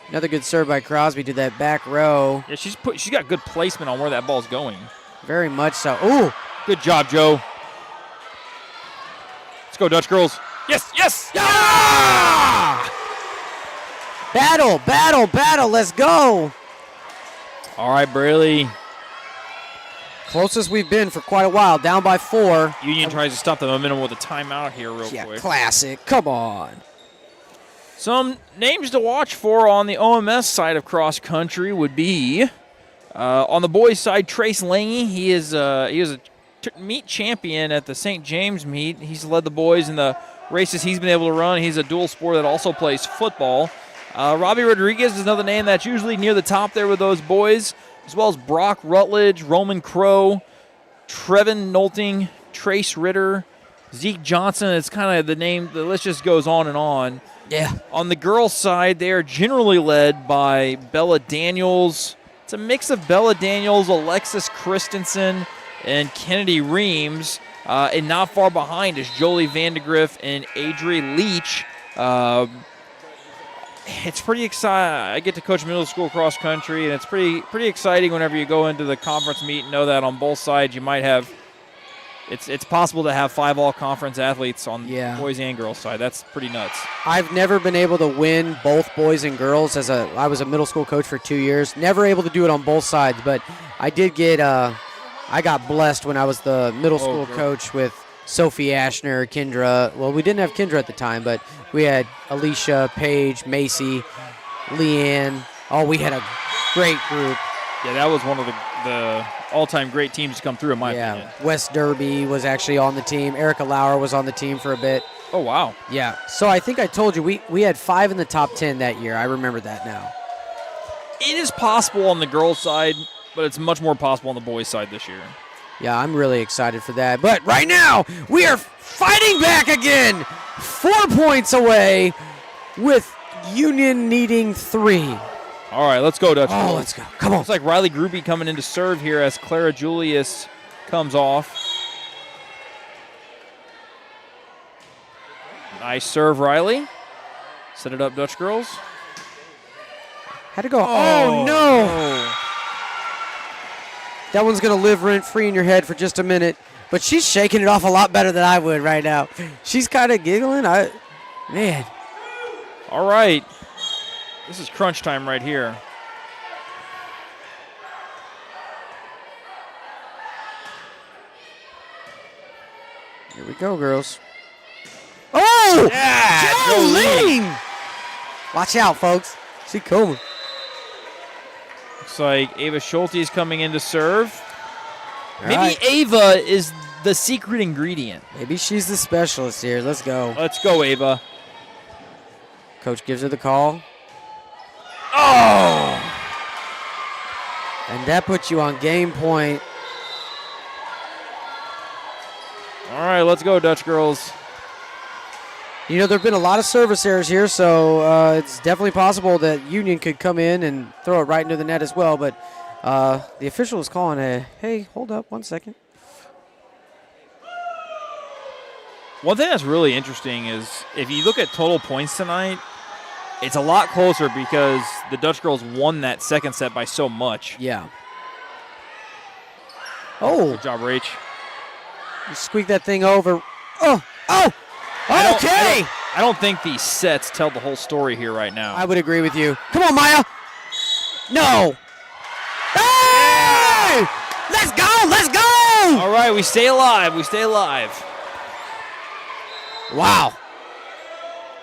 Another good serve by Crosby to that back row.
Yeah, she's got good placement on where that ball's going.
Very much so. Ooh.
Good job, Joe. Let's go, Dutch girls. Yes, yes.
Ah! Battle, battle, battle. Let's go.
All right, Braley.
Closest we've been for quite a while. Down by 4.
Union tries to stop the momentum with a timeout here real
Yeah,
quick.
classic. Come on.
Some names to watch for on the OMS side of cross country would be on the boys' side, Trace Lange. He was a meet champion at the St. James meet. He's led the boys in the races he's been able to run. He's a dual sport that also plays football. Robbie Rodriguez is another name that's usually near the top there with those boys, as well as Brock Rutledge, Roman Crow, Trevin Nolting, Trace Ritter, Zeke Johnson. It's kind of the list just goes on and on.
Yeah.
On the girls' side, they are generally led by Bella Daniels. It's a mix of Bella Daniels, Alexis Christensen, and Kennedy Reams. And not far behind is Jolie Vandegrift and Adri Leach. It's pretty exciting. I get to coach middle school cross country, and it's pretty exciting whenever you go into the conference meet and know that on both sides you might have. It's possible to have 5 all-conference athletes on boys and girls side. That's pretty nuts.
I've never been able to win both boys and girls. I was a middle school coach for 2 years. Never able to do it on both sides, but I did get. I got blessed when I was the middle school coach with Sophie Ashner, Kendra. Well, we didn't have Kendra at the time, but we had Alicia, Paige, Macy, Leanne. Oh, we had a great group.
Yeah, that was one of the all-time great teams to come through, in my opinion.
Wes Derby was actually on the team. Erica Lauer was on the team for a bit.
Oh, wow.
Yeah. So I think I told you, we had 5 in the top 10 that year. I remember that now.
It is possible on the girls' side, but it's much more possible on the boys' side this year.
Yeah, I'm really excited for that. But right now, we are fighting back again. 4 points away with Union needing 3.
All right, let's go, Dutch.
Oh, let's go. Come on.
Looks like Riley Gruby coming in to serve here as Clara Julius comes off. Nice serve, Riley. Set it up, Dutch girls.
How'd it go? Oh, no. That one's going to live rent-free in your head for just a minute. But she's shaking it off a lot better than I would right now. She's kind of giggling. Man.
All right. This is crunch time right here.
Here we go, girls. Oh!
Yeah,
Jolene! Watch out, folks. She cool.
Looks like Ava Schulte is coming in to serve. Maybe
right.
Ava is the secret ingredient.
Maybe she's the specialist here. Let's go.
Let's go, Ava.
Coach gives her the call.
Oh!
And that puts you on game point.
All right, let's go, Dutch girls.
You know, there have been a lot of service errors here, so it's definitely possible that Union could come in and throw it right into the net as well. But the official is calling hey, hold up 1 second.
One thing that's really interesting is if you look at total points tonight, it's a lot closer because the Dutch girls won that second set by so much.
Yeah. Oh.
Good job, Rach.
You squeak that thing over. Oh. Okay.
I don't think these sets tell the whole story here right now.
I would agree with you. Come on, Maya. No. Hey! Let's go. Let's go.
All right, we stay alive. We stay alive.
Wow.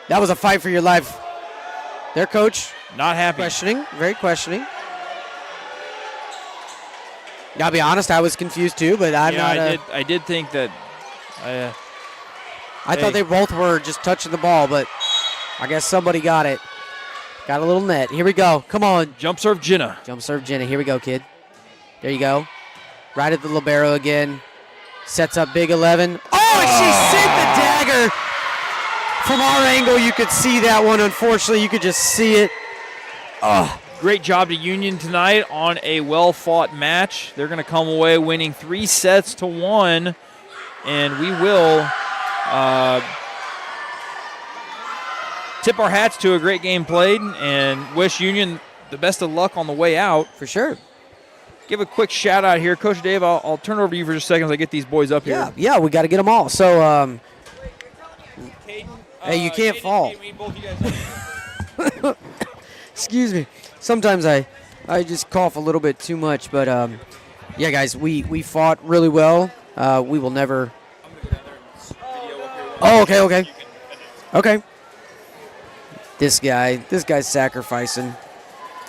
That was a fight for your life. Their coach.
Not happy.
Questioning. Very questioning. Gotta be honest, I was confused too, but I'm not.
I did think that.
I thought they both were just touching the ball, but I guess somebody got it. Got a little net. Here we go. Come on.
Jump serve, Jenna.
Jump serve, Jenna. Here we go, kid. There you go. Right at the libero again. Sets up big 11. Oh, and she sent the dagger. From our angle, you could see that one. Unfortunately, you could just see it. Oh.
Great job to Union tonight on a well-fought match. They're going to come away winning 3-1, and we will tip our hats to a great game played and wish Union the best of luck on the way out.
For sure.
Give a quick shout out here. Coach Dave, I'll turn it over to you for just a second as I get these boys up here.
Yeah, we got to get them all. So, hey, you can't fall. Excuse me. Sometimes I just cough a little bit too much, but yeah, guys, we fought really well. We will never. Oh, okay. This guy's sacrificing.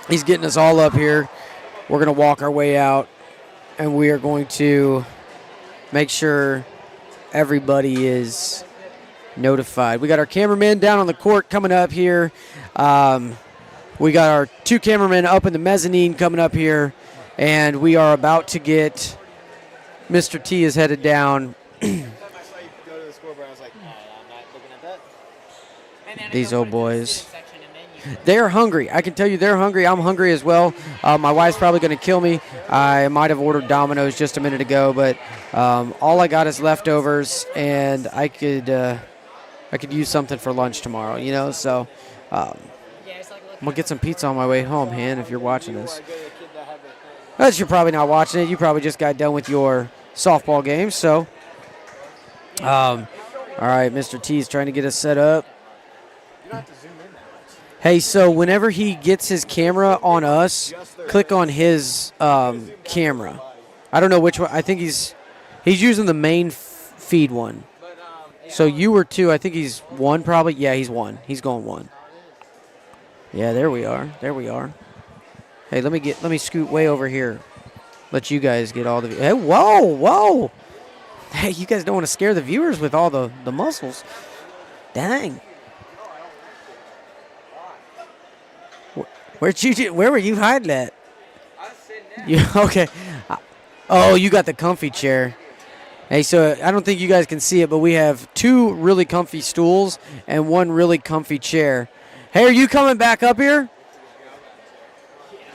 He's getting us all up here. We're gonna walk our way out, and we are going to make sure everybody is notified. We got our cameraman down on the court coming up here. We got our 2 cameramen up in the mezzanine coming up here, and we are about to get Mr. T is headed down.
I saw you go to the scoreboard. I was like, I'm not looking at that.
These old boys. They're hungry. I can tell you they're hungry. I'm hungry as well. My wife's probably going to kill me. I might have ordered Domino's just a minute ago, but all I got is leftovers, and I could use something for lunch tomorrow, you know? So I'm going to get some pizza on my way home, Han, if you're watching this. But you're probably not watching it. You probably just got done with your softball game. So, all right, Mr. T is trying to get us set up.
You don't have to zoom in that much.
Hey, so whenever he gets his camera on us, click on his camera. I don't know which one. I think he's using the main feed one. So you were 2. I think he's 1 probably. Yeah, he's 1. He's going 1. Yeah, there we are. Hey, let me scoot way over here. Let you guys get all the. Hey, whoa! Hey, you guys don't want to scare the viewers with all the muscles. Dang. Where were you hiding at?
I was sitting down.
Okay. Oh, you got the comfy chair. Hey, so I don't think you guys can see it, but we have 2 really comfy stools and 1 really comfy chair. Hey, are you coming back up here?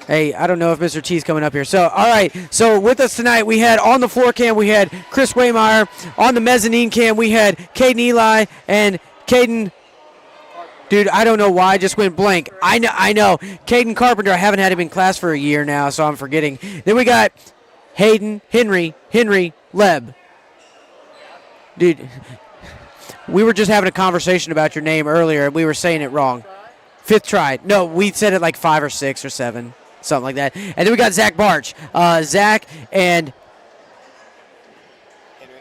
Hey, I don't know if Mr. T's coming up here. So, all right. So, with us tonight, we had on the floor cam, we had Chris Waymeyer. On the mezzanine cam, we had Caden Eli and Caden. Dude, I don't know why I just went blank. I know. Caden Carpenter, I haven't had him in class for a year now, so I'm forgetting. Then we got Henry Leb. Dude, we were just having a conversation about your name earlier, and we were saying it wrong. 5th try. No, we said it like 5 or 6 or 7, something like that. And then we got Zach Barch. Zach and
Henry.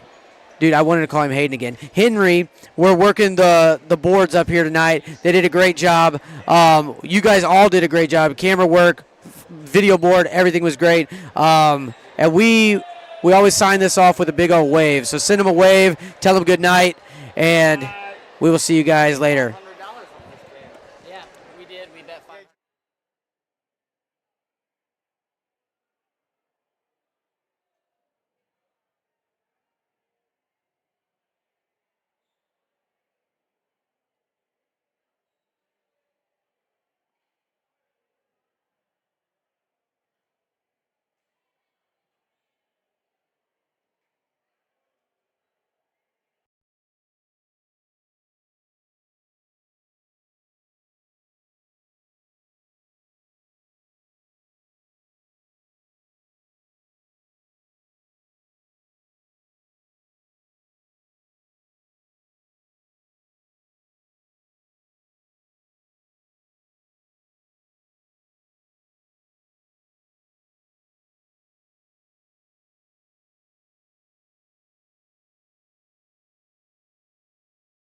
Dude, I wanted to call him Hayden again. Henry, we're working the boards up here tonight. They did a great job. You guys all did a great job. Camera work, video board, everything was great. And we always sign this off with a big old wave. So send them a wave, tell them good night, and we will see you guys later.